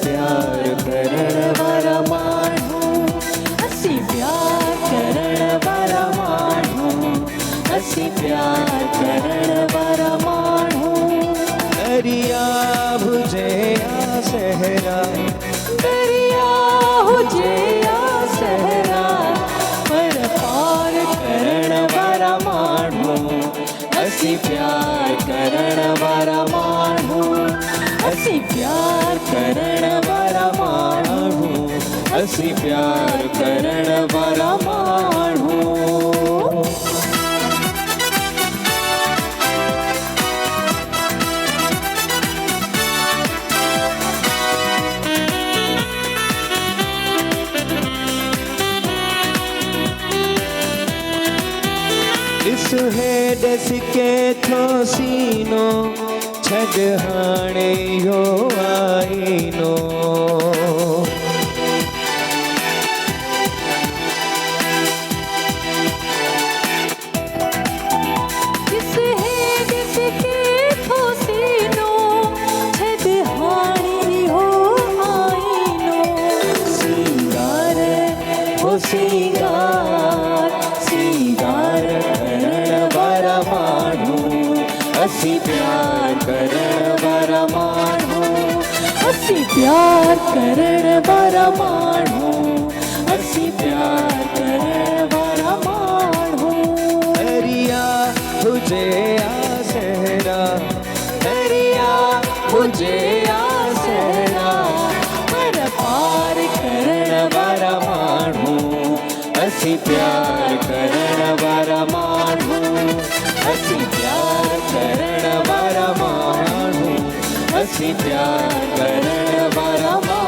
प्यार करण वारा माण्हू, असी प्यार करण वारा माण्हू, असी प्यार करण वारा माण्हू। दरिया हुजे या सहरा, दरिया हुजे या सहरा, पर पार करण वारा माण्हू, असी प्यार करण वारा माण्हू, असी प्यार करण वारा माण्हू, असी प्यार करण वारा माण्हू। ॾिस हे ॾस के थो सीनो, छॾ हाणे इहो आईनो। ॾिस हे ॾस के थो सीनो, छॾ हाणे इहो आईनो। सिंगार हो सिंगार, सिंगार करण वारा माण्हू, असी प्यार करण वारा माण्हू, असी प्यार करण वारा माण्हू, असी प्यार करण वारा माण्हू। दरिया हुजे या सहरा, दरिया हुजे या सहरा, पर पार करण वारा माण्हू, असी प्यार करण वारा माण्हू, असी प्यार करण वारा माण्हू, असी प्यार करण वारा माण्हू।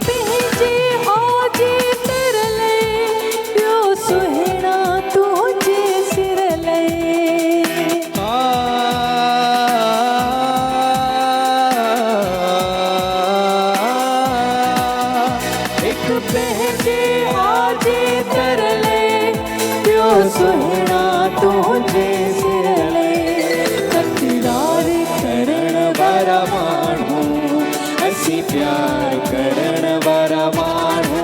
पंहिंजे आजे तरले, ॿियो सुहिणा तुंहिंजे सिर लए। हिकु पंहिंजे आजे तरले, ॿियो सुहिणा तुंहिंजे सिर लए। तकरार करण वारा माण्हू, असी प्यार करण वारा माण्हू,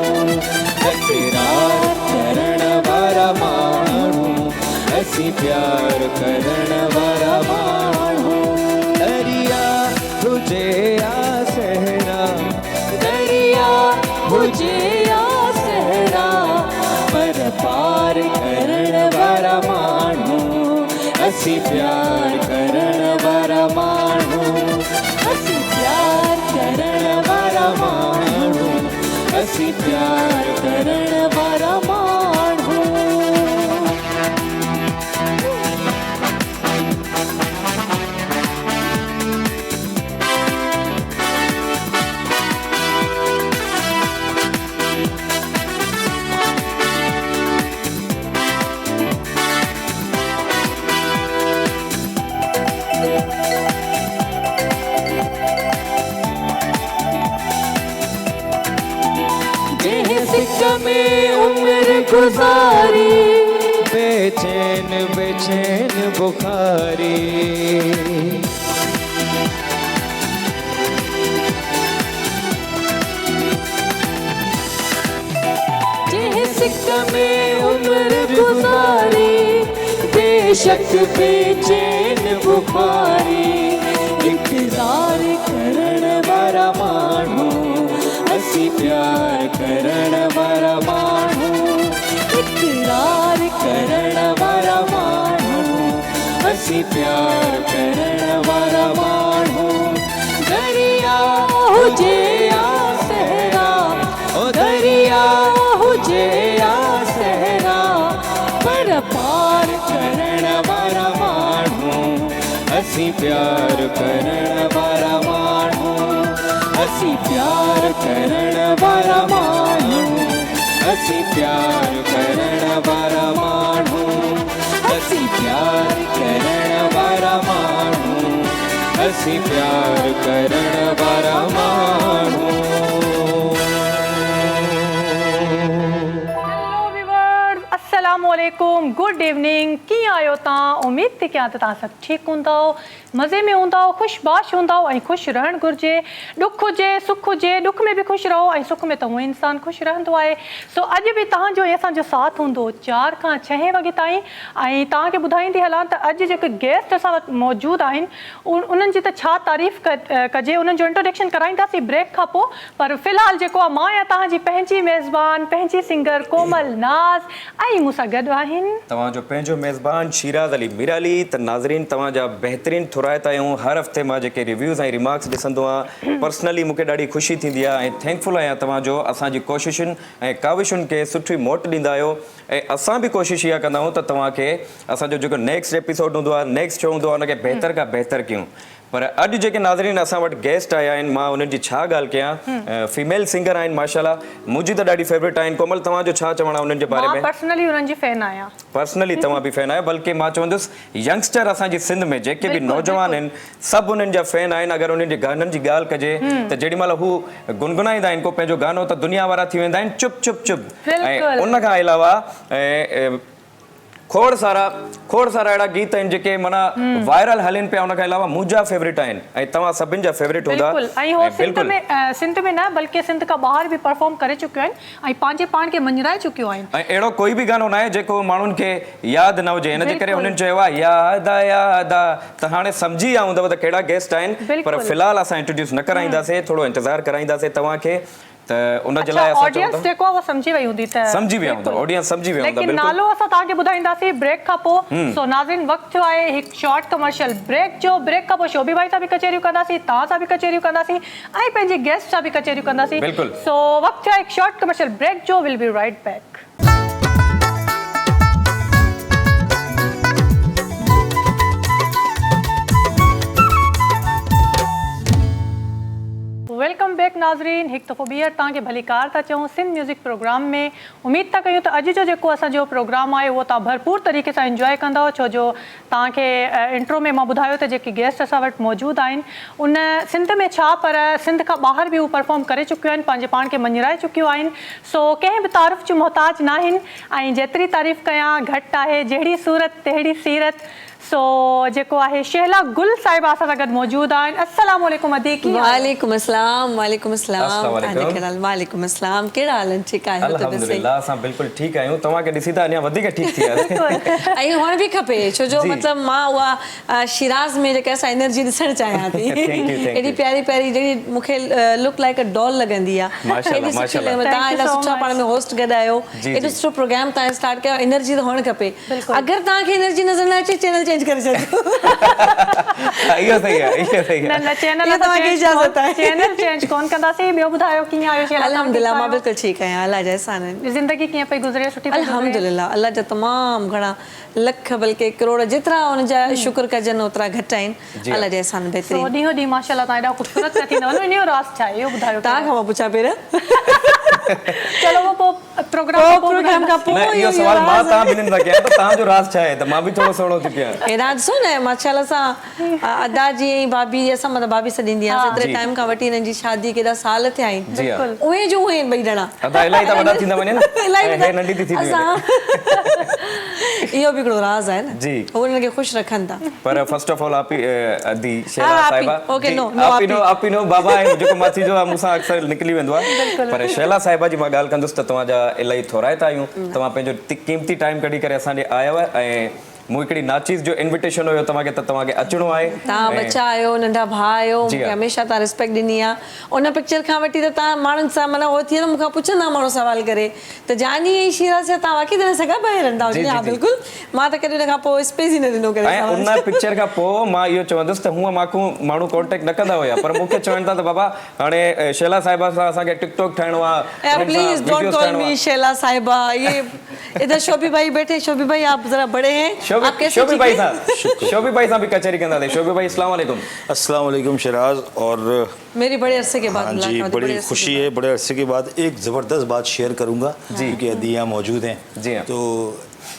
तकरार करण वारा माण्हू, असी प्यार करण वारा माण्हू। दरिया हुजे या सहरा, दरिया हुजे या सहरा, पर पार करण वारा माण्हू, असी प्यार करण वारा माण्हू, असी प्यार करण वारा माण्हू, असी प्यार करण वारा माण्हू। सिक में उम्र गुजारी, बेचैन बेचैन बुखारी। सिक में उम्र गुजारी, बेशक बेचैन बुखारी। इंतजार करण वारा माण्हू, असी प्यार करण वारा माण्हू, इकरार करण वारा माण्हू, असी प्यार करण वारा माण्हू। दरिया हुजे या सहरा, ओ दरिया हुजे या सहरा, पर पार करण वारा माण्हू, असी प्यार करण वारा माण्हू, असी प्यार करण वारा माण्हू, असी प्यार करण वारा माण्हू असी प्यार करण वारा माण्हू असी प्यार करण वारा माण्हू अस्सलामुअलैकुम गुड इवनिंग कीअं आहियो तव्हां उमेद थी कयां त तव्हां सभु ठीकु हूंदव मज़े में हूंदव ख़ुशबाश हूंदव ऐं ख़ुशि रहणु घुरिजे ॾुख हुजे सुख हुजे ॾुख में बि ख़ुशि रहो ऐं सुख में त हूअं इंसानु ख़ुशि रहंदो आहे सो अॼु बि तव्हांजो ऐं असांजो साथ हूंदो 4 खां 6 वॻे ताईं ऐं तव्हांखे ॿुधाईंदी हलां त अॼु जेके गेस्ट असां वटि मौजूदु आहिनि उन्हनि जी त छा तारीफ़ कजे उन्हनि जो इंट्रोडक्शन कराईंदासीं ब्रेक खां पोइ पर फ़िलहालु जेको आहे मां आहियां तव्हांजी पंहिंजी मेज़बान पंहिंजी सिंगर कोमल नाज़ ऐं मूंसां गॾु आहिनि तव्हांजो पंहिंजो मेज़बान शिराज़ अली मीराली त नाज़रीन तव्हांजा बहितरीनु थुराइता आहियूं हर हफ़्ते मां जेके रिव्यूज़ ऐं रिमार्क्स ॾिसंदो आहियां पर्सनली मूंखे ॾाढी ख़ुशी थींदी आहे ऐं थैंकफुल आहियां तव्हांजो असांजी कोशिशुनि ऐं काविशुनि खे सुठी मोट ॾींदा आहियो ऐं असां बि कोशिशि इहा कंदा आहियूं त तव्हांखे असांजो जेको नेक्स्ट एपिसोड हूंदो आहे नेक्स्ट शो हूंदो आहे उनखे बहितर खां बहितर कयूं पर अॼु जेके नाज़रीन असां वटि गेस्ट आया आहिनि मां उन्हनि जी छा ॻाल्हि कयां फीमेल सिंगर आहिनि माशाल्लाह मुंहिंजी त ॾाढी फेवरेट आहिनि कोमल तव्हांजो छा चवणु आहे उन्हनि जे बारे में पर्सनली उन्हनि जी फैन आहियां पर्सनली तव्हां बि फैन आहियो बल्कि मां चवंदुसि यंगस्टर असांजी सिंध में जेके बि नौजवान आहिनि सभु उन्हनि जा फैन आहिनि अगरि उन्हनि जे गाननि जी ॻाल्हि कजे त जेॾी महिल हू गुनगुनाईंदा आहिनि को पंहिंजो गानो त दुनिया वारा थी वेंदा आहिनि चुप चुप चुप ऐं उन खां अलावा खोड़ सारा अहिड़ा गीत आहिनि जेके माना वायरल हलनि पिया उन खां अलावा मुंहिंजा फेवरेट आहिनि ऐं तव्हां सभिनि जा फेवरेट हूंदा सिंध में न बल्कि सिंध खां ॿाहिरि बि परफॉर्म करे चुकियो आहिनि ऐं पंहिंजे पाण खे मंझराए चुकियो आहिनि ऐं अहिड़ो कोई बि गानो न आहे जेको माण्हुनि खे यादि न हुजे हिन जे करे हुननि चयो आहे यादि आहे यादि आहे त हाणे सम्झी विया हूंदव त कहिड़ा गेस्ट आहिनि पर फ़िलहालु असां इंट्रोड्यूस न कराईंदासीं थोरो इंतज़ारु कराईंदासीं तव्हांखे त उन जे लाइ ऑडियंस जेको आहे समझी वई हूंदी त समझी विया हूंदा ऑडियंस समझी विया हूंदा लेकिन नालो असां तव्हांखे ॿुधाईंदासीं ब्रेक खां पोइ सो नाज़रीन वक़्तु थियो आहे हिकु शॉर्ट कमर्शियल ब्रेक जो ब्रेक खां पोइ शोभी भाई सां बि कचेरियूं कंदासीं तव्हां सां बि कचेरियूं कंदासीं ऐं पंहिंजे गेस्ट सां बि कचेरियूं कंदासीं सो वक़्तु थियो आहे हिकु शॉर्ट कमर्शियल ब्रेक जो will be right back welcome back नाज़रीन हिकु दफ़ो ॿीहर तव्हांखे भली कार था चऊं सिंध म्यूज़िक प्रोग्राम में उमेद था कयूं त अॼु जो जेको असांजो प्रोग्राम आहे उहो तव्हां भरपूर तरीक़े सां इंजॉय कंदव छो जो तव्हांखे इंट्रो में मां ॿुधायो त जेके गेस्ट असां वटि मौजूदु आहिनि उन सिंध में छा पर सिंध खां ॿाहिरि बि हू परफॉर्म करे चुकियूं आहिनि पंहिंजे पाण खे मंझराए चुकियूं आहिनि सो कंहिं बि तारीफ़ जो मोहताज न आहिनि ऐं जेतिरी तारीफ़ कयां घटि आहे जहिड़ी सूरत तहिड़ी सीरत सो जेको आहे शहला गुल साहिबा असां सां गॾु मौजूदु आहिनि अस्सलाम वालेकुम अदी वालेकुम अस्सलाम वालेकुम अस्सलाम वालेकुम अस्सलाम कहिड़ा हाल आहिनि ठीकु आहियो अल्हम्दुलिल्लाह असां बिल्कुलु ठीकु आहियूं तव्हांखे ॾिसी त अञा वधीक ठीकु थी वियासीं ऐं हुअण बि खपे छो जो मतिलबु मां उहा शिराज़ में जेका असां एनर्जी ॾिसणु चाहियां थी एॾी प्यारी प्यारी जहिड़ी मूंखे लुक लाइक अ डॉल लॻंदी आहे तव्हां एॾा सुठा पाण में होस्ट गॾु आहियो एॾो सुठो प्रोग्राम तव्हां स्टार्ट कयो एनर्जी त हुअणु खपे अगरि तव्हांखे एनर्जी नज़र न अचे चैनल चेंज करे छॾियो इहो सही आहे न चैनल तव्हांखे इजाज़त आहे चैनल चेंज कोन कंदासीं ॿियो ॿुधायो कीअं आहियो शेला अल्हम्दुलिल्लाह मां बिल्कुलु ठीकु आहियां अल्लाह जा एहसान आहिनि ज़िंदगी कीअं पई गुज़रे सुठी अल्हम्दुलिल्लाह अल्लाह जा तमामु घणा लख बल्कि करोड़ जेतिरा हुनजा शुक्र कजनि ओतिरा घटि आहिनि अल्लाह जा एहसान बहितरीन ॾींहों ॾींहुं माशाल्लाह तव्हां एॾा ख़ूबसूरत था थींदा वञो इनजो राज़ छा आहे इहो ॿुधायो तव्हां खां मां पुछां पहिरियों चलो वो प्रोग्राम का इहो सवाल मां तव्हां ॿिन्हिनि सां कयां त तव्हांजो राज़ छा आहे त मां बि थोरो सोणो थी पियां हेॾा ॾिसो न माशाल्लाह सां अदा जी ऐं भाभी असां मतिलबु भाभी सां ॾींदी आहियां एतिरे टाइम खां वठी हिननि जी शादी केॾा साल थिया आहिनि उहे जो उहे ॿई ॼणा अदा इलाही त वॾा थींदा वञनि हे नंढी थी थी इहो बि हिकिड़ो राज़ आहे न जी उहे हुननि खे ख़ुशि रखनि था पर फर्स्ट ऑफ ऑल अदी शेला साहिबा आपीनो बाबा आहे जेको माथी जो मूंसां अक्सर निकिरी वेंदो आहे पर शेला साहिबा जी मां ॻाल्हि कंदुसि त तव्हांजा इलाही थोराइता आहियूं तव्हां पंहिंजो क़ीमती टाइम कढी करे असां ॾे आयव ऐं मूं हिकिड़ी नाचीज़ जो इन्विटेशन हुयो तव्हांखे त तव्हांखे अचिणो आहे तव्हां बच्चा आहियो नंढा भाउ आहियो मूंखे हमेशह तव्हां रिस्पेक्ट ॾिनी आहे उन पिक्चर खां वठी त तव्हां माण्हुनि सां माना उहो थिए न मूंखां पुछंदा माण्हू सवाल करे त जानी ऐं शिराज़ सां तव्हां वाक़ई तरह सां गॾु रहंदा हुजो हा बिल्कुलु मां त कॾहिं हुन खां पोइ स्पेस ई न ॾिनो करे ऐं उन पिक्चर खां पोइ मां इहो चवंदुसि त हूअं मां माण्हू कॉन्टेक्ट न कंदा हुया पर मूंखे चवनि था त बाबा हाणे शेला साहिबा सां असांखे टिकटॉक ठाहिणो आहे प्लीज डोंट कॉल मी शेला साहिबा ये इधर शोभी भाई बैठे शोभी भाई आप जरा बड़े हैं आप कैसे शोभी ठीक भाई हैं? साहब, शोभी भाई साहब भी कचहरी कंदा थे। शोभी भाई अस्सलाम वालेकुम। अस्सलाम वालेकुम शिराज। और मेरी बड़े अरसे के बाद हाँ जी, मुलाकात हुई, बड़ी अरसे खुशी के है, बड़े अरसे के बाद एक ज़बरदस्त बात शेयर करूंगा क्योंकि अदी यहाँ मौजूद हैं। जी हाँ। तो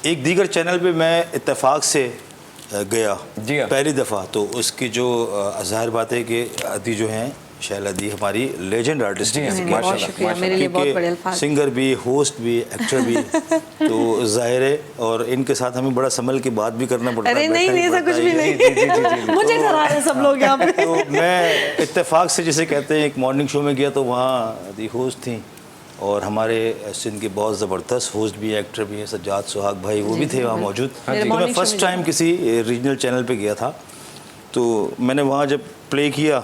एक दीगर चैनल पे मैं इत्तेफाक से गया जी हाँ। पहली दफ़ा, तो उसकी जो ज़ाहिर बात है कि अदी जो हैं शैला दी हमारी लेजेंड आर्टिस्ट जी हाँ, हैं। बहुत माशाल्लाह, शुक्रिया, मेरे लिए बहुत बड़े अल्फाज। सिंगर भी, होस्ट भी, एक्टर भी तो ज़ाहिर है, और इनके साथ हमें बड़ा संभल के बात भी करना पड़ता है। अरे नहीं, बैठना ऐसा पड़ता कुछ है। भी नहीं, मुझे डरा रहे सब लोग यहाँ पे। तो मैं इत्तेफाक से जिसे कहते हैं एक मॉर्निंग शो में गया, तो वहाँ दी होस्ट थी और हमारे सिंध के बहुत ज़बरदस्त होस्ट भी, एक्टर भी हैं, सज्जाद सुहाग भाई, वो भी थे वहाँ मौजूद। मेरे तो मैं morning show फर्स्ट में टाइम किसी रीजनल चैनल पे गया था, तो मैंने वहाँ जब प्ले किया,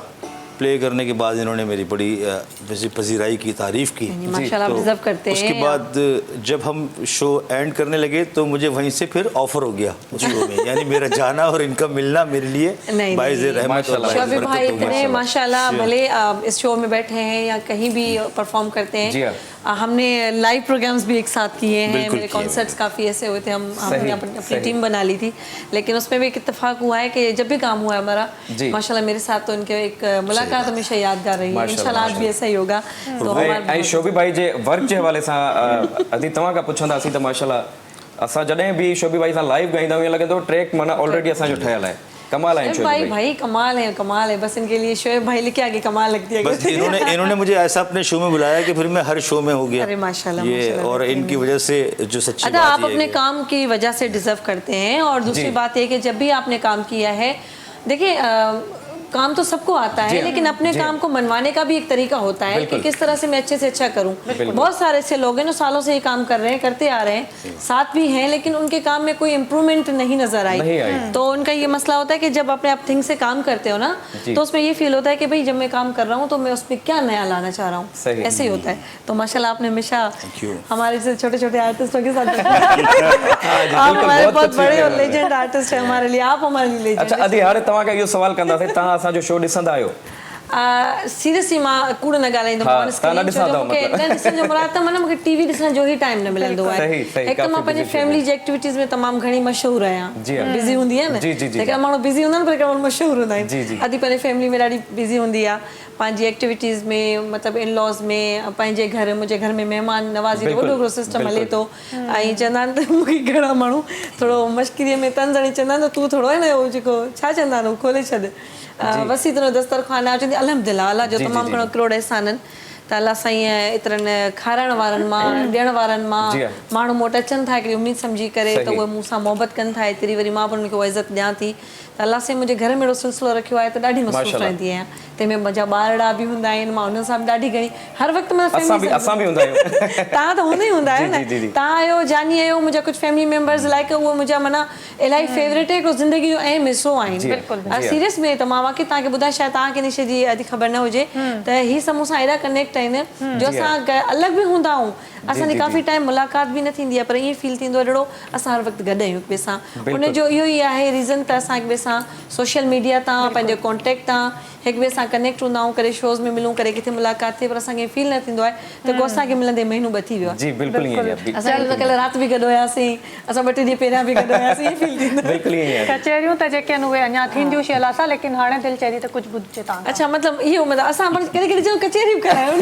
प्ले करने के बाद इन्होंने मेरी बड़ी पजीराई की, तारीफ़ की। माशाल्लाह, आप तो डिजर्व करते हैं। उसके बाद जब हम शो एंड करने लगे तो मुझे वहीं से फिर ऑफर हो गया उस शो में, यानी मेरा जाना और इनका मिलना मेरे लिए नहीं, बाइज़ नहीं। रहमत और माशाल्लाह। बाइज़ शोभी बरकत भाई हो गया। इतने माशाल्लाह भले इस शो में बैठे हैं या कहीं भी परफॉर्म करते जी हैं। हाँ। हमने लाइव प्रोग्राम्स भी एक साथ किए हैं, बिल्कुल मेरे किए हैं। कॉन्सर्ट्स काफ़ी ऐसे हुए थे, हमने सही, अपनी सही। टीम बना ली थी, लेकिन उसमें भी एक इत्तेफाक हुआ है कि जब भी काम हुआ है हमारा जी। माशाल्लाह मेरे साथ, तो इनके एक मुलाकात हमेशा यादगार रही है। माशाल्लाह, इंशाल्लाह आज भी ऐसा ही होगा। तो हमारा ऐं शोभी भाई जे वर्क जे हवाले सां अदी तव्हां खां पुछंदासीं त माशाल्लाह असां जॾहिं बि शोभी भाई सां लाइव ॻाईंदा आहियूं, ईअं लॻंदो ट्रैक माना ऑलरेडी असांजो ठहियल आहे। कमाल आहे शोएब शोभी भाई भाई। भाई कमाल है, कमाल है। बस इनके लिए शोएब भाई लिखे आगे कमाल लगती है। बस इन्होंने मुझे ऐसा अपने शो में बुलाया कि फिर मैं हर शो में हो गया। अरे माशाल्लाह, ये माशाल्लाह, और इनकी वजह से जो सच्ची अच्छा, बात आप ये है अपने कि- काम की वजह से डिजर्व करते हैं। और दूसरी जी। बात ये कि जब भी आपने काम किया है, देखिए काम तो सबको आता जी है, हाँ, लेकिन अपने जी काम को मनवाने का भी एक तरीका होता है कि बिल्कुल। किस तरह से मैं अच्छे से अच्छा करूं। बहुत सारे ऐसे लोग हैं जो सालों से ये काम कर रहे हैं, करते आ रहे हैं, साथ भी हैं, लेकिन उनके काम में कोई इम्प्रूवमेंट नहीं नजर नहीं आई। तो उनका ये मसला होता है कि जब अपने आप थिंग से काम करते हो ना, जी। तो उसमें ये फील होता है कि भाई जब मैं काम कर रहा हूँ तो मैं उसमें क्या नया लाना चाह रहा हूँ। सही। ऐसे ही होता है। तो माशाल्लाह आपने हमेशा you. हमारे से छोटे छोटे आर्टिस्टों के साथ हाँ जी, आप बिल्कुल, हमारे बहुत बहुत कुछ बड़े सीखने और को मिला। लेजेंड आर्टिस्ट हैं हमारे लिए, आप हमारे लिए लेजेंड। अच्छा अदी हाणे तव्हां खां इहो सवाल कंदासीं, तव्हां असांजो शो ॾिसंदा आहियो? सीरियसली मां कूड़ न ॻाल्हाईंदमि हा, ऑन तव्हां न स्क्रीन, ॾिसंदा छो जो मूंखे मतिलबु। न ॾिसण जो मुराद त माना मूंखे टीवी ॾिसण जो ई टाइम न मिलंदो आहे। सही, सही, हिकु त मां काफ़ी पंहिंजे busy फैमिली जी एक्टिविटीज़ में तमामु घणी मशहूरु आहियां। जी हाँ। बिज़ी हूंदी आहे न, जी, जी, जी। हिकिड़ा माण्हू बिज़ी हूंदा आहिनि पर हिकिड़ा माण्हू मशहूरु हूंदा जी, जी। आहिनि। अदी पंहिंजे फैमिली में ॾाढी बिज़ी हूंदी आहे, पंहिंजी एक्टिविटीज़ में, मतिलबु इन लॉज़ में, पंहिंजे घर, मुंहिंजे घर में महिमान नवाज़ी जो वॾो बिल्कुलु, हिकिड़ो सिस्टम हले बिल्कुलु। थो। ऐं चवंदा आहिनि त मूंखे घणा माण्हू थोरो मश्किरीअ में तंज़ हणी चवंदा आहिनि त तूं थोरो आहे न उहो जेको छा चवंदा आहिनि उहो खोले छॾ, वसी तरह दस्तरखान आहे। चवंदी अल्हम्दुलिल्लाह, अल्लाह जो जी, जी, तमामु जी। घणो करोड़ एहसान आहिनि त अल्लाह साईं एतिरनि खाराइण वारनि मां, ॾियण वारनि मां जी हाँ। माण्हू मूं वटि अचनि था हिकिड़ी उमेद सम्झी करे, त सही। उहे मूंसां मोहबत कनि था, एतिरी वरी मां बि उन्हनि खे उहा इज़त ॾियां थी। त अल्लाह साईं मुंहिंजे घर में अहिड़ो सिलसिलो रखियो आहे त ॾाढी मसरूफ़ माशाल्लाह। रहंदी आहियां। तंहिंमें मुंहिंजा ॿारड़ा बि हूंदा आहिनि, मां हुननि सां बि ॾाढी घणी हर वक़्तु मां असां बि हूंदा आहियूं। तव्हां त हूंदा ई हूंदा आहियो जी, जी, जी। न, तव्हां आहियो, जानी आहियो, मुंहिंजा कुझु फैमिली मेंबर्स लाइक उहे मुंहिंजा माना इलाही फेवरेट आहे, हिकिड़ो ज़िंदगी जो अहम हिसो आहिनि। जी, बिल्कुलु, जी। सीरियस में त मां वाक़ई तव्हांखे ॿुधायां, शायदि तव्हांखे इन शइ जी अॼु ख़बर न हुजे त ही सभु मूंसां अहिड़ा कनेक्ट आहिनि जो जी, असां अलॻि बि हूंदा आहियूं, असांजी जी, काफ़ी जी। टाइम मुलाक़ात बि न थींदी आहे, पर ईअं फील थींदो आहे ॾाढो असां हर वक़्तु गॾु आहियूं हिक ॿिए सां। बिल्कुलु। उनजो इहो ई आहे रीज़न त असां हिक ॿिए सां सोशल मीडिया तां, पंहिंजे कॉन्टेक्ट तां हिक ॿिए सां कनेक्ट हूंदा आहियूं, करे शोज़ में मिलूं, करे किथे मुलाक़ात थिए, पर असांखे फील न थींदो आहे त को असांखे मिलंदे महीनो ॿ थी वियो आहे। जी बिल्कुलु ईअं ई आहे। असां कल्ह राति बि गॾु हुयासीं, असां 2 टे ॾींहं पहिरियां बि गॾु हुयासीं, ईअं फील थींदो आहे। बिल्कुलु ईअं ई आहे। कचहरियूं त जेके आहिनि उहे अञा थींदियूं शियल सां, लेकिन हाणे दिलि चए थी त कुझु ॿुधिजे तव्हां। अच्छा, मतिलबु इहो मतिलबु असां कॾहिं कॾहिं चऊं कचहरी बि करायूं,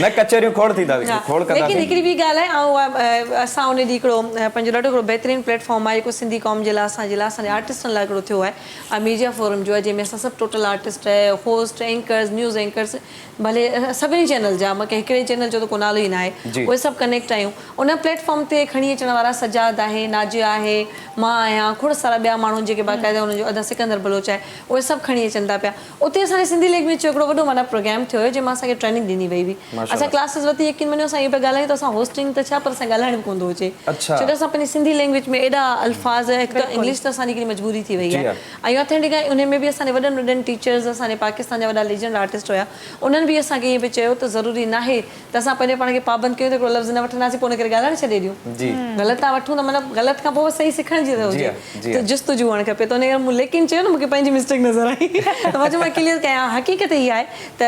न कचहरियूं खोड़ थींदा, खोड़ लेकिन कंदासीं। हिकिड़ी ॿी ॻाल्हि आहे, ऐं उहा असां उन ॾींहुं हिकिड़ो पंहिंजो ॾाढो हिकिड़ो बहितरीनु प्लेटफॉर्म आहे जेको सिंधी क़ौम जे लाइ, असांजे लाइ, असांजे आर्टिस्टनि लाइ हिकिड़ो थियो आहे, मीडिया फोरम जो आहे, जंहिंमें असां सभु total artist, host, anchors, news anchors, भले सभिनी चैनल जा, मूंखे हिकिड़े चैनल जो त को नालो ई न आहे, जी। उहे सभु कनेक्ट आहियूं। उन प्लेटफॉर्म ते खणी अचण वारा सजाद आहे, नाजिया आहे, मां आहियां, खोड़ सारा ॿिया माण्हू जेके बाक़ाइदा हुनजो अदा सिकंदर बलोच आहे, उहे सभु खणी अचनि था पिया। उते असांजे सिंधी लैंग्वेज जो हिकिड़ो वॾो माना प्रोग्राम थियो हुयो, जंहिंमें असांखे ट्रेनिंग ॾिनी वई हुई। असां क्लासिस वरिती, यकीन मञो असां इहो पिया ॻाल्हायूं त असां होस्टिंग त छा, पर असां ॻाल्हाइण बि कोन थो अचे, अच्छा। छो जो असां पंहिंजी सिंधी लैंग्वेज में एॾा अल्फाज़, हिकु त इंग्लिश त असांजी हिकिड़ी मजबूरी थी वई जी आहे, हाँ। ऐं ऑथेंटिक आहे। उन में बि असांजे वॾनि वॾनि टीचर्स, असांजे पाकिस्तान जा वॾा लेजेंड आर्टिस्ट हुया, उन्हनि बि असांखे ईअं बि चयो त ज़रूरी न आहे त असां पंहिंजे पाण खे पाबंद कयूं त हिकिड़ो लफ़्ज़ न वठंदासीं, पोइ उन करे ॻाल्हाइण छॾे ॾियूं। जी। ग़लति था वठूं त मतिलबु ग़लति खां पोइ सही सिखण जी जी हुजे, हाँ, जी त हाँ। जुस्तजू हुअणु खपे। त उन करे लेकिन चयो न, मूंखे पंहिंजी मिस्टेक नज़र आई, त मां चयो मां क्लियर कयां। हक़ीक़त इहा आहे त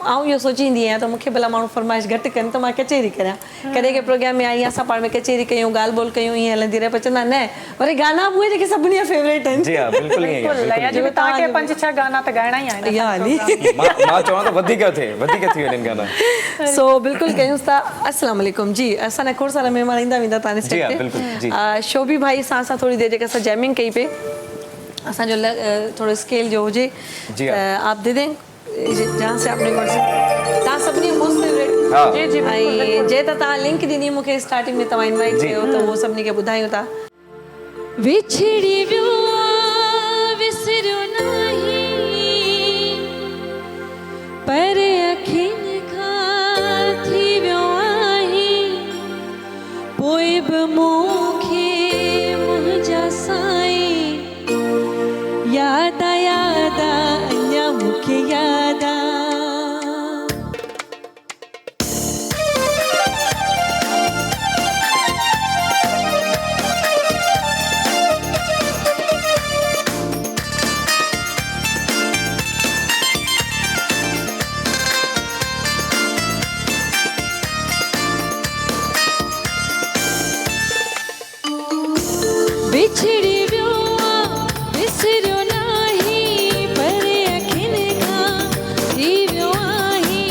आउं इहो सोचींदी आहियां त मूंखे भला माण्हू फरमाइश घटि कनि त मां कचेरी करियां कॾहिं के प्रोग्राम में आई असां पाण में कचेरी कयूं ॻाल्हि ॿोल कयूं ईअं हलंदी रहे पर चवंदा न वरी गाना बि उहे जेके सभिनी जा फेवरेट आहिनि जी हाँ बिल्कुल ईअं ई आहे, बिल्कुलु बिल्कुल। अॼु बि तव्हांखे 5-6 गाना त ॻाइणा ई आहिनि इहा हली मां चवां त वधीक थी वञनि गाना। सो बिल्कुलु कयूं था। अस्सलाम वालेकुम जी असांजा खोड़ सारा महिमान ईंदा वेंदा तव्हांजे जी हाँ, सेट बिल्कुल, जी। ते शोभी भाई सां असां थोड़ी देर जेके असां जैमिंग कई पे असांजो थोड़ो स्केल जो हुजे जी हाँ। आप दे दें जहाँ से आपने कौन से तव्हां सभिनी मोस्ट फेवरेट हाँ। जी जी बिल्कुलु, ऐं बिल्कुलु। जे त तव्हां लिंक ॾिनी मूंखे स्टार्टिंग में तव्हां इनवाइट जी। कयो त उहो सभिनी खे ॿुधायूं था विछड़ी वियो विसरियो नाही पर अखियुनि खां थी वियो आहे पोइ बि मूंखे मुंहिंजा साईं याद अञा मूंखे याद बिछड़ी वियो विसरियो नाही पर अखियुनि खां थी वियो आहे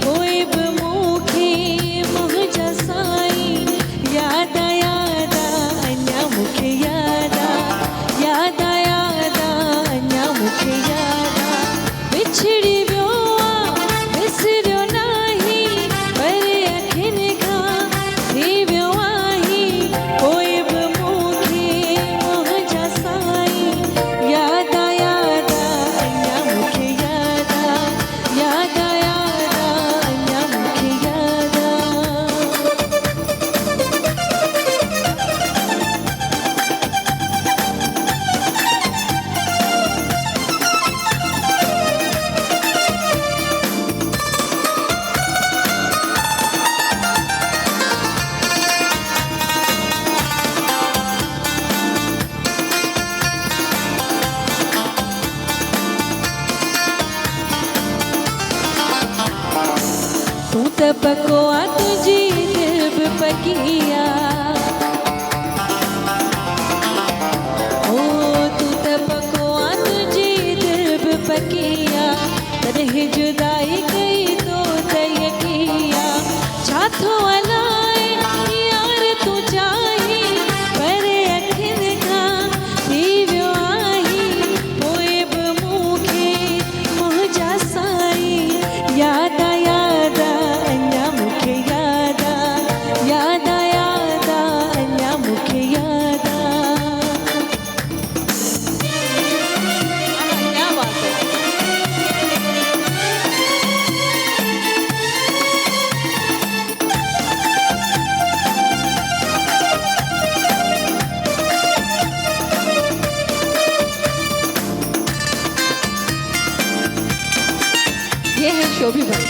पोइ बि मूंखे मुंहिंजा साईं याद अञा मूंखे याद अञा मूंखे याद बिछड़ी वियो विसरियो नाही पर अखियुनि खां थी वियो आहे पोइ बि तू त पको आ तुझी दिल बि पकिया ओ तू त पको आ तुझी दिल बि पकिया तॾहिं जुदाई कई तो त यकिया छा थो हलाए यार तू चाहे पर अखियुनि खां थी वियो आहे पोइ बि मूंखे मुंहिंजा साईं याद अञा मूंखे याद अञा मूंखे याद क्या बात है ये है शोभी भाई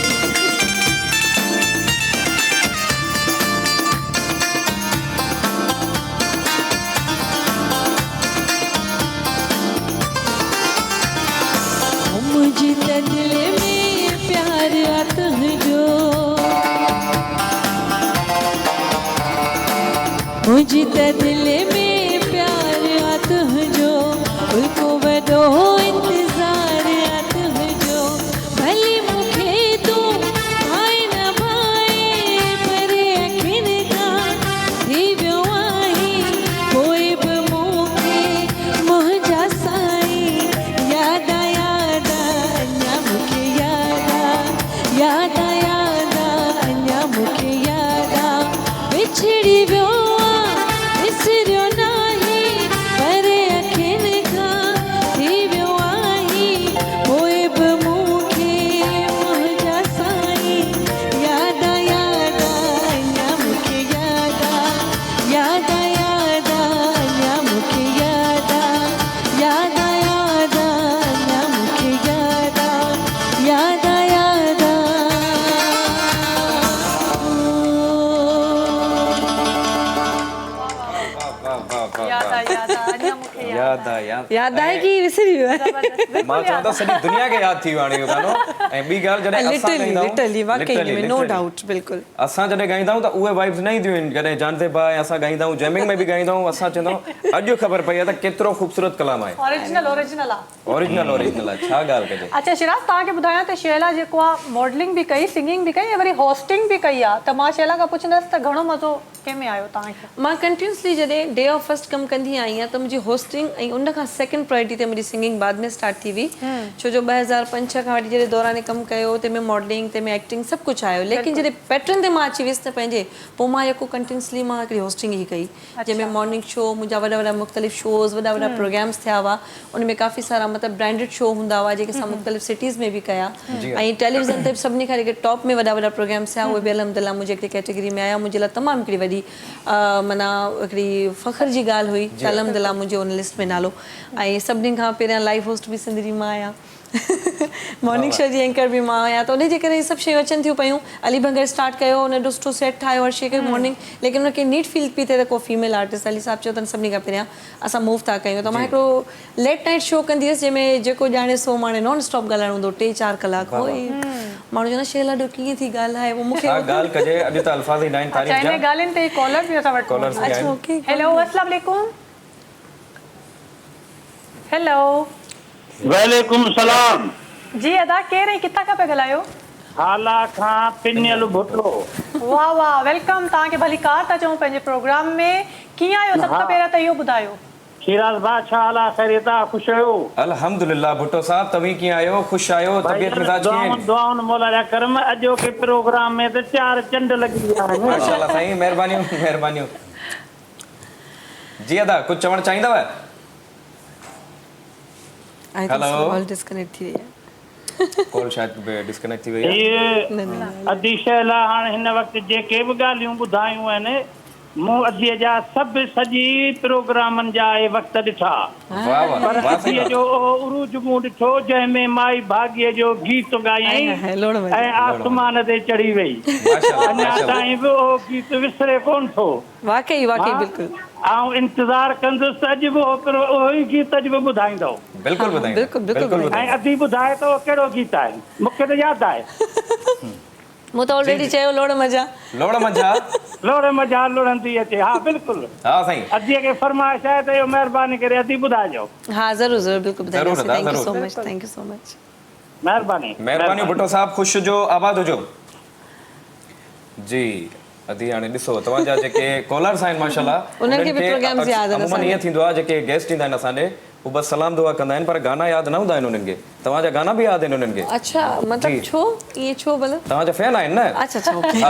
मुझे त दिल में प्यार आता है जो मुझे त दिल में प्यार आता है जो उनको वडो इंतजार आता है जो भले मुखे तू भाई न भाई पर अखियुनि खां थी वियो आहे पोइ बि मूंखे मुंहिंजा साईं याद अञा मूंखे याद अञा मूंखे याद बिछड़ी वियो विसरियो नाही पर अखियुनि खां थी वियो आहे पोइ बि मूंखे मुंहिंजा साईं याद अञा मूंखे याद अञा मूंखे याद अञा मूंखे याद याद अञा मूंखे यादि आहे कि विसरी वियो आहे मां चवंदो सॼी दुनिया खे यादि थी वियो हाणे इहो गानो ऐं ॿी ॻाल्हि जॾहिं असां ॻाईंदा लिटरली वाकई में नो literally. डाउट बिल्कुलु असां जॾहिं ॻाईंदा आहियूं त उहे वाइब्स न ईंदियूं आहिनि जॾहिं जानते बा ऐं असां ॻाईंदा आहियूं जैमिंग में बि ॻाईंदा आहियूं असां चवंदा आहियूं अॼु ख़बर पई आहे त केतिरो ख़ूबसूरत कलाम आहे ओरिजिनल आहे ओरिजिनल आहे छा ॻाल्हि कजे अच्छा शिराज तव्हांखे ॿुधायां त शैला जेको आहे मॉडलिंग बि कई सिंगिंग बि कई ऐं वरी होस्टिंग बि कई आहे त मां शैला खां पुछंदसि त घणो मज़ो कंहिंमें आयो तव्हांखे मां कंटिन्यूसली जॾहिं डे ऑफ फर्स्ट कमु कंदी आई आहियां त मुंहिंजी होस्टिंग ऐं उन खां सेकेंड प्रायोरिटी ते मुंहिंजी सिंगिंग बाद में स्टार्ट थी हुई छो जो 2005-6 खां वठी जॾहिं दौरान कमु कयो तंहिंमें मॉडलिंग तंहिंमें एक्टिंग सभु कुझु आयो लेकिन जॾहिं पैटर्न ते मां अची वियसि त पंहिंजे पोइ मां जेको कंटिन्यूसली मां हिकिड़ी होस्टिंग ई कई जंहिंमें मॉर्निंग शो मुंहिंजा वॾा मुख़्तलिफ़ शोज़ वॾा प्रोग्राम्स थिया हुआ उन में काफ़ी सारा मतिलबु ब्रांडेड शो हूंदा हुआ जेके असां मुख़्तलिफ़ सिटीज़ में बि कया ऐं टेलीविज़न ते सभिनी खां जेके टॉप में वॾा प्रोग्राम्स थिया उहे बि अलहमदिल्ला मुंहिंजे हिकिड़ी कैटेगरी में आया मुंहिंजे लाइ तमामु हिकिड़ी वॾी माना हिकिड़ी फ़ख्र जी ॻाल्हि हुई त अलहमदिल्ला मुंहिंजो उन लिस्ट में नालो ऐं सभिनी खां पहिरियां लाइव होस्ट बि सिंधी जी मां आहियां मॉर्निंग शो जी एंकर बि मां आहियां त उनजे करे सभु शयूं अचनि थियूं पियूं अली भंगर स्टार्ट कयो उन ॾुस्तो सेट ठाहियो हर शइ खे मॉर्निंग लेकिन उनखे नीट फील पई थिए त को फीमेल आर्टिस्ट अली साहिबु चयो त सभिनी खां पहिरियां असां मूव था कयूं त मां हिकिड़ो लेट नाइट शो कंदी हुअसि जंहिंमें जेको ॼाणे सो माणे नॉन स्टॉप ॻाल्हाइणो हूंदो 3-4 कलाक हो माण्हू चवंदा शैला ॾियो कीअं थी ॻाल्हाए पोइ मूंखे ॻाल्हि कजे अॼु त अल्फाज़ ई नाइन तारीख़ हिन ॻाल्हियुनि ते कॉलर बि असां वटि अच्छा ओके हेलो अस्सलाम वालेकुम हेलो वालेकुम सलाम जी अदा केरु ऐं किथां खां पिया ॻाल्हायो हाला खां पिनियल भुटो वाह वाह वेलकम तव्हांखे भली कार था चऊं पंहिंजे प्रोग्राम में कीअं आहियो सभ खां पहिरियों त इहो ॿुधायो शिराज बादशाह हाला ख़ैरियत आहे ख़ुशि आहियो अल्हम्दुलिल्लाह भुट्टो साहब तव्हीं कीअं आहियो ख़ुशि आहियो तबियत मिज़ाज कीअं आहिनि दुआउनि मौला जा करम अॼो के प्रोग्राम में त 4 चंड लॻी विया आहिनि माशाअल्लाह साईं महिरबानियूं जी अदा कुझु चवणु चाहींदव हेलो कॉल डिस्कनेक्ट थी वई आहे कॉल शायदि डिस्कनेक्ट थी वई आहे ये अदी शैला हाणे हिन वक़्तु जेके बि ॻाल्हियूं ॿुधायूं आहिनि मूं अदीअ जा सभु सॼी प्रोग्रामनि जा ए वक़्त ॾिठा वाह वाह पर वाह अदीअ जो उरूज मूं ॾिठो जंहिंमें माई भाग्य जो गीत ॻायईं ऐं आसमान ते चढ़ी वई अञा ताईं बि उहो गीत विसरे कोन थो वाकई बिल्कुलु ऐं इंतज़ारु कंदुसि अॼु बि उहो ई गीत अॼु बि ॿुधाईंदो बिल्कुलु ॿुधाईंदो बिल्कुलु ऐं अदी ॿुधाए थो कहिड़ो गीत आहे मूंखे त यादि आहे मूं त ऑलरेडी चयो लोड़ मज़ा लोड़ मज़ा लुड़ंदी अचे हा बिल्कुलु हा साईं अदीअ खे फरमाइश आहे त इहो महिरबानी करे अदी ॿुधाइजो हाँ ज़रूर बिल्कुलु ज़रूरु ॿुधाईंदासीं ज़रूरु। थैंक यू सो मच महिरबानी भुट्टो साहब ख़ुशि जो आबाद हुजो जी अदी हाणे ॾिसो तव्हांजा जेके कॉलर्स आहिनि माशाल्लाह उन्हनि खे बि प्रोग्राम्स यादि आहिनि अमूमन ईअं थींदो आहे जेके गेस्ट ईंदा आहिनि असांजे हू बसि सलाम दुआ कंदा आहिनि पर गाना यादि न हूंदा आहिनि उन्हनि खे तव्हांजा गाना बि यादि आहिनि उन्हनि खे अच्छा मतलब जी। छो ईअं छो भला तव्हांजा फैन आहिनि न अच्छा ओके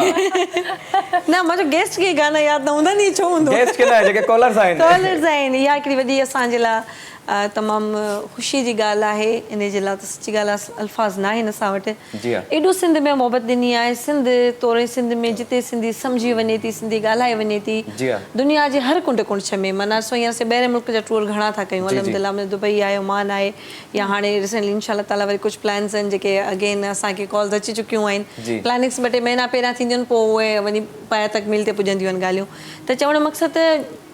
न मुंहिंजो गेस्ट खे गाना यादि न हूंदा नी छो हूंदो गेस्ट के लाइ जेके कॉलर्स आहिनि कॉलर्स आहिनि इहा हिकिड़ी वॾी असांजे लाइ तमामु ख़ुशी जी ॻाल्हि आहे इन जे लाइ त सची ॻाल्हि आहे अल्फाज़ न आहिनि असां वटि जी हा एॾो सिंध में मोहबत ॾिनी आहे सिंध तोरे सिंध में जिते सिंधी सम्झी वञे थी सिंधी ॻाल्हाए वञे थी जी हा दुनिया जे हर कुंड कुंड में माना ॾिसो हींअर असां ॿाहिरि मुल्क जा टूर घणा था कयूं अलहमदिल्ला में दुबई आहे ओमान आहे या हाणे रिसेंटली इंशाल्लाह ताला वरी कुझु प्लान्स आहिनि जेके अगेन असांखे कॉल्स अची चुकियूं आहिनि प्लानिंग्स 2-3 महीना पहिरियां थींदियूं आहिनि पोइ उहे वञी पाया तकमील ते पुॼंदियूं आहिनि ॻाल्हियूं त चवण जो मक़सदु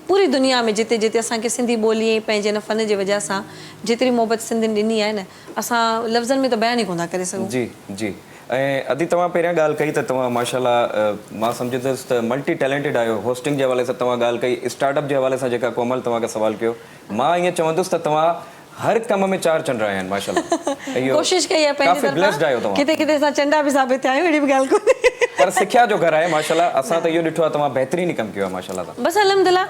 पूरी दुनिया में जिते जिते असांखे सिंधी ॿोली ऐं पंहिंजे हिन फ़न जे वजह सां जेतिरी मोहबत सिंधियुनि ॾिनी आहे न असां लफ़्ज़नि में त बयान ई कोन था करे सघूं जी जी ऐं अदी तव्हां पहिरियां ॻाल्हि कई त तव्हां माशाल्लाह मां सम्झंदुसि त मल्टी टैलेंटेड आहियो होस्टिंग जे हवाले सां तव्हां ॻाल्हि कई स्टार्टअप जे हवाले सां जेका कोमल तव्हांखे सुवालु कयो मां ईअं चवंदुसि त तव्हां हर कम में 4 चंड आया आहिनि माशाल्लाह कोशिशि कई आहे पंहिंजी तरफ़ां किथे किथे असां चंडा बि साबित थिया आहियूं अहिड़ी बि ॻाल्हि कोन्हे पर सिखिया जो घर आहे माशाल्लाह असां त इहो ॾिठो आहे तव्हां बहितरीन ई कमु कयो आहे माशाल्लाह बसि अलहमदिल्ला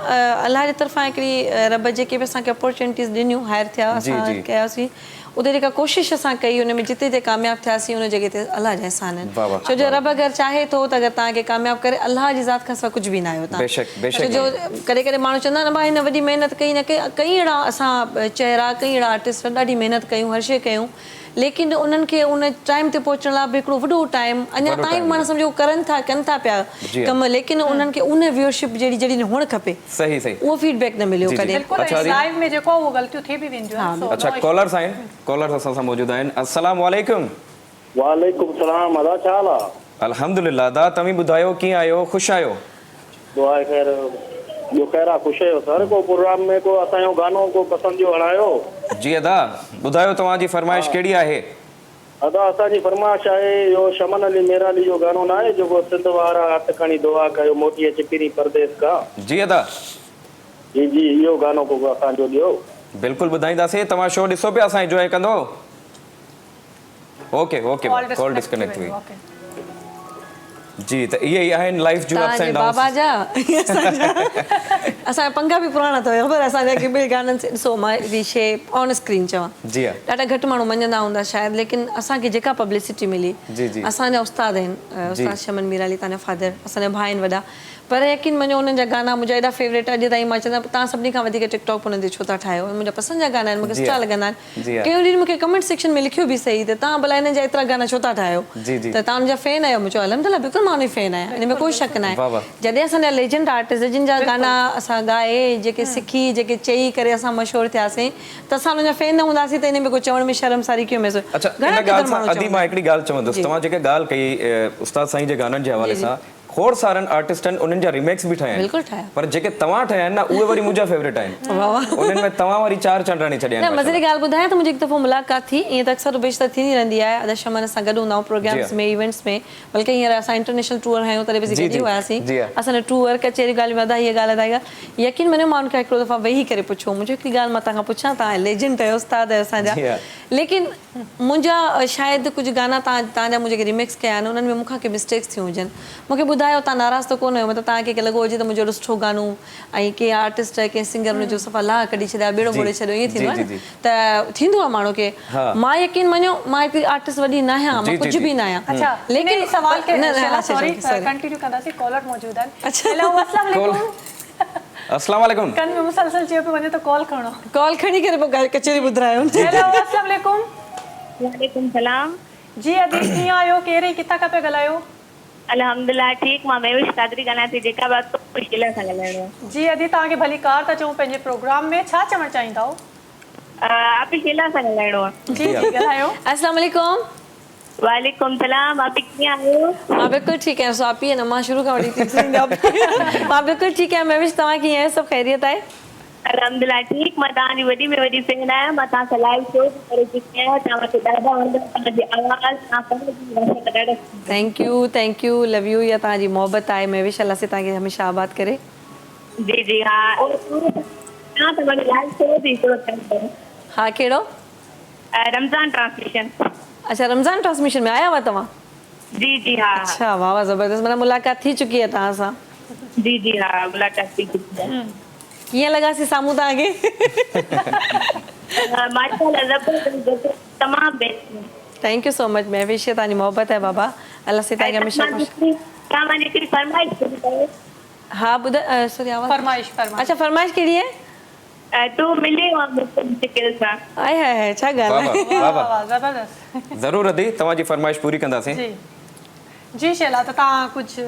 अलाह जे तरफ़ां हिकिड़ी रब जेके बि असांखे अपॉर्चुनिटीज़ ॾिनियूं हायर थिया असां कयासीं उते जेका कोशिशि असां कई उन में जिते जिते कामयाबु थियासीं उन जॻह ते अलाह जा अहसान आहिनि छो जो रब अगरि चाहे थो त अगरि तव्हांखे कामयाबु करे अलाह जी ज़ात खां सवाइ कुझु बि न आहियो तव्हां छो जो कॾहिं कॾहिं माण्हू चवंदा आहिनि भाई हिन वॾी महिनत कई न कई कई अहिड़ा असां चहिरा कई अहिड़ा आर्टिस्ट ॾाढी महिनत कयूं हर शइ कयूं लेकिन उन्हनि खे उन टाइम ते पहुचण लाइ बि हिकिड़ो वॾो टाइम अञा ताईं माण्हू सम्झो कनि था पिया कम लेकिन उन्हनि खे उन व्यूअरशिप जहिड़ी हुअणु खपे सही उहो फीडबैक न मिलियो कॾहिं बिल्कुलु लाइव में जेको उहो ग़लतियूं थी बि वेंदियूं आहिनि अच्छा कॉलर्स आहिनि कॉलर्स असां सां मौजूद आहिनि अस्सलाम वालेकुम वालेकुम सलाम अदा छा हाल आहे अल्हम्दुलिल्लाह दा तव्हीं ॿुधायो कीअं आहियो ख़ुशि आहियो दुआ ख़ैर ॿियो ख़ैरा ख़ुशि आहियो सर? को प्रोग्राम में को असांजो गानो को पसंदि जो हणायो? जी अदा ॿुधायो तव्हांजी फरमाइश कहिड़ी आहे? अदा असांजी फरमाइश आहे इहो शमन अली मेराली जो गानो न आहे जेको सिंध वारा हथ खणी दुआ कयो मोतीअ चिपिरी परदेस का? जी अदा जी जी इहो गानो को असांजो ॾियो। बिल्कुलु ॿुधाईंदासीं। तव्हां शो ॾिसो पिया, असां एंजॉय कंदो। ओके ओके कॉल डिस्कनेक्ट हुई। जी त इहे ई आहिनि लाइफ जूं अप्स एंड डाउन्स। बाबा जा असांजा पंगा बि पुराणा अथव ख़बर? असांजा के ॿिए गाननि से ॾिसो मां हिकिड़ी शइ ऑन स्क्रीन चवां, जी हा ॾाढा घटि माण्हू मञंदा हूंदा शायदि, लेकिन असांखे जेका पब्लिसिटी मिली, जी जी असांजा उस्ताद आहिनि, उस्ताद शमन मीराली, तव्हांजा फादर, असांजा भाउ आहिनि वॾा, पर यकीन मञो उन्हनि जा गाना मुंहिंजा एॾा फेवरेट अॼु ताईं मां चवंदा तव्हां सभिनी खां वधीक टिकटॉक उन्हनि ते छो था ठाहियो, मुंहिंजा पसंदि जा गाना आहिनि, मूंखे सुठा लॻंदा आहिनि। कंहिं ॾींहुं मूंखे कमेंट सेक्शन में लिखियो बि सही त तव्हां भला हिननि जा एतिरा गाना छो था ठाहियो, त तव्हां हुनजा फैन आहियो? मुंहिंजो अलहमदिल्ला बिल्कुलु मां हुनजी फैन आहियां, हिन में कोई शक न आहे। जॾहिं असांजा लेजेंड आर्टिस्ट जिन जा गाना असां ॻाए, जेके सिखी, जेके चई करे असां मशहूरु थियासीं, त असां हुनजा फैन न हूंदासीं त हिन में को चवण में शर्मसारी कीअं महसूस? अच्छा, इन ॻाल्हि सां अदी मां हिकिड़ी ॻाल्हि चवंदुसि, तव्हां जेके ॻाल्हि कई उस्ताद साईं जे गाननि जे हवाले सां, खोड़ सारनि आर्टिस्टनि उन्हनि जा रिमेक्स बि ठाहिया आहिनि, पर जेके तव्हां ठाहिया आहिनि न उहे वरी मुंहिंजा फेवरेट आहिनि। उन्हनि में तव्हां वरी चार चंडाणी छॾिया आहिनि। न मज़े जी ॻाल्हि ॿुधायां त मुंहिंजी हिकु दफ़ो मुलाक़ात थी, ईअं त अक्सर बेशतर थींदी रहंदी आहे, अदा शमन सां गॾु हूंदा आहियूं प्रोग्राम्स में, इवेंट्स में, बल्कि हींअर असां इंटरनेशनल टूर आहियूं तॾहिं बि गॾु हुआसीं, असांजो टूर कचेरी ॻाल्हि वधा हीअ ॻाल्हि अदा यकीन मञो मां हुनखे हिकिड़ो दफ़ा वेही करे पुछो, मुंहिंजो हिकिड़ी ॻाल्हि मां तव्हां खां पुछां, तव्हां लेजेंड आहियो, उस्ताद आहियो असांजा, लेकिन मुंहिंजा शायदि कुझु गाना तव्हांजा मुंहिंजे रिमिक्स कया आहिनि, उन्हनि में मूंखां के मिस्टेक्स थियूं हुजनि, मूंखे ॿुधायो, तव्हां नाराज़ त कोन आहियो? मतिलबु तव्हांखे लॻो हुजे त मुंहिंजो सुठो गानो ऐं कंहिं आर्टिस्ट कंहिं सिंगर हुनजो सफ़ा लाह कढी छॾिया, ॿेड़ो ॿोड़े छॾियो, ईअं थींदो आहे न? त थींदो आहे माण्हू खे। मां यकीन मञो मां हिकिड़ी आर्टिस्ट वॾी न आहियां, मां कुझु बि न आहियां, लेकिन सवाल कंटिन्यू कंदासीं, कॉलर मौजूद आहिनि। हेलो अस्सलाम वालेकुम। अस्सलाम वालेकुम। कन में मुसलसल चयो पियो वञे त कॉल खणो, कॉल खणी करे पोइ कचेरी ॿुधायो। हेलो अस्सलाम वालेकुम। वालेकुम सलाम। जी अदी कीअं आहियो? केरु किथां खां पिया ॻाल्हायो? अल्हम्दुलिल्लाह ठीक, मां मेविश कादरी ॻाल्हायां थी, जेका बात तो मुश्किल सां ॻाल्हाइणो आहे। जी अदी तव्हांखे भली कार था चऊं पंहिंजे प्रोग्राम में, छा चवणु चाहींदा हो? आप शीला सां ॻाल्हाइणो आहे। जी जी ॻाल्हायो। अस्सलाम वालेकुम। वालेकुम सलाम। आप कीअं आहियो? मां बिल्कुलु ठीकु आहियां। स्वापी आहे न, मां शुरू खां वठी थी मां बिल्कुलु ठीकु आहियां। मेविश तव्हां कीअं आहियो? सभु ख़ैरियत आहे? अल्हम्दुलिल्लाह ठीक, मां तव्हांजी वॾी में वॾी फैन आहियां, मां तव्हां सां लाइव शो करे चुकी आहियां, तव्हांखे ॾाढा वणंदो तव्हांजी आवाज़, तव्हां थैंक यू लव यू, या तव्हांजी मोहबत आहे मेविश, अल्लाह से तव्हांखे हमेशह आबाद करे। जी जी हा, तव्हां त वरी लाइव शो बि हिकिड़ो कयो। हा कहिड़ो? रमज़ान ट्रांसमिशन। अच्छा, रमज़ान ट्रांसमिशन में आया हुआ तव्हां? जी जी हा। अच्छा वाह वाह ज़बरदस्त, माना मुलाक़ात थी चुकी आहे तव्हां सां? जी जी हा, मुलाक़ात थी चुकी आहे। कीअं लॻासीं साम्हूं तव्हांखे? तमामु best. Thank you so much Mahvish, तव्हांजी मोहबत है बाबा, अल्लाह से तव्हांखे हमेशा। हा ॿुधायो, सॉरी आवाज़। फरमाइश। अच्छा फरमाइश कहिड़ी है? तू मिले मुश्किल सां। आए हाय छा ॻाल्हि आहे, वाह ज़बरदस्त। ज़रूरु अदी तव्हांजी फरमाइश पूरी कंदासीं। जी जी शैला, त तव्हां कुझु?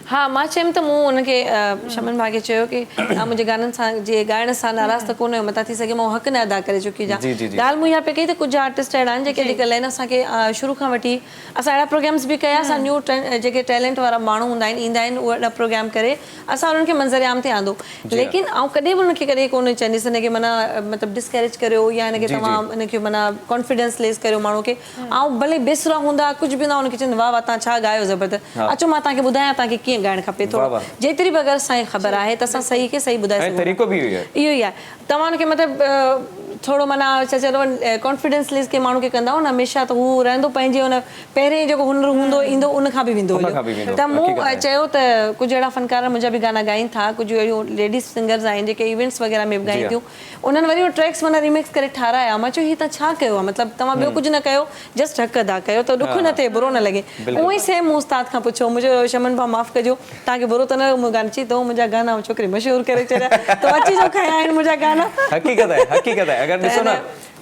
हा मां चयमि त मूं हुनखे शमन भाउ खे चयो की तव्हां मुंहिंजे गाननि सां जे ॻाइण सां नाराज़ त कोन आहियो, मथां थी सघे मां हक़ न अदा करे चुकी आहियां। ॻाल्हि मूं इहा पई कई त कुझु आर्टिस्ट अहिड़ा आहिनि जेके अॼुकल्ह आहिनि असांखे शुरू खां वठी असां अहिड़ा प्रोग्राम्स बि कया, असां न्यू जेके टैलेंट वारा माण्हू हूंदा आहिनि ईंदा आहिनि, उहे अहिड़ा प्रोग्राम करे असां उन्हनि खे मंज़र आम ते आंदो, लेकिन आउं कॾहिं बि उनखे कॾहिं कोन चवंदसि हिनखे माना मतिलबु डिस्करेज करियो या हिनखे तव्हां हिनखे माना कॉन्फिडेंस लेस करियो माण्हू खे। ऐं भले बेसुरा हूंदा कुझु बि हूंदा हुनखे चवंदा वाह वाह तव्हां छा ॻायो ज़बरदस्त, अचो मां तव्हांखे ॿुधायां तव्हांखे कीअं ॻाइणु खपे, थोरो जेतिरी बि अगरि असांखे ख़बर आहे त असां सही खे सही ॿुधाए सघूं। तरीक़ो बि इहो ई आहे, तव्हां हुनखे मतिलबु थोरो माना छा चइबो कॉन्फिडेंस लेस के माण्हू खे कंदा न हमेशह, त हू रहंदो पंहिंजे हुन पहिरें जेको हुनर हूंदो ईंदो उन खां बि वेंदो। त मूं चयो त कुझु अहिड़ा फनकार मुंहिंजा बि गाना ॻाइनि था, कुझु अहिड़ियूं लेडीज़ सिंगर्स आहिनि जेके इवेंट्स वग़ैरह में बि ॻाइनि थियूं, उन्हनि वरी उहो ट्रैक्स माना रिमिक्स करे ठाराया। मां चयो हीअ तव्हां छा कयो आहे, मतिलबु तव्हां ॿियो कुझु न कयो, जस्ट हक़ अदा कयो त ॾुख न थिए, बुरो न लॻे। उहो ई सेम मूं उस्ताद खां पुछो, मुंहिंजो शमन भाउ माफ़ु कजो तव्हांखे बुरो त न लॻो, गाना अची त मुंहिंजा गाना छोकिरी मशहूरु करे छॾिया, त अची जो खया आहिनि मुंहिंजा गाना। हक़ीक़त आहे, हक़ीक़त आहे। अगरि ॾिसो न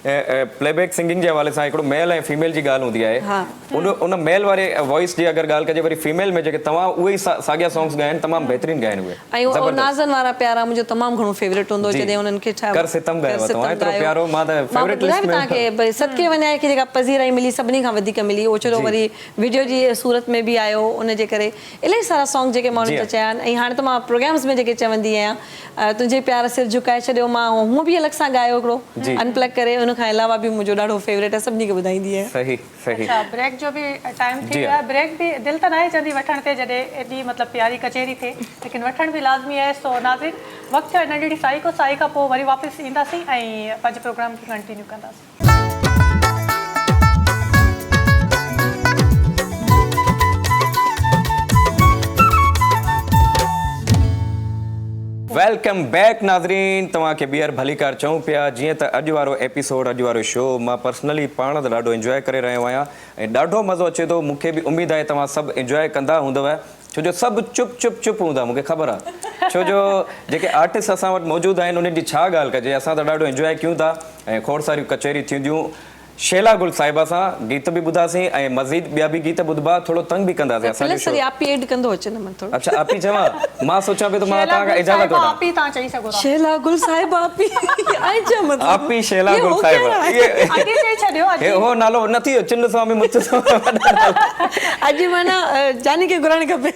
प्लेबैक सिंगिंग जे हवाले सां हिकिड़ो मेल ऐं फीमेल जी ॻाल्हि हूंदी आहे उन मेल वारे वॉइस जी अगरि ॻाल्हि कजे वरी फीमेल में जेके तव्हां उहे ई साॻिया सॉन्ग्स ॻाइनि तमामु बहितरीनु ॻाइनि उहे ऐं उहो नाज़न वारा प्यारा मुंहिंजो तमामु घणो फेवरेट हूंदो जॾहिं उन्हनि खे छा कर सितम ॻायो तव्हां एतिरो प्यारो मां त फेवरेट लिस्ट में तव्हांखे भई सदके वञाए खे जेका पज़ीराई मिली सभिनी खां वधीक मिली ओचरो वरी वीडियो जी सूरत में बि आयो उन जे करे इलाही सारा सॉन्ग जेके माण्हुनि खे चया आहिनि ऐं हाणे त मां प्रोग्राम्स में जेके चवंदी आहियां तुंहिंजे प्यार सिर झुकाए छॾियो मां हूअं बि अलॻि सां ॻायो हिकिड़ो अनप्लग करे उन खां अलावा बि मुंहिंजो ॾाढो फेवरेट आहे सभिनी खे ॿुधाईंदी आहियां सही सही अच्छा ब्रेक जो भी टाइम थी वियो आहे ब्रेक भी दिल त नाहे चवंदी वठण ते जॾहिं एॾी मतिलबु प्यारी कचेरी थिए लेकिन वठण भी लाज़मी आहे सो नाज़रीन वक़्तु आहे नंढड़ी साई खां पोइ वरी वापसि ईंदासीं ऐं पंहिंजे प्रोग्राम खे कंटिन्यू कंदासीं वेलकम बैक नाज़रीन तव्हांखे ॿीहर भलीकार चऊं पिया जीअं त अॼु वारो एपिसोड अॼु वारो शो मां पर्सनली पाण त ॾाढो इंजॉय करे रहियो आहियां ऐं ॾाढो मज़ो अचे थो मूंखे बि उमेद आहे तव्हां सभु इंजॉय कंदा हूंदव छो जो सभु चुप हूंदा मूंखे ख़बर आहे छो जो जेके आर्टिस्ट असां वटि मौजूदु आहिनि उन्हनि जी छा ॻाल्हि कजे असां त ॾाढो इंजॉय कयूं था ऐं खोड़ सारियूं कचेरियूं थींदियूं शेला गुल साहिबा सां गीत बि ॿुधासीं ऐं मज़ीद ॿिया बि गीत ॿुधबा थोरो तंग बि कंदासीं असांजो शो आपी एड कंदो अचे न मन थोरो अच्छा आपी चवां मां सोचां पियो त मां तव्हांखां इजाज़त वठां आपी तव्हां चई सघो था शेला गुल साहिबा आपी आई छा मतिलबु आपी शेला गुल साहिबा अॻे चई छॾियो हे हो नालो न थियो चिन स्वामी मुत अॼु माना जानी खे घुरणु खपे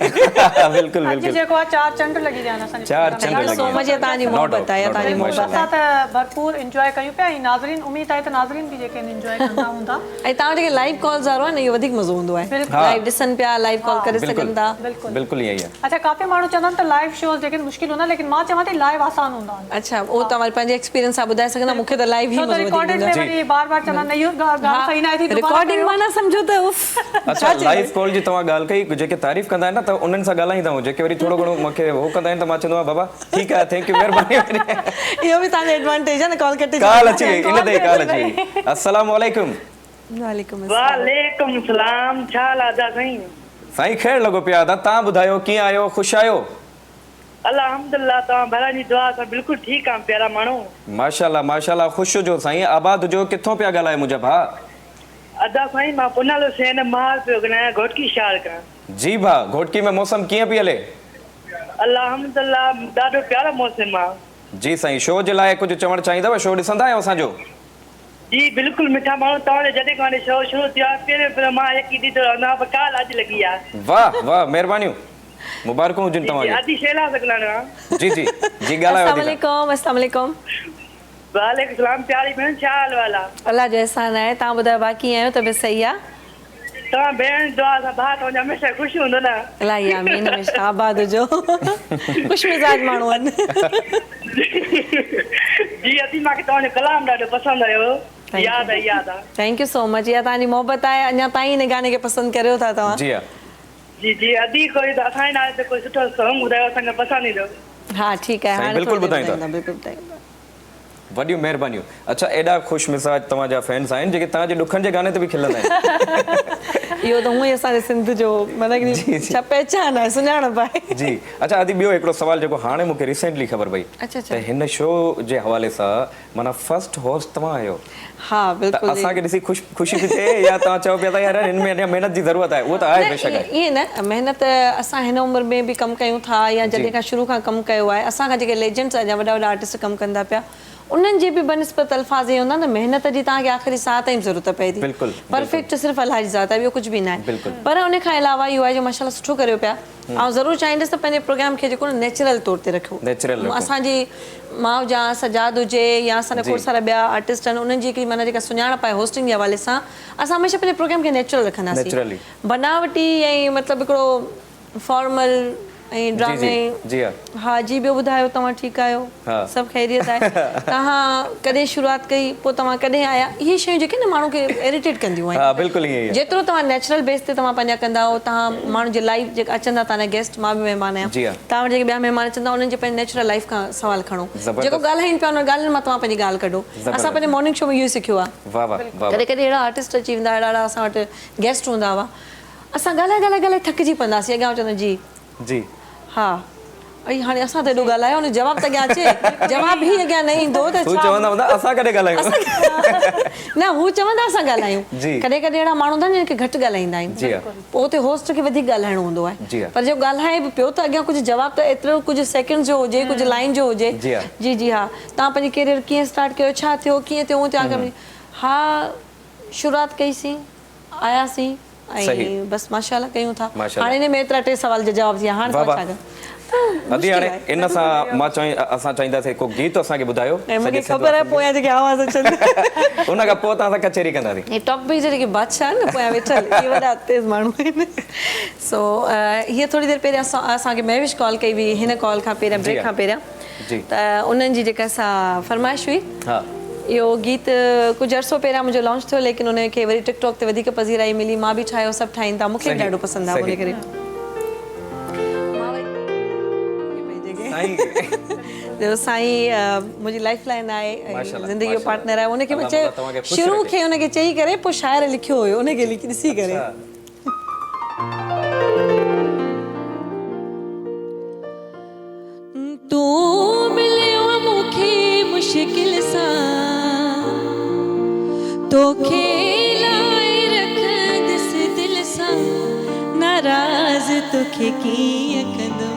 बिल्कुलु अॼु जेको आहे चार चंड लॻी विया आहिनि असांजे चार चंड लॻी सो मज़े तव्हांजी मोहबत आहे तव्हांजी मोहबत असां त भरपूर इंजॉय कयूं पिया ऐं नाज़रीन उमेद आहे त नाज़रीन बि जेके इंजॉय कंदा हूंदा ऐं तव्हां जेके लाइव कॉल्स वारो आहे न इहो वधीक मज़ो हूंदो आहे लाइव ॾिसनि पिया लाइव कॉल करे सघनि था बिल्कुलु ईअं ई आहे अच्छा काफ़ी माण्हू चवंदा आहिनि त लाइव शोज़ जेके मुश्किल हूंदा लेकिन मां चवां थी लाइव आसान हूंदा आहिनि अच्छा उहो तव्हां पंहिंजे एक्सपीरियंस सां ॿुधाए सघंदा मूंखे त लाइव ई मज़ो रिकॉर्डेड में वरी बार चवंदा आहिनि इहो ॻाल्हि सही न आहे थी रिकॉर्डिंग माना सम्झो त उफ अच्छा लाइव कॉल जी तव्हां ॻाल्हि कई जेके तारीफ़ कंदा आहिनि न त उन्हनि सां ॻाल्हाईंदा आहियूं जेके वरी थोरो घणो मूंखे हो कंदा आहिनि त मां चवंदो आहियां बाबा ठीकु आहे थैंक यू महिरबानी इहो बि तव्हांजो एडवांटेज आहे न कॉल कटे कॉल अची वई इन ते कॉल अची वई अस्सलाम वालेकुम वालेकुम सलाम छा लादा साईं साईं ख़ैर लॻो पिया दादा तव्हां ॿुधायो कीअं आहियो ख़ुशि आहियो अल्हम्दुलिल्लाह तव्हां भला जी दुआ सां बिल्कुलु ठीकु आहियां प्यारा माण्हू माशाल्लाह ख़ुशि हुजो साईं आबाद हुजो किथां पिया ॻाल्हाए मुंहिंजा भाउ अदा साईं मां पुनालो सेन माल पियो ॻाल्हायां घोटकी शहर खां जी भाउ घोटकी में मौसम कीअं पई हले अल्हम्दुलिल्लाह ॾाढो प्यारो मौसम आहे जी साईं शो जे लाइ कुझु चवणु चाहींदव शो ॾिसंदा आहियो असांजो जी बिल्कुलु मिठा माण्हू तव्हांजो जॾहिं खां शो शुरू थियो आहे पहिरियों मां हिकु ॾींहुं रहंदो आहियां काल अॼु लॻी आहे वाह महिरबानियूं मुबारकूं हुजनि तव्हांखे आदि शेला सगलाना जी ॻाल्हायो अस्सलाम वालेकुम वालेकुम सलाम प्यारी भेण छा हाल वाल आहे अल्लाह जो एहसान आहे तव्हां ॿुधायो बाक़ी आहियो त बि सही आहे तव्हां भेण दुआ सां भाउ तव्हांजो हमेशह ख़ुशि हूंदो न इलाही आमीन हमेशह आबाद हुजो ख़ुशि मिज़ाज माण्हू आहिनि जी अदी मूंखे तव्हांजो कलाम ॾाढो पसंदि आयो यादि आहे थैंक यू सो मच इहा तव्हांजी मोहबत आहे अञा ताईं हिन गाने खे पसंदि करियो था तव्हां जी अदी कोई त असांजे नाले ते कोई सुठो सॉन्ग ॿुधायो असांखे पसंदि ईंदो हा ठीकु आहे हाणे बिल्कुलु ॿुधाईंदा वॾियूं महिरबानियूं अच्छा एॾा ख़ुशि मिज़ाज तव्हांजा फैंस आहिनि जेके तव्हांजे ॾुखनि जे गाने ते बि खिलंदा आहिनि इहो त हूअं ई असांजे सिंध जो मतिलबु छा पहचान आहे सुञाणप आहे जी अच्छा आदि ॿियो हिकिड़ो सवाल जेको हाणे मूंखे रिसेंटली ख़बर पई त हिन शो जे हवाले सां माना फर्स्ट होस्ट तव्हां आहियो हा बिल्कुलु असांखे ॾिसी ख़ुशी थी थिए या तव्हां चओ पिया त यार हिन में अञा महिनत जी ज़रूरत आहे उहो त आहे बेशक आहे ईअं न महिनत असां हिन उमिरि में बि कमु कयूं था या जॾहिं खां शुरू खां कमु कयो आहे असांखां जेके लेजेंड्स अञा वॾा आर्टिस्ट कमु कंदा पिया उन्हनि जी बि बनिस्बत अल्फाज़ इहे हूंदा न महिनत जी तव्हांखे आख़िरी साह ताईं ज़रूरत पए थी परफेक्ट सिर्फ़ु अलाह जी ज़ात आहे ॿियो कुझु बि न आहे पर उन खां अलावा इहो आहे जो माशाल्लाह सुठो करियो पिया ऐं ज़रूरु चाहींदसि त पंहिंजे प्रोग्राम खे जेको न नेचुरल तौर ते रखियो असांजी माउ जा सजाद हुजे या असांजा खोड़ सारा ॿिया आर्टिस्ट आहिनि उन्हनि जी हिकिड़ी माना जेका सुञाणप आहे होस्टिंग जे हवाले सां असां हमेशह पंहिंजे प्रोग्राम खे नेचुरल रखंदासीं बनावटी ऐं मतिलबु हिकिड़ो फॉर्मल ऐं ड्रामे हा जी ॿियो ॿुधायो तव्हां ठीकु आहियो सभु ख़ैरियत आहे तव्हां कॾहिं शुरूआति कई पोइ तव्हां कॾहिं आया इहे शयूं जेके न माण्हू खे इरिटेट कंदियूं आहिनि जेतिरो तव्हां नेचुरल बेस ते तव्हां पंहिंजा कंदा आहियो तव्हां माण्हू जे लाइफ जेका अचंदा तव्हांजा गेस्ट मां बि महिमान आहियां तव्हां वटि जेके ॿिया महिमान अचंदा उन्हनि जे पंहिंजे नेचुरल लाइफ खां सवाल खणो जेको ॻाल्हाइनि पिया उन ॻाल्हियुनि मां तव्हां पंहिंजी ॻाल्हि कढो असां पंहिंजे मॉर्निंग शो में इहो ई सिखियो आहे कॾहिं कॾहिं अहिड़ा आर्टिस्ट अची वेंदा अहिड़ा असां वटि गेस्ट हूंदा हुआ असां ॻाल्हाए थकिजी पवंदासीं अॻियां चवंदा जी हा ऐं हाणे असां त एॾो ॻाल्हायो हुन जवाब त अॻियां अचे जवाब ई अॻियां न ईंदो त तूं चवंदा हूंदा असां कॾहिं ॻाल्हायूं न हू चवंदा असां ॻाल्हायूं जी। कॾहिं कॾहिं अहिड़ा माण्हू हूंदा आहिनि जिनखे घटि ॻाल्हाईंदा जी आहिनि पोइ हुते होस्ट खे वधीक ॻाल्हाइणो हूंदो जी। आहे पर जो ॻाल्हाए बि पियो त अॻियां कुझु जवाब त एतिरो कुझु सेकेंड जो हुजे कुझु लाइन जो हुजे जी। जी जी हा तव्हां पंहिंजी कैरियर कीअं स्टार्ट कयो छा थियो कीअं थियो हा शुरूआत कईसीं आयासीं ऐं बसि माशाल्लाह कयूं था हाणे हिन में एतिरा 3 सुवाल जा जवाब थी हाणे छा कयूं अदी हाणे इन सां मां असां चाहींदासीं को गीत असांखे ॿुधायो मूंखे ख़बर आहे पोयां जेके आवाज़ अचनि उन खां पोइ तव्हां सां कचहरी कंदासीं हे टॉक बी जेके बादशाह आहिनि न पोयां वेठल इहे वॾा तेज़ माण्हू आहिनि सो हीअ थोरी देरि पहिरियां असांखे महविश कॉल कई हुई हिन कॉल खां पहिरियां ब्रेक खां पहिरियां त उन्हनि जी जेका असां फरमाइश हुई इहो गीत कुझु अर्सो पहिरियां मुंहिंजो लॉन्च थियो लेकिन उनखे वरी टिकटॉक ते वधीक पज़ीराई मिली मां बि ठाहियो सभु ठाहीनि था मूंखे ॾाढो पसंदि आहे उन करे साईं मुंहिंजी लाइफ लाइन आहे ज़िंदगी जो पार्टनर आहे उनखे मां चयो शुरू खे उनखे चई करे पोइ शाइर लिखियो हुयो उनखे ॾिसी करे तू मिलियो मूंखे मुश्किल सां तोखे लाइ रखंदसि दिलि सां नाराज़ तोखे कीअं कंदुमि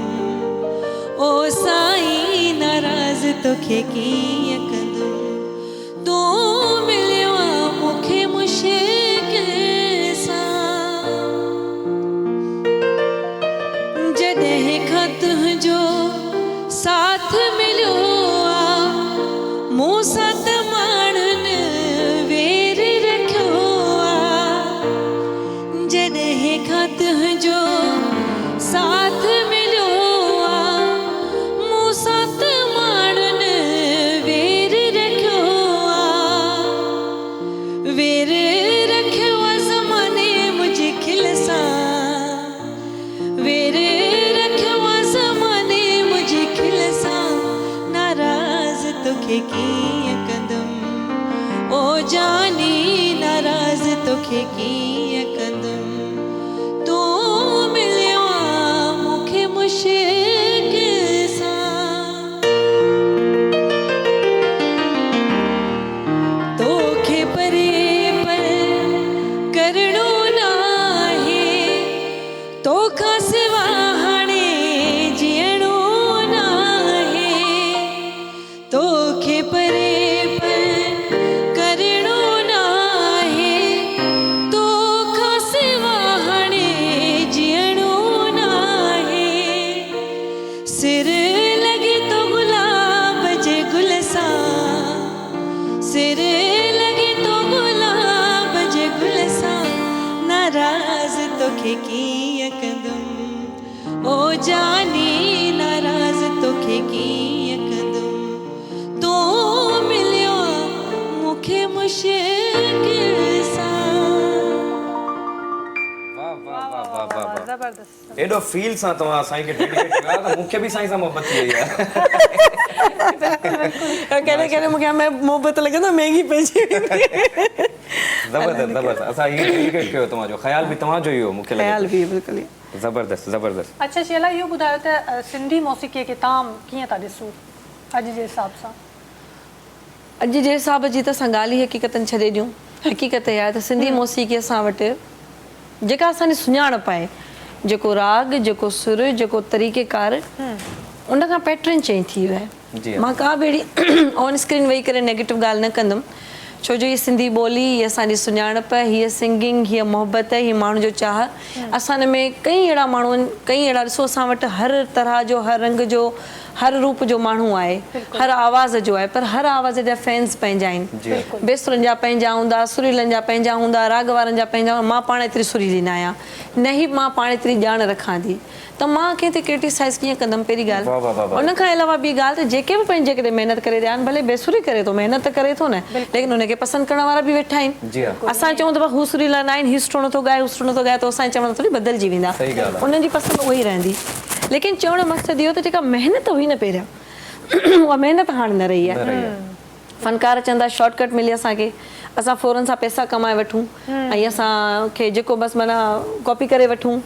ओ साईं नाराज़ तोखे कीअं कंदुमि तू मिलियो मूंखे मुश्किल सां जॾहिं खां तुंहिंजो साथ मिलियो आहे मूं सां त माण्हुनि वेर रखियो आहे जॾहिं खां तुंहिंजो साथ मिलियो कीअं कंदुमि ओ जानी नाराज़ तोखे कीअं कंदुमि तू मिलियो मूंखे मुश्किल सां तोखे परे पर करणो नाहे तोखां सिवा हाणे जीअणो नाहे तोखे परे पर करणो नाहे तोखां सिवा हाणे जीअणो नाहे सिर लॻे तो गुलाब जे गुल सां सिर लॻे तो गुलाब जे गुल सां नाराज़ तोखे कीअं कंदुमि ओ जानी नाराज़ तोखे कीअं कंदुमि तू मिलियो मूंखे मुश्किल सां ज़बरदस्त एॾो फील सां तव्हां साईं खे डेडिकेट कयो आहे त मूंखे बि साईं सां मोहबत थी वई आहे कॾहिं कॾहिं मूंखे मोहबत लॻंदो मैगी पइजी ज़बरदस्त ज़बरदस्त असां हीअ डेडिकेट कयो तव्हांजो ख़्याल बि तव्हांजो ई हो मूंखे ख़्याल बि बिल्कुलु ज़बरदस्त ज़बरदस्त अच्छा शेला इहो ॿुधायो त सिंधी मौसीक़ीअ खे तव्हां कीअं था ॾिसो अॼु जे हिसाब सां अॼु जे हिसाब जी त असां ॻाल्हि ई हक़ीक़तनि छॾे ॾियूं हक़ीक़त इहा आहे त सिंधी मौसीक़ी असां वटि जेका असांजी सुञाणप आहे जेको राग जेको सुर जेको तरीक़ेकार उन खां पैटर्न चेंज थी वियो आहे मां का बि अहिड़ी ऑन स्क्रीन वेही करे नेगेटिव ॻाल्हि न कंदमि छो जो हीअ सिंधी ॿोली हीअ असांजी सुञाणप हीअ सिंगिंग हीअ मोहबत हीअ माण्हू जो चाह असां हिन में कई अहिड़ा माण्हू आहिनि कई अहिड़ा ॾिसो असां वटि हर तरह जो हर रंग जो हर रूप जो माण्हू आहे हर आवाज़ जो आहे पर हर आवाज़ जा फैंस पंहिंजा आहिनि बेसुरनि जा पंहिंजा हूंदा सुरीलनि जा पंहिंजा हूंदा राग वारनि जा पंहिंजा हूंदा मां पाण एतिरी सुरीली न आहियां न ई मां पाण एतिरी ॼाण रखां थी त मां कंहिं ते क्रिटिसाइज़ कीअं कंदमि पहिरीं ॻाल्हि उन खां अलावा ॿी ॻाल्हि त जेके बि पंहिंजे करे महिनत करे रहिया आहिनि भले बेसुरी करे थो महिनत त करे थो न लेकिन हुनखे पसंदि करण वारा बि वेठा आहिनि असां चऊं त हू सुरीला न आहिनि हीउ सुठो नथो ॻाए हू सुठो नथो ॻाए त असांजे चवण थोरी बदिलजी वेंदा उन्हनि जी पसंदि उहा ई रहंदी लेकिन चवण जो मक़सदु इहो त जेका महिनत हुई न पहिरियां उहा महिनत हाणे न रही आहे फनकार चवंदा शॉर्टकट मिली असांखे असां फ़ौरन सां पैसा कमाए वठूं ऐं असांखे जेको बसि माना कॉपी करे वठूं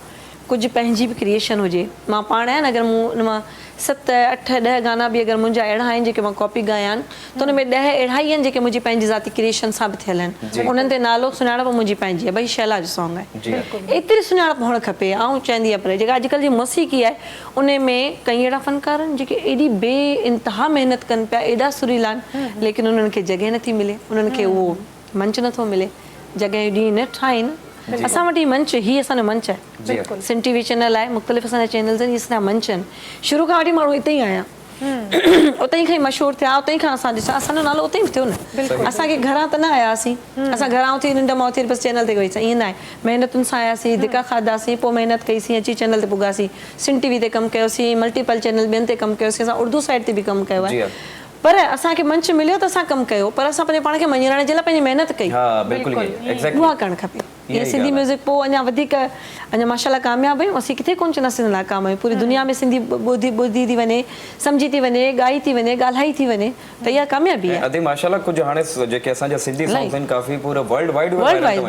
कुझु पंहिंजी बि क्रिएशन हुजे मां पाण आहियां न अगरि मूं हुन मां 7, 8, 10 गाना बि अगरि मुंहिंजा अहिड़ा आहिनि जेके मां कॉपी ॻाया आहिनि त हुन में 10 अहिड़ा ई आहिनि जेके मुंहिंजी पंहिंजी ज़ाती क्रिएशन सां बि थियल आहिनि उन्हनि ते नालो सुञाणप मुंहिंजी पंहिंजी आहे भई शैला जो सॉन्ग आहे एतिरी सुञाणप हुअणु खपे ऐं चवंदी आहे पर जेका अॼुकल्ह जी मौसीक़ी आहे उन में कई अहिड़ा फनकार आहिनि जेके एॾी बे इंतिहा महिनत कनि पिया एॾा सुरीला आहिनि लेकिन उन्हनि खे जॻहि नथी मिले उन्हनि खे उहो मंच नथो मिले जॻहि एॾी न ठाहिनि असां वटि मंच ही असांजो मंच आहे सिन टीवी चैनल आहे मुख़्तलिफ़ असांजा चैनल्स आहिनि असांजा मंच आहिनि शुरू खां वठी माण्हू हिते ई आया उते ई खां ई मशहूरु थिया उते ई खां असां ॾिसां असांजो नालो उते ई थियो न असांखे घरां त न आयासीं असां घरां उथी निंड मां उथी बसि चैनल ते वेहीसीं ईअं न आहे महिनतुनि सां आयासीं धिका खाधासीं पोइ महिनत कईसीं अची चैनल ते पुॻासीं सिन टीवी ते कमु कयोसीं मल्टीपल चैनल ॿियनि ते कमु कयोसीं असां उर्दू साइड ते बि कमु कयो आहे पर असांखे मंच मिलियो त असां कमु कयो पर असां पंहिंजे पाण खे मञण जे लाइ पंहिंजी महिनत कई उहा करणु खपे ईअं सिंधी म्यूज़िक पोइ अञा वधीक अञा माशाल्लाह कामयाबु आहियूं असीं किथे कोन चवंदासीं नाकाम आहियूं पूरी दुनिया में सिंधी ॿुधी थी वञे सम्झी थी वञे ॻाई थी वञे ॻाल्हाई थी वञे त इहा कामयाबी आहे अदी माशाल्लाह कुझु हाणे जेके असांजा सिंधी सॉन्ग्स आहिनि काफ़ी पूरा वर्ल्ड वाइड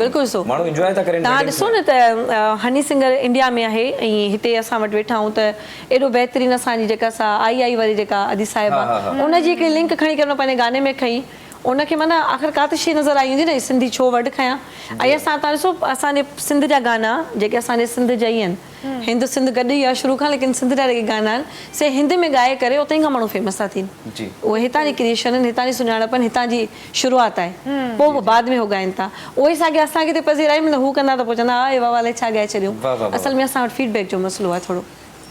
बिल्कुलु सो माण्हू एंजॉय था करनि तव्हां ॾिसो न त हनी सिंगर इंडिया में आहे ऐं हिते असां वटि वेठा आहियूं त एॾो बहितरीनु असांजी जेका आई वारी जेका अदी साहिबा उनजी हिकिड़ी लिंक खणी करे पंहिंजे गाने में खई उनखे माना आख़िर का त शइ नज़र आई हूंदी न सिंधी छो वर्ड खयां ऐं असां तव्हां ॾिसो असांजे सिंध जा गाना जेके असांजे सिंध जा ई आहिनि हिंद सिंध गॾु ई आहे शुरू खां लेकिन सिंध जा जेके गाना आहिनि से हिंद में ॻाए करे उते ई खां माण्हू फेमस था थियनि उहे हितां जी क्रिएशन आहिनि हितां जी सुञाणप आहिनि हितां जी शुरूआत आहे पोइ बाद में हो ॻाइनि था उहे साॻे असांखे हिते पज़ीराई हू कंदा त पोइ चवंदा हा वाह वाले छा ॻाए छॾियूं असल में असां वटि फीडबैक जो मसइलो आहे थोरो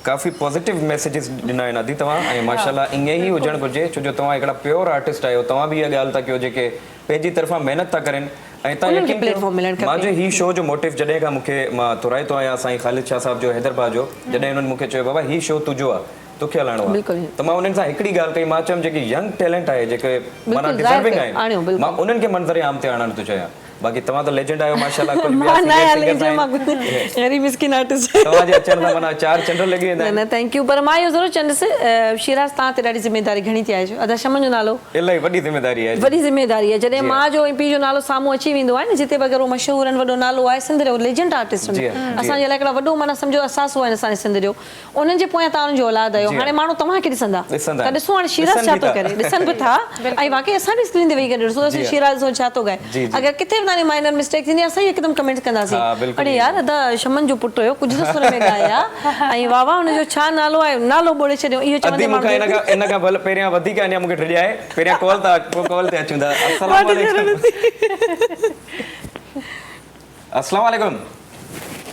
काफ़ी पॉजिटिव मैसेजेस ॾिना आहिनि अदी तव्हां ऐं माशाल्लाह ईअं ई हुजणु घुरिजे छो जो तव्हां हिकिड़ा प्योर आर्टिस्ट आहियो तव्हां बि इहा ॻाल्हि था कयो जेके पंहिंजी तरफ़ां महिनत था करनि ऐं तव्हां मुंहिंजे ही शो जो मोटिव जॾहिं खां मूंखे मां तुराए थो आहियां साईं ख़ालिद शाह साहिब जो हैदराबाद जो जॾहिं हुननि मूंखे चयो बाबा ही शो तुंहिंजो आहे तोखे हलाइणो आहे त मां उन्हनि सां हिकिड़ी ॻाल्हि कई मां चयुमि जेकी यंग टैलेंट आहे जेके माना डिज़र्विंग आहिनि मां उन्हनि खे मंज़र आम ते आणणु थो चाहियां बाक़ी तव्हां त लेजेंड आहियो माशाल्लाह तव्हांजे अचण सां माना 4 चंड लॻी वेंदा न थैंक यू पर मां इहो ज़रूरु चवंदसि शिराज़ तव्हां ते ॾाढी ज़िमेदारी घणी थी आहे अदा शमन जो नालो इलाही वॾी ज़िमेदारी आहे वॾी ज़िमेदारी आहे जॾहिं मां जो पीउ जो नालो साम्हूं अची वेंदो आहे न जिते बि अगरि उहो मशहूरु आहिनि वॾो नालो आहे सिंध जो लेजेंड आर्टिस्ट असांजे लाइ हिकिड़ा वॾो माना सम्झो असासो आहिनि असांजे सिंध जो उन्हनि जे पोयां तव्हां जो औलाद आहियो हाणे माण्हू तव्हांखे ॾिसंदा त ॾिसो हाणे शिराज़ छा थो करे ॾिसनि बि था ऐं वाक़ई असां बि स्क्रीन ते वेही करे ॾिसो शिराज़ छा थो ॻाए अगरि किथे बि तव्हांजी माइनर मिस्टेक थींदी असां हिकदमि कमेंट कंदासीं अड़े यार अदा शमन जो पुटु हुयो कुझु त सुर में ॻाया ऐं वाह वाह हुनजो छा नालो आहे नालो ॿोड़े छॾियो इहो चवंदे इन खां भले पहिरियां वधीक अञा मूंखे ॾिॼाए आहे पहिरियां कॉल ते अचूं था अस्सलाम वालेकुम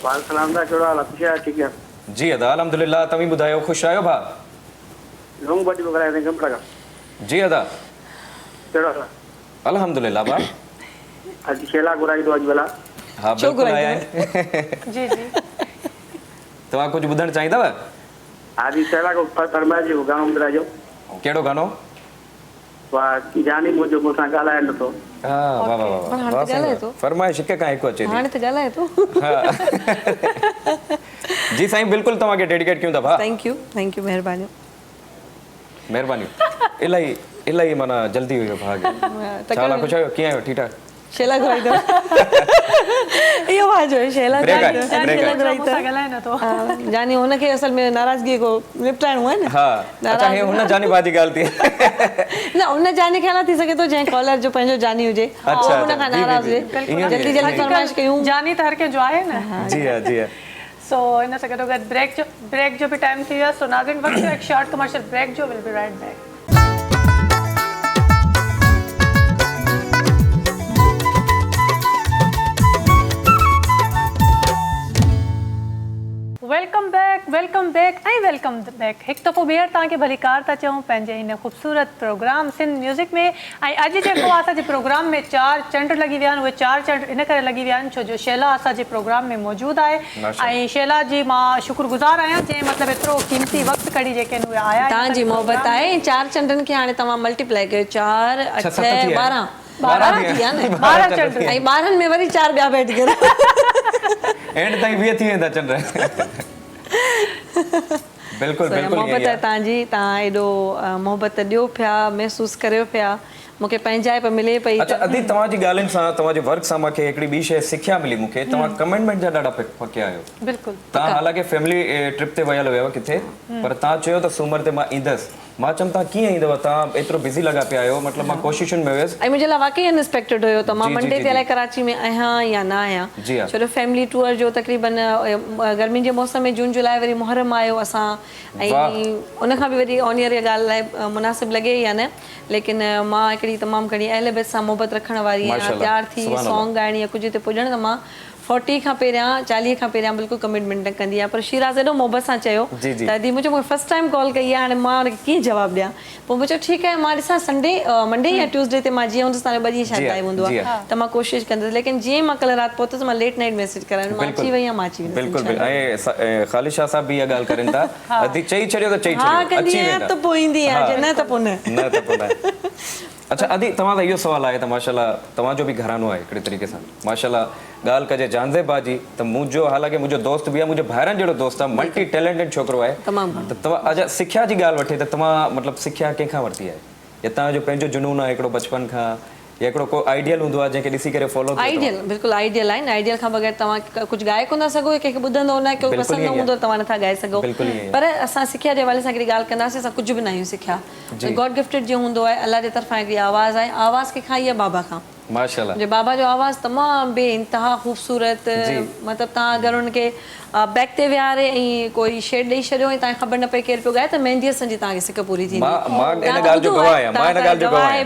वालेकुम दा कहिड़ो हाल आहे ख़ुशि आहियो ठीक आहे जी अदा अल्हम्दुलिल्लाह तव्हीं ॿुधायो ख़ुशि आहियो भा लोंग बड़ी वगैरह कम लगा जी अदा कहिड़ो हाल अल्हम्दुलिल्लाह भा आज शेला घुराई तो आज वाला हाँ बिल्कुल आया है जी जी तव्हां कुझु ॿुधणु चाहींदव आज शेला को फरमाइश जो गानो ॿुधाइजो कहिड़ो गानो वाह जानी मुंहिंजो मूंसां ॻाल्हाए नथो हा वाह वाह वाह फरमाइश हिक खां हिकु अचे थी हाणे त ॻाल्हाए थो जी साईं बिल्कुलु तव्हांखे डेडिकेट कयूं था भा थैंक यू महिरबानी इलाही इलाही माना जल्दी हुयो भाउ छा हाल कुझु आयो कीअं आहियो ठीकु ठाक शेला घुराई अथव इहो वाजो आहे शेला घुराई अथव जानी हुनखे असल में नाराज़गी को निपटाइणो आहे न हा अच्छा हे हुन जानी भाउ जी ॻाल्हि थी न हुन जानी खे न थी सघे थो जंहिं कॉलर जो पंहिंजो जानी हुजे हुन खां नाराज़ हुजे जल्दी जल्दी फरमाइश कयूं जानी त हर कंहिंजो आहे न जी हा जी हा सो इन सां गॾो गॾु ब्रेक जो बि टाइम थी वियो सो नाज़रीन वक़्तु हिकु शॉर्ट कमर्शियल ब्रेक जो will be right back welcome back हिकु दफ़ो ॿीहर तव्हांखे भली कार था चऊं पंहिंजे हिन ख़ूबसूरत प्रोग्राम सिंध म्यूज़िक में ऐं अॼु जेको आहे असांजे प्रोग्राम में 4 चंड लॻी विया आहिनि उहे 4 चंड इन करे लॻी विया आहिनि छो जो शैला असांजे प्रोग्राम में मौजूदु आहे ऐं शैला जी मां शुक्रगुज़ार आहियां जंहिं मतिलबु एतिरो क़ीमती वक़्तु कढी जेके आहिनि उहे आया तव्हांजी मोहबत आहे 4 चंडनि खे हाणे तव्हां मल्टीप्लाई कयो 4 8 12 12 चंड ऐं 12 में वरी 4 ॿिया बैठ करे एंड ताईं 20 थी वेंदा चंड बिल्कुलु बिल्कुलु मोहबत आहे तव्हांजी, तव्हां एॾो मोहबत ॾियो पिया, महसूसु करियो पिया, मूंखे पंहिंजाइप मिले पई। अच्छा अदी तव्हांजी ॻाल्हियुनि सां तव्हांजे वर्क सां मूंखे हिकिड़ी ॿी शइ सिखिया मिली मूंखे, तव्हां कमिटमेंट जा ॾाढा पकिया आहियो। बिल्कुलु तव्हां हालांकि फैमिली ट्रिप ते वियल हुयव किथे, पर तव्हां चयो त सूमर ते मां ईंदसि, मां चयमि तव्हां कीअं ईंदव, तव्हां एतिरो बिज़ी लॻा पिया आहियो, मतिलबु मां कोशिशुनि में वियुसि ऐं मुंहिंजे लाइ वाक़ई अनएक्सपेक्टेड हुयो त मां मंडे ते अलाए कराची में आहियां या न आहियां, जी हा। छो जो फैमिली टूर जो तक़रीबन गर्मियुनि जे मौसम में जून जुलाई वरी मुहर्रम आयो असां, ऐं उनखां बि वरी ऑन ईयर ॻाल्हि लाइ मुनासिबु लॻे या न, लेकिन मां हिकिड़ी तमामु घणी अहल बेद सां मोहबत रखण वारी आहियां, तयारु थी सॉन्ग ॻाइणी या कुझु हिते पुॼण त मां 40 खां पहिरियां 40 खां पहिरियां बिल्कुलु कमिटमेंट न कंदी आहियां। पर शिराज़ एॾो मोहबत सां चयो त अदी मुंहिंजो मूंखे फर्स्ट टाइम कॉल कई आहे, हाणे मां हुनखे कीअं जवाबु ॾियां, पोइ मुंहिंजो ठीकु आहे मां ॾिसां संडे मंडे या ट्यूसडे ते मां जीअं हूंदसि, तव्हांजो 2 ॾींहं शायदि टाइम हूंदो आहे त मां कोशिशि कंदसि, लेकिन जीअं मां कल्ह राति पहुतसि मां लेट नाइट मैसेज करायो, मां अची वई आहियां, मां अची वेंदसि। बिल्कुलु ऐं ख़ालिद शाह साहब बि इहा ॻाल्हि करनि था, अदी चई छॾियो त चई छॾियो, हा कंदी आहियां त पोइ ईंदी आहियां, न त पोइ न त पोइ न। अच्छा अदी तव्हां त इहो सुवालु आहे त माशाल्लाह तव्हांजो बि घरानो आहे हिकिड़े तरीक़े सां, माशाल्लाह ॻाल्हि कजे जानज़ेबा जी त मुंहिंजो हालांकि मुंहिंजो दोस्त बि आहे, मुंहिंजे भाइरनि जहिड़ो दोस्त आहे, मल्टी टैलेंटेड छोकिरो आहे, त तव्हां अच्छा सिख्या जी ॻाल्हि वठे त तव्हां मतिलबु सिख्या कंहिंखां वरिती आहे, या तव्हांजो पंहिंजो जुनून आहे हिकिड़ो बचपन खां, या हिकिड़ो को आइडियल हूंदो आहे जंहिंखे ॾिसी करे फॉलो कयो? आइडियल बिल्कुलु आइडियल आहिनि, आइडियल खां बग़ैर तव्हां कुझु ॻाए कोन था सघो, कंहिंखे ॿुधंदो न, कोई पसंदि न हूंदो तव्हां नथा ॻाए सघो, पर असां सिख्या जे हवाले सां हिकिड़ी ॻाल्हि कंदासीं, असां कुझु बि न आहियूं सिख्या, गॉड गिफ्टेड जीअं हूंदो आहे, अलाह जे तरफ़ां हिकिड़ी आवाज़ आहे, आवाज़ कंहिंखां आई आहे बाबा खां, माशाल्लाह मुंहिंजे बाबा जो आवाज़ तमामु बेइंतहा ख़ूबसूरत, मतिलबु तव्हां अगरि हुनखे बैक ते विहारे ऐं कोई शेड ॾेई छॾियो ऐं तव्हांखे ख़बर न पए केरु पियो ॻाए त मेहंदी हसन जी तव्हांखे सिक पूरी थींदी।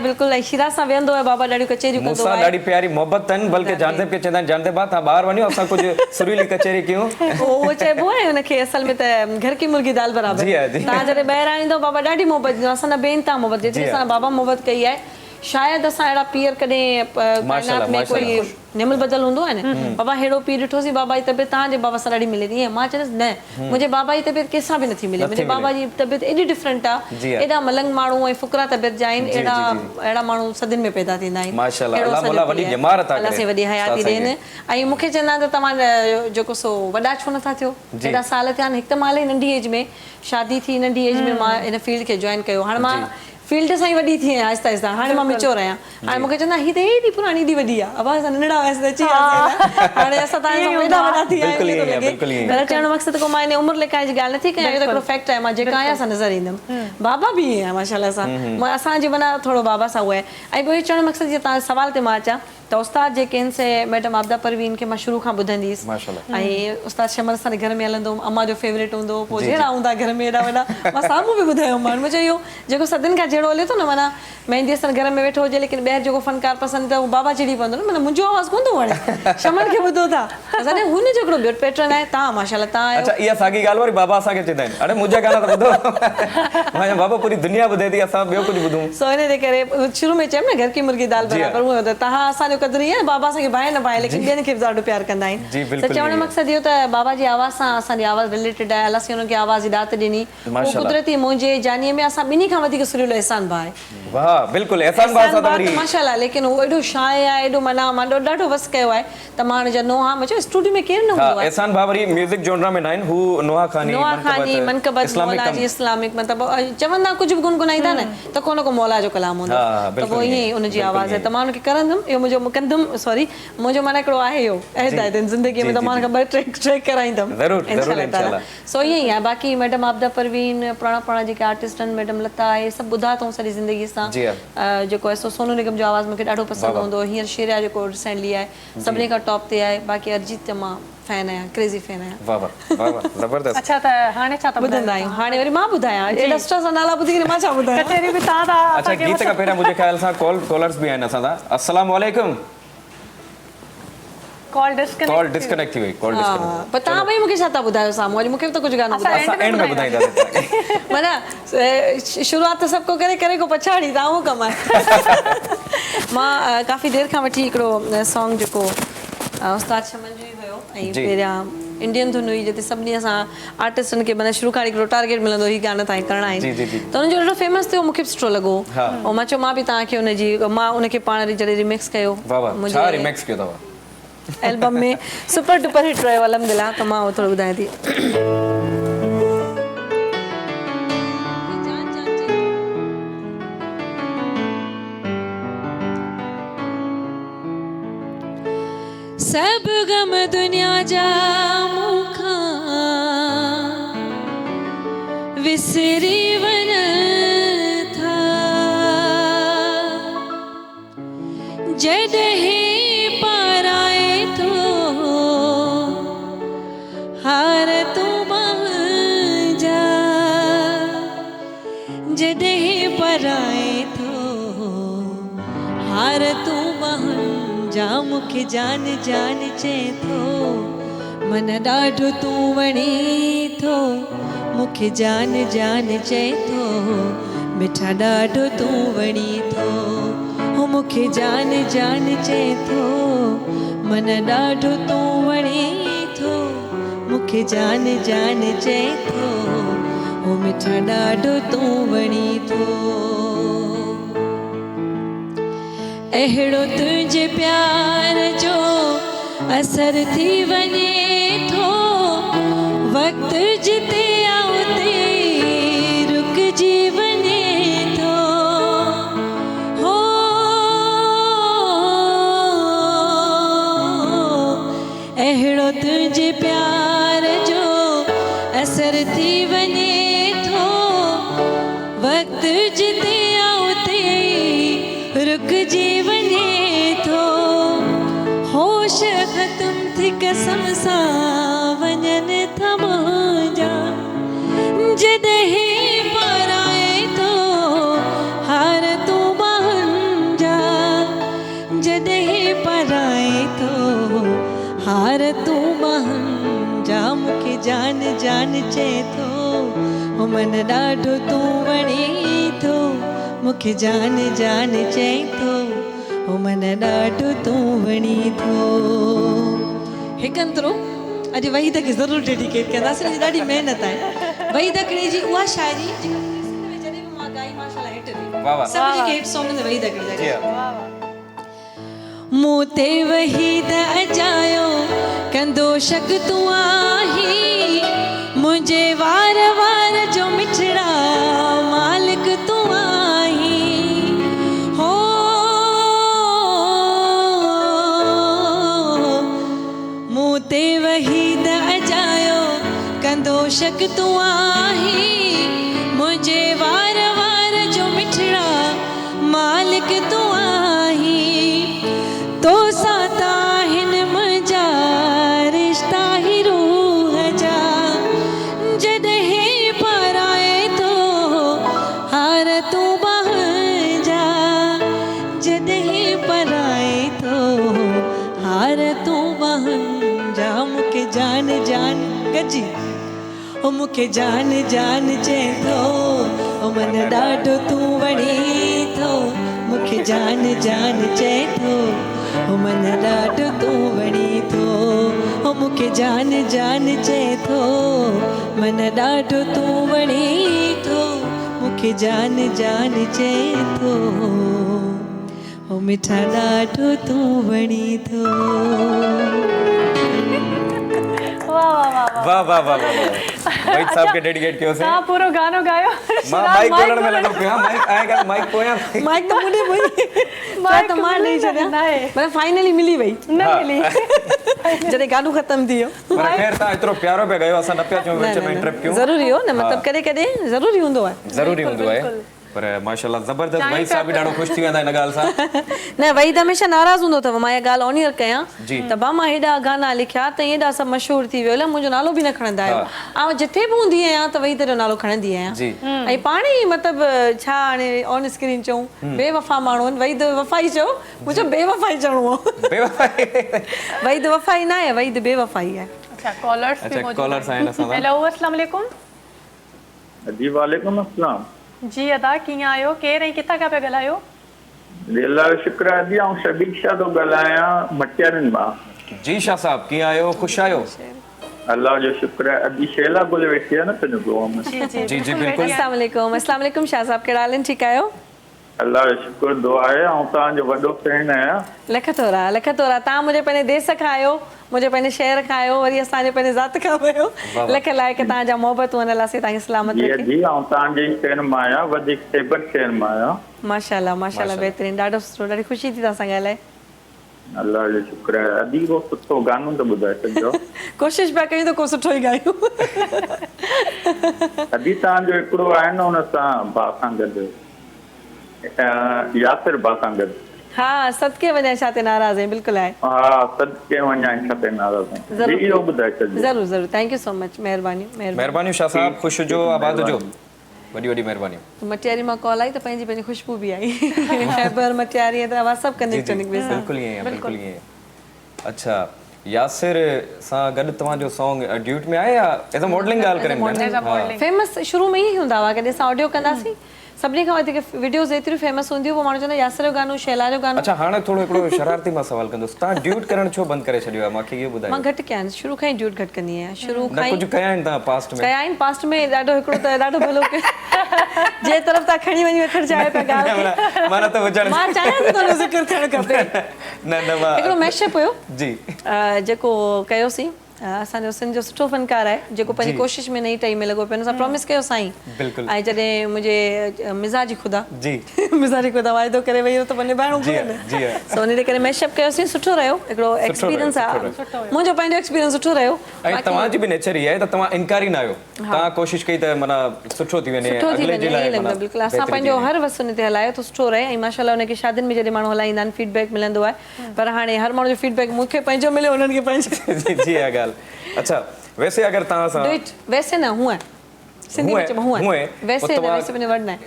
बिल्कुलु ऐं शिराज़ सां वेहंदो आहे बाबा, ॾाढियूं कचेरियूं कंदो आहे, ॾाढी प्यारी मोहबत अथनि, बल्कि जानदेब खे चवंदा आहिनि जानदेबा तव्हां ॿाहिरि वञो असां कुझु सुरीली कचेरी कयूं, उहो चइबो आहे हुनखे असल में त घर की मुर्गी दाल बराबरि, तव्हां जॾहिं ॿाहिरि ईंदो बाबा ॾाढी मोहबत ॾींदो, असां न बेइंतहा मोहबत, जेतिरी असां बाबा मोहबत कई आहे शायदि असां अहिड़ा पीर कॾहिं काइनात में कोई निमल बदल हूंदो आहे न, बाबा अहिड़ो पीर ॾिठोसीं, बाबा जी तबियत तव्हांजे बाबा सां ॾाढी मिले थी, मां चवंदसि न मुंहिंजे बाबा जी तबियत कंहिंसां बि नथी मिले, मुंहिंजे बाबा जी तबियत एॾी डिफरेंट आहे, एॾा मलंग माण्हू ऐं फ़ुकरा तबियत जा आहिनि, अहिड़ा माण्हू सदियुनि में पैदा थींदा आहिनि, अलाह से वॾी हयाती ॾियनि, ऐं मूंखे चवंदा आहिनि त तव्हां जेको सो वॾा छो नथा थियो, एॾा साल थिया आहिनि, हिकु त मां नंढी एज में शादी थी, नंढी एज में मां हिन फील्ड खे जॉइन कयो, हाणे मां फील्ड सां ई वॾी थी आहियां आहिस्ता आहिस्ता, हाणे मां मिच्योर आहियां, हाणे मूंखे चवंदा हीअ त एॾी पुराणी एॾी वॾी आहे, अब असां नंढड़ा हुआसीं त अची हाणे असां तव्हां एॾा वॾा थी विया आहियूं, घर चवण मक़सदु को मां हिन उमिरि लिकाइण जी ॻाल्हि नथी कयां, इहो त हिकिड़ो फैक्ट आहे, मां जेका आहियां असां नज़र ईंदमि, बाबा बि ईअं आहे माशाल्लाह सां, असांजी माना थोरो बाबा सां उहो आहे, ऐं ॿियो चवण मक़सदु जीअं तव्हां सवाल ते मां अचां त उस्ताद जेके आहिनि से मैडम आबदा परवीन खे मां शुरू खां ॿुधंदी हुअसि, ऐं उस्ताद शमर सां घर में हलंदो हुउमि, अम्मा जो फेवरेट हूंदो, पोइ जहिड़ा हूंदा घर में एॾा वॾा, मां साम्हूं बि ॿुधायो माण्हू, मुंहिंजो इहो जेको सदियुनि खां जहिड़ो हले थो न, माना मेहंदी हसन घर में वेठो हुजे, लेकिन ॿाहिरि जेको फनकार पसंदि त उहो बाबा चिड़ी पवंदो न, माना मुंहिंजो आवाज़ु कोन थो वणे, शमर खे ॿुधो था, असांजे हुन जो हिकिड़ो ॿियो पैटर्न आहे, तव्हां माशाल्लाह तव्हां अच्छा इहा साॻी ॻाल्हि वरी बाबा असांखे चवंदा आहिनि, अरे मुंहिंजा गाना त ॿुधो, मां बाबा पूरी दुनिया ॿुधे थी, असां ॿियो कुझु ॿुधूं, सो हिन जे करे शुरू में चयमि न घर की मुर्गी दाल बराबरि, उहो त तव्हां असांजो क़दुरु ईअं बाबा असांखे भाए न पाए, लेकिन ॿियनि खे बि ॾाढो प्यार कंदा आहिनि, त चवण जो मक़सदु इहो त बाबा जी आवाज़ सां असांजी आवाज़ रिलेटेड आहे, अलाह हुनखे आवाज़ हिदायत ॾिनी, कुदरती मुंहिंजे जानीअ में असां ॿिन्ही खां वधीक सुरीलो एहसान भाउ आहे, वाह बिल्कुलु एहसान भाउ सां वरी माशाल्लाह, लेकिन उहो एॾो शाय आहे, एॾो माना मां ॾाढो वस कयो आहे, त मां हाणे जनो हा मुंहिंजो स्टूडियो में केरु न हूंदो आहे, एहसान भाउ वरी म्यूज़िक जॉनरा में न आहिनि, हू नोहा खानी मनकबत मौला जी इस्लामिक, मतिलबु चवंदा कुझु बि गुनगुनाईंदा न त कोन को मौला जो कलाम हूंदो, त पोइ ईअं ई उनजी आवाज़ आहे, त मां हुनखे करंदुमि, इहो मुंहिंजो कंदुमि, सॉरी मुंहिंजो माना हिकिड़ो आहे इहो अहदायत ज़िंदगीअ में, त मां हुनखे 2 ट्रैक कराईंदमि इंशाअल्लाह, सो ईअं ई आहे, बाक़ी मैडम आबदा परवीन पुराणा जेके आर्टिस्ट आहिनि, मैडम लता आहे, सभु ॿुधा अथऊं सॼी ज़िंदगी सां, जेको आहे सो सोनू निगम जो आवाज़ मूंखे ॾाढो पसंदि हूंदो, हींअर शेरिया जेको रिसेंटली आहे सभिनी खां टॉप ते आहे, बाक़ी अरिजीत त मां फैन आहियां, क्रेज़ी फैन आहियां। वाह वाह वाह ज़बरदस्त। अच्छा त हाणे छा ॿुधंदा आहियूं, हाणे वरी मां ॿुधायां, एॾा सुठा सां नाला ॿुधी करे मां छा ॿुधायां, कचहरी बि तव्हां था। अच्छा गीत खां पहिरियां मुंहिंजे ख़्याल सां कॉलर्स बि आहिनि असां सां। अस्सलाम वालेकुम। कॉल डिस्कनेक्ट थी वई, कॉल डिस्कनेक्ट। पर तव्हां भई मूंखे छा था ॿुधायो साम्हूं, अॼु मूंखे बि त कुझु गानो ॿुधायो, असां एंड में ॿुधाईंदासीं। माना शुरूआत त सभु को करे को पछाड़ी, तव्हां उहो कमु आहे। मां काफ़ी देरि खां वठी हिकिड़ो सॉन्ग जेको उस्ताद शमन जो ई हुयो, ऐं पहिरियां इंडियन धुन हुई, जिते सभिनी असां आर्टिस्टनि खे माना शुरू खां हिकिड़ो टारगेट मिलंदो ही गाना तव्हां करणा आहिनि, त हुनजो ॾाढो फेमस थियो, मूंखे बि सुठो लॻो, ऐं मां चयो मां बि तव्हांखे हुनजी मां उनखे पाण जॾहिं रिमिक्स कयो, छा रिमिक्स कयो अथव एल्बम में सुपर डुपर हिट रहियो अलहमदिल्ला, त मां उहो थोरो ॿुधायां थी। सब गम दुनिया जा मूंखां विसरी वन था जॾहिं पाराए थो हार तूं जा जॾहिं पाराए थो हार तूं जा मूंखे जान जान चए थो मन ॾाढो तूं वणी थो मूंखे जान जान चए थो मिठा ॾाढो तूं वणी थो हो मूंखे जान जान चए थो मन ॾाढो तूं वणी थो मूंखे जान जान चए थो हो मिठा ॾाढो तूं वणी थो अहिड़ो तुंहिंजे प्यार जो असर थी वञे थो वक़्तु जिते उते रुकिजी वञे थो हो अहिड़ो तुंहिंजे प्यार जो असर थी वञे थो वक़्तु जिते उते रुकिजी वञे थो होश ख़त्म थी कसम सां वञनि था मुंहिंजा जॾहिं पाराए थो हार तूं ॿाहुनि जा जॾहिं पाराए थो हार तूं ॿाहुनि जा मूंखे जान जान चए थो हो मन ॾाढो तूं वणी थो मूंखे जान जान चए थो हो मन ॾाढो तूं वणी थो हिकु अंतरो अॼु वहीद खे ज़रूरु डेडिकेट कंदासीं ॾाढी महिनत आहे वहीद अकड़ी जी उहा शाइरी जेका जॾहिं बि मां ॻाई माशाल्लाह हिट थी सभिनी खे हिट सॉन्ग में वहीद अकड़ी जा मूं ते वहीद अजायो कंदो शक तूं आहीं मुंहिंजे वार वार जो मिठड़ा मालिक तूं आहीं हो मूं ते वहीद अजायो कंदो शक तूं आहीं मुंहिंजे वार वार जो मिठड़ा मालिक तूं आहीं तो साता हिन मुंहिंजा रिश्ता ही रूह जा जॾहिं पाराए थो हार तूं ॿाहुनि जा जॾहिं पाराए थो हार तूं ॿाहुनि जा मूंखे जान जान गजी ओ मूंखे जान जान चए थो ओ मन ॾाढो तूं वणी थो मूंखे जान जान चए थो ओ मन ॾाढो तूं वणी थो ओ मूंखे जान जान चए थो मन ॾाढो तूं वणी थो मूंखे जान जान चए थो ओ मिठा ॾाढो तूं वणी थो वाह वाह वाह वाह भाई साहब के डेडिकेट कयो से तव्हां पूरो गानो गायो माइक बोलण में लॻो पियो माइक आएगा माइक पोयां माइक त मुंडे वई माइक त मां ॾेई छॾियां पर फाइनली मिली वई न मिली जॾहिं गानो ख़तम थी वियो पर खैर तव्हां एतिरो प्यारो पिया गयो असां न पिया चऊं विच में इंटरप्ट कयूं ज़रूरी हो न मतलब कॾहिं कॾहिं ज़रूरी हूंदो आहे ज़रूरी हूंदो आहे पर माशाल्लाह ज़बरदस्त भाई साहब बि ॾाढो ख़ुशि थी वेंदा हिन ॻाल्हि सां न वहीद हमेशह नाराज़ हूंदो अथव मां इहा ॻाल्हि ऑन ईयर कयां जी। त बा मां हेॾा गाना लिखिया त हेॾा सभु मशहूरु थी वियो मुंहिंजो नालो बि न खणंदा आहियो ऐं जिथे बि हूंदी आहियां त वहीद जो नालो खणंदी आहियां जी। ऐं पाण ई मतिलबु छा हाणे ऑन स्क्रीन चऊं बेवफ़ा माण्हू आहिनि वहीद वफ़ाई चओ मुंहिंजो बेवफ़ाई चवणो आहे वहीद वफ़ाई न आहे वहीद बेवफ़ाई आहे अच्छा कॉलर्स भी मौजूद कॉलर्स आहिनि असां हेलो अस्सलाम वालेकुम जी वालेकुम अस्सलाम जी अदा कीअं आहियो केरु ऐं किथां खां पिया ॻाल्हायो अल्लाह जो शुक्र आहे जी आउं शबीक शाह थो ॻाल्हायां मटियारनि मां जी शाह साहब कीअं आहियो ख़ुशि आहियो अल्लाह जो शुक्र आहे अॼु शेला गुल वेठी आहे न तुंहिंजो दुआ में जी जी जी बिल्कुलु अस्सलाम वालेकुम शाह साहब कहिड़ा हाल आहिनि ठीकु आहियो अल्लाह जो शुक्र दुआ आहे ऐं तव्हांजो वॾो फैन आहियां लख थोरा तव्हां मुंहिंजे पंहिंजे देश खां आहियो मुंहिंजे पंहिंजे शहर खां आहियो वरी असांजे पंहिंजे ज़ात खां वियो लख लाइक़ तव्हांजा मोहबतूं अन अलाह तव्हांखे सलामत जी रखे जी ऐं तव्हांजे शहर मां आहियां वधीक सेबर शहर मां आहियां माशाल्लाह बहितरीन ॾाढो सुठो ॾाढी ख़ुशी थी तव्हां सां ॻाल्हाए अल्लाह जो शुक्र है। अभी वो सुठो गानो तो ॿुधाए छॾिजो। कोशिशि पिया कयूं त को सुठो ई ॻायूं। अभी तव्हांजो हिकिड़ो आहे न हुन सां भाउ सां गॾु, यासिर भाउ सां गॾु। हा, सदके वञा छा ते नाराज़ आहीं, बिल्कुलु आहे। हा, सदके वञा छा ते नाराज़ आहीं, इहो ॿुधाए छॾिजो। ज़रूरु ज़रूरु, थैंक यू सो मच, महिरबानी शाह साहब, ख़ुशि हुजो, आबाद हुजो, वॾी वॾी महिरबानी। मटियारी मां कॉल आई त पंहिंजी खुशबू बि आई। ख़ैबर मटियारी त आवाज़ सभु कनेक्ट आहिनि हिक ॿिए सां। बिल्कुलु ईअं, बिल्कुलु ईअं। अच्छा, यासिर सां गॾु तव्हांजो सॉन्ग ड्यूट में आहे या एज़ अ मॉडलिंग ॻाल्हि करें? फेमस शुरू में ई हूंदा हुआ, कॾहिं असां ऑडियो कंदासीं, सभिनी खां वधीक वीडियोज़ एतिरियूं फेमस हूंदियूं, पोइ माण्हू चवंदा यासिर जो गानो, शैला जो गानो। अच्छा, हाणे थोरो हिकिड़ो शरारती मां सवाल कंदुसि, तव्हां ड्यूट करणु छो बंदि करे छॾियो आहे? मूंखे इहो ॿुधायो। मां घटि कया आहिनि, शुरू खां ई ड्यूट घटि कंदी आहियां। शुरू खां ई कुझु कया आहिनि तव्हां पास्ट में? कया आहिनि पास्ट में, ॾाढो हिकिड़ो त ॾाढो भलो जे तरफ़ तव्हां खणी वञी खड़जाए पिया ॻाल्हि। मां चाहियां थी थोरो ज़िक्र थियणु खपे। हिकिड़ो मैशअप हुयो जी, जेको कयोसीं, असांजो सिंध जो सुठो फनकार आहे, जेको पंहिंजी कोशिशि में नई टई में लॻो पियो, असां प्रॉमिस कयो साईं। ऐं जॾहिं मुंहिंजे मिज़ाजी ख़ुदा वाइदो करे वई त निभाइणो घुरे न, सो उन करे मैशअप कयोसीं। सुठो रहियो, हिकिड़ो एक्सपीरियंस आहे, मुंहिंजो पंहिंजो एक्सपीरियंस सुठो रहियो। ऐं तव्हांजी बि नेचर ई आहे त तव्हां इनकारी न आहियो, तव्हां कोशिशि कई त माना सुठो थी वञे, अॻिले जे लाइ माना बिल्कुलु। असां पंहिंजो हर वस उन ते हलायो त सुठो रहे, ऐं माशाल्लाह उनखे शादियुनि में जॾहिं माण्हू हलाईंदा आहिनि फीडबैक मिलंदो आहे, पर हाणे हर माण्हू जो फीडबैक मूंखे पंहिंजो मिलियो, उन्हनि खे पंहिंजो। जी आहे ॻाल्हि। अच्छा, वैसे अगर तव्हां सां वैसे न हुआ सिंधी में चइबो हुआ, वैसे न, वैसे में वर्ड न आहे।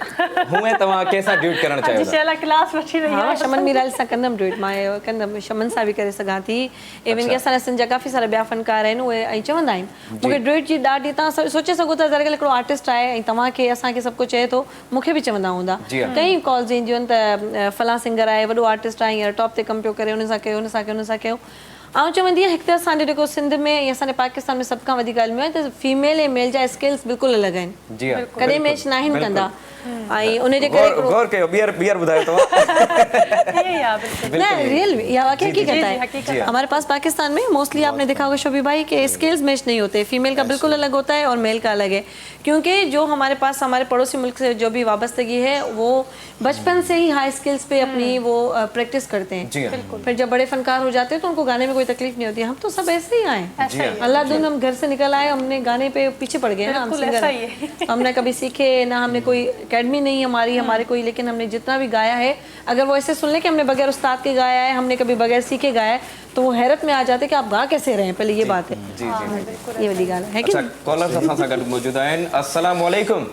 हुए तव्हां कंहिंसां ड्यूट करणु चाहियो था? शैला क्लास वठी रही आहे। शमन मीराल सां कंदमि ड्यूट, मां कंदमि, शमन सां बि करे सघां थी। इवन कि असांजा सिंध जा काफ़ी सारा ॿिया फनकार आहिनि, उहे ऐं चवंदा आहिनि मूंखे ड्यूट जी ॾाढी, तव्हां सोचे सघो था अगरि हिकिड़ो आर्टिस्ट आहे ऐं तव्हांखे असांखे सभु कुझु चए थो, मूंखे बि चवंदा हूंदा कई कॉल्स ईंदियूं आहिनि त फलां सिंगर आहे, वॾो आर्टिस्ट आहे, हींअर टॉप ते कमु पियो करे, हुन सां कयो, हुन सां कयो, हुन सां कयो। आउं चवंदी आहियां, हिकु त असांजो जेको सिंध में या असांजे पाकिस्तान में सभ खां वॾी ॻाल्हि में आहे त फीमेल ऐं मेल जा स्किल्स बिल्कुलु अलॻि आहिनि, कॾहिं मैच न आहिनि कंदा। ऐं उनजे करे गौर कयो, ॿीहर ॿुधायो तव्हां। न रियल या वाकई हकीकत है। हमारे पास पाकिस्तान में मोस्टली आपने देखा होगा शोभी भाई कि स्किल्स मैच नहीं होते, फीमेल का बिल्कुल अलग होता है और मेल का अलग है, क्योंकि जो हमारे पास हमारे पड़ोसी मुल्क से जो भी वाबस्तगी है वो बचपन से ही हाई स्किल्स पे अपनी वो प्रैक्टिस करते हैं। फिर जब बड़े फनकार हो जाते हैं तो उनको गाने में कोई तकलीफ नहीं होती। हम तो सब ऐसे ही आए, अल्लाह दुन हम घर से निकल आए, हमने गाने पे पीछे पड़ गए ना, हम सिंगर हमने कभी सीखे ना, हमने कोई एकेडमी नहीं हमारे कोई, लेकिन हमने जितना भी गाया है, अगर वो ऐसे सुन ले कि हमने बगैर उस्ताद के गाया है, हमने कभी बगैर सीखे गाया है, तो वो हैरत में आ जाते कि आप गा कैसे रहे हैं, पहले ये बात है। ये वही गाल है कि कॉलर असां सां गॾु मौजूद आहिनि। अस्सलाम वालेकुम।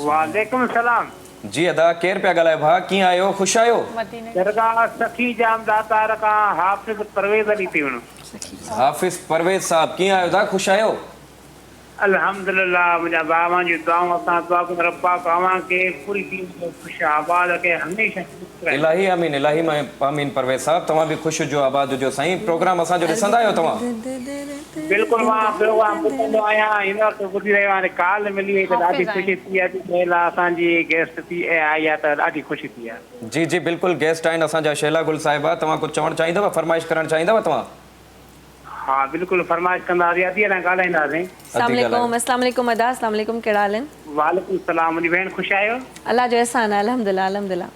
वालेकुम सलाम। जी अदा, केरु पिया ॻाल्हायो भाउ, कीअं आहियो, ख़ुशि आहियो? दरगाह सखी जाम दातार का हाफिज़ परवेज़ अली थी वञो। हाफिज़ परवेज़ साहब, कीअं आहियो दा, ख़ुशि आहियो? अल्हम्दुलिल्लाह, मुंहिंजा बाबा जी दुआऊं, असां दुआ कयूं रब पाक अव्हांखे पूरी टीम खे ख़ुशि आबाद रखे, हमेशह इलाही आमीन, इलाही आमीन। परवेज़ साहब, तव्हां बि ख़ुशि हुजो, आबाद हुजो साईं। प्रोग्राम असांजो ॾिसंदा आहियो तव्हां? बिल्कुलु, मां प्रोग्राम ॿुधंदो आहियां, हिन वक़्तु ॿुधी रहियो आहियां। कॉल मिली वई त ॾाढी ख़ुशी थी आहे, शैला असांजी गेस्ट थी आई आहे त ॾाढी ख़ुशी थी आहे। जी जी बिल्कुलु, गेस्ट आहिनि असांजा शैला गुल साहिबा। तव्हां कुझु चवणु चाहींदव, फरमाइश करणु चाहींदव तव्हां? हाँ बिल्कुलु, फरमाइश कंदासीं, अदी असां ॻाल्हाईंदासीं। अस्सलाम वालेकुम अदा, अस्सलाम वालेकुम, कहिड़ा हाल आहिनि? वालेकुम सलाम, मुंहिंजी भेण ख़ुशि आहियो? अल्लाह जो एहसान आहे, अल्हम्दुलिल्लाह अल्हम्दुलिल्लाह।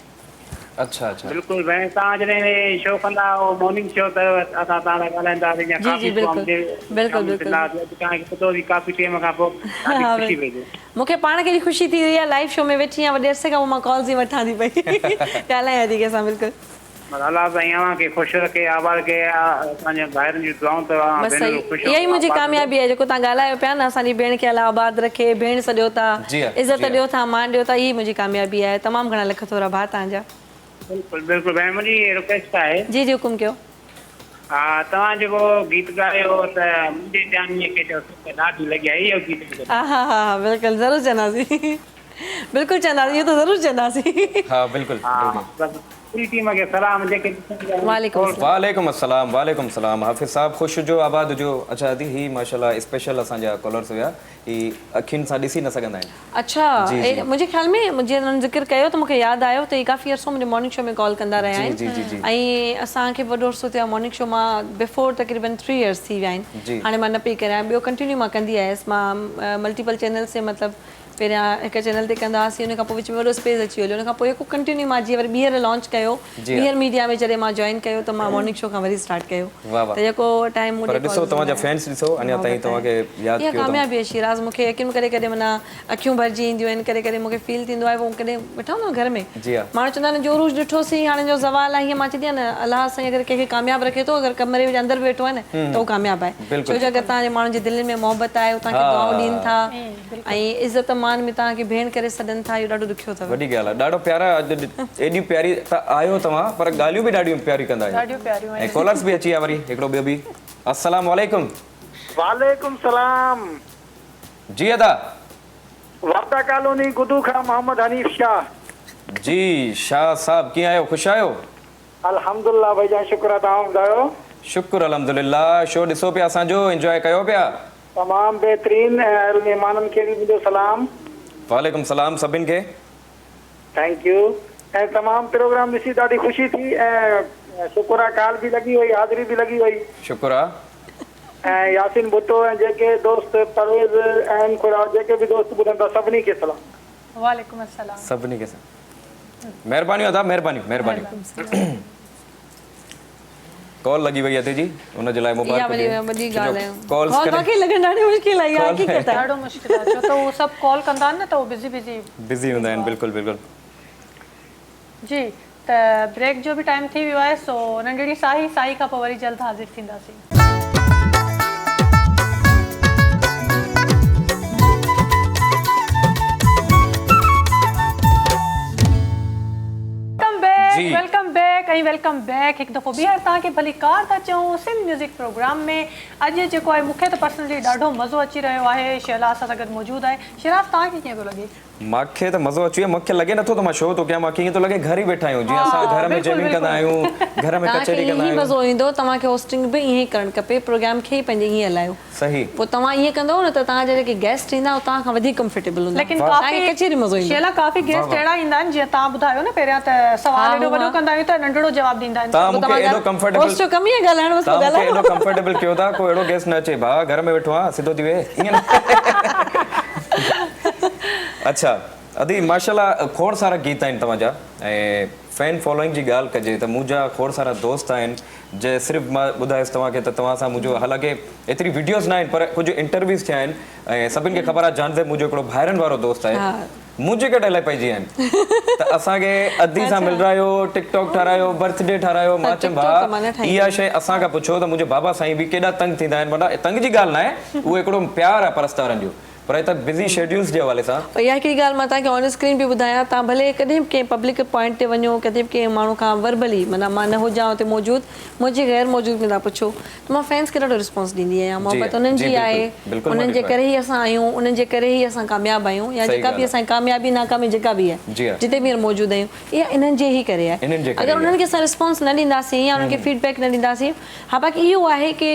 अच्छा अच्छा, बिल्कुलु भेण, तव्हां जॾहिं शो कंदा हो मॉर्निंग शो, त असां तव्हां सां ॻाल्हाईंदासीं। जी जी बिल्कुलु बिल्कुलु तव्हांखे पतो बि काफ़ी टाइम खां पोइ ख़ुशी पई थिए। मूंखे पाण खे ख़ुशी थी रही आहे, लाइव शो में वेठी आहियां, वॾे अरसे खां पोइ मां कॉल्स ई वठां थी पई, ॻाल्हायां थी कंहिंसां। बिल्कुलु अल्लाह साईं अव्हांखे ख़ुशि रखे, आबाद रखे, असांजे भाइरनि जी दुआऊं अथव। इहा ई मुंहिंजी कामयाबी आहे, जेको तव्हां ॻाल्हायो पिया न, असांजी भेण खे अलाह आबाद रखे, भेण सॾियो था, इज़त ॾियो था, मान ॾियो था, इहा मुंहिंजी कामयाबी आहे। तमामु घणा लख थोरा भाउ तव्हांजा। बिल्कुलु बिल्कुलु भेण, मुंहिंजी रिक्वेस्ट आहे। जी जी हुकुम कयो। हा, तव्हां जेको गीत ॻायो त मुंहिंजे ध्यानु खे ॾाढी लॻी आहे, इहो गीत। हा हा हा बिल्कुलु, ज़रूरु चवंदासीं, बिल्कुलु चवंदासीं, इहो त ज़रूरु चवंदासीं। हा बिल्कुलु। पूरी टीम खे सलाम। वालेकुम अस्सलाम, वालेकुम सलाम। हाफिज़ साहब ख़ुशि हुजो, आबाद हुजो। अच्छा अदी, ही माशाल्लाह स्पेशल असांजा कॉलर्स हुया, ही अखियुनि सां ॾिसी न सघंदा आहिनि। अच्छा, मुंहिंजे ख्याल में जीअं हुननि ज़िक्र कयो त मूंखे यादि आयो त ही काफ़ी अर्सो मुंहिंजे मॉर्निंग शो में कॉल कंदा रहिया आहिनि, ऐं असांखे वॾो अर्सो थियो आहे मॉर्निंग शो मां बिफोर तक़रीबन 3 इयर्स थी विया आहिनि। हाणे मां न पई करां, ॿियो कंटिन्यू मां कंदी आयसि। मां मल्टीपल चैनल से मतिलबु पहिरियां हिकु चैनल ते कंदा हुआसीं, उन खां पोइ विच में वॾो स्पेस अची वियो, उन खां पोइ हिकु कंटिन्यू मां जीअं वरी ॿीहर लॉन्च कयो, ॿीहर मीडिया में जॾहिं मां जॉइन कयो त मां मॉर्निंग शो खां वरी स्टार्ट कयो। त जेको टाइम पर ॾिसो तव्हांजा फैंस ॾिसो अञा ताईं तव्हांखे यादि कयो। कामयाबी आहे शिराज़, मूंखे यकीन करे कॾहिं माना अखियूं भरिजी ईंदियूं आहिनि, कॾहिं मूंखे फील थींदो आहे, पोइ कॾहिं वेठा हूंदा घर में माण्हू चवंदा आहिनि जो रोज़ ॾिठोसीं हाणे जो ज़वाल आहे, हीअं मां चवंदी आहियां न अलाह साईं अगरि कंहिंखे कामयाबु रखे थो, अगरि कमरे में अंदरि वेठो आहे न त उहो कामयाबु आहे। छो जो अगरि तव्हांजे माण्हुनि जी दिलि में मोहबत आहे, तव्हांखे दुआऊं ॾियनि था ऐं इज़त मान में तव्हांखे भेण करे सॾनि था, इहो ॾाढो ॾुखियो अथव। वॾी ॻाल्हि आहे, ॾाढो प्यारा, एॾी प्यारी आयो तव्हां, पर ॻाल्हियूं बि ॾाढियूं प्यारियूं कंदा आहियो ऐं कॉलर्स बि अची विया वरी हिकिड़ो ॿियो बि। अस्सलाम वालेकुम। वालेकुम सलाम। जी अदा। वादा कॉलोनी गुदू खां मोहम्मद हनीफ शाह। जी शाह साहब कीअं आहियो, ख़ुशि आहियो? अल्हम्दुलिल्लाह भाईजान, शुक्र आहे, तव्हां ॿुधायो? शुक्र अल्हम्दुलिल्लाह। शो ॾिसो पिया असांजो, एंजॉय कयो पिया? तमामु बहितरीन। ऐं महिमाननि खे बि मुंहिंजो सलाम। वालेकुम सलाम सभिनि खे। Thank U. ऐं तमामु प्रोग्राम ॾिसी ॾाढी ख़ुशी थी ऐं शुक्र आहे, कॉल बि लॻी वई, हाज़िरी बि लॻी वई। शुक्र आहे। ऐं यासीन भुट्टो ऐं जेके दोस्त परवेज़ ऐं खुदा जेके बि दोस्त ॿुधनि था सभिनी खे सलाम। वालेकुम अस्सलाम। सभिनी खे महिरबानी अदा, महिरबानी। कॉल लगी वई अते जी, उन जे लाइ मुबारक। वॾी ॻाल्हि आहे। कॉल बाक़ी लॻण ॾाढी मुश्किल आहे, यार की कहता है, ॾाढो मुश्किल आहे, छो त उहो सभु कॉल कंदा आहिनि न त उहो बिज़ी हूंदा आहिनि। बिल्कुलु बिल्कुलु जी। त ब्रेक जो बि टाइम थी वियो आहे, सो नंढड़ी साही खां पोइ वरी जल्द हाज़िर थींदासीं। वेलकम बैक हिकु दफ़ो ॿीहर तव्हांखे भली कार था चऊं सिंध म्यूज़िक प्रोग्राम में। अॼु जेको आहे मूंखे त पर्सनली ॾाढो मज़ो अची रहियो आहे। शहलाज़ सां गॾु मौजूदु आहे। शहलाज़ तव्हांखे कीअं थो लॻे? मूंखे त मज़ो अची वियो। मूंखे लॻे नथो त मां शो थो कयां, मूंखे ईअं थो लॻे घर ई वेठा आहियूं, जीअं असां घर में जैमिंग कंदा आहियूं, घर में कचहरी कंदा आहियूं। मज़ो ईंदो। तव्हांखे होस्टिंग बि ईअं ई करणु खपे, प्रोग्राम खे ई पंहिंजे ईअं हलायो। सही। पोइ तव्हां ईअं कंदव न त तव्हांजा जेके गेस्ट ईंदा तव्हां खां वधीक कंफर्टेबल हूंदा। लेकिन कचहरी मज़ो ईंदो। शेला काफ़ी गेस्ट अहिड़ा ईंदा आहिनि, जीअं तव्हां ॿुधायो न पहिरियां त सवाल एॾो वॾो कंदा आहियूं त नंढड़ो जवाबु ॾींदा आहिनि। तव्हां मूंखे एॾो कंफर्टेबल होस्ट जो कम ई आहे ॻाल्हाइण, बसि ॻाल्हायो। एॾो कंफर्टेबल कयो था, कोई अहिड़ो गेस्ट न अचे भाउ घर में वेठो आहे सिधो थी वे ईअं। अच्छा अदी माशाल्लाह, खोड़ सारा गीत आहिनि तव्हांजा ऐं फैन फॉलोइंग जी ॻाल्हि कजे त मुंहिंजा खोड़ सारा दोस्त आहिनि जे सिर्फ़ु मां ॿुधायुसि तव्हांखे त तव्हां सां मुंहिंजो हालांकि एतिरी वीडियोज़ न आहिनि पर कुझु इंटरव्यूज़ थिया आहिनि ऐं सभिनि खे ख़बर आहे जानदे मुंहिंजो हिकिड़ो भाइरनि वारो दोस्त आहे, मुंहिंजे गॾु इलाही पइजी विया आहिनि त असांखे अदी सां मिलरायो, टिकटॉक ठारायो, बर्थडे ठारायो। मां चयुमि भाउ इहा शइ असांखां पुछो त मुंहिंजे बाबा साईं बि केॾा तंग थींदा आहिनि। माना तंग जी ॻाल्हि न आहे, उहो हिकिड़ो प्यारु आहे परस्तारनि जो, पर त बिज़ी शेड्यूल्स जे हवाले सां। इहा हिकिड़ी ॻाल्हि मां तव्हांखे ऑन स्क्रीन बि ॿुधायां, तव्हां भले कॾहिं बि कंहिं पब्लिक पॉइंट ते वञो, कॾहिं बि कंहिं माण्हू खां वर्बली माना मां न हुजां हुते मौजूदु, मुंहिंजे ग़ैर मौजूद में तव्हां पुछो त मां फैंस खे ॾाढो रिस्पॉन्स ॾींदी आहियां। मोहबत उन्हनि जी आहे, उन्हनि जे करे ई असां आहियूं, उन्हनि जे करे ई असां कामयाबु आहियूं, या जेका बि असांजी कामयाबी नाकामी जेका बि आहे जिते बि मौजूदु आहियूं, इहा इन्हनि जे ई करे आहे। अगरि उन्हनि खे असां रिस्पॉन्स न ॾींदासीं या उन्हनि खे फीडबैक न ॾींदासीं, हा बाक़ी इहो आहे की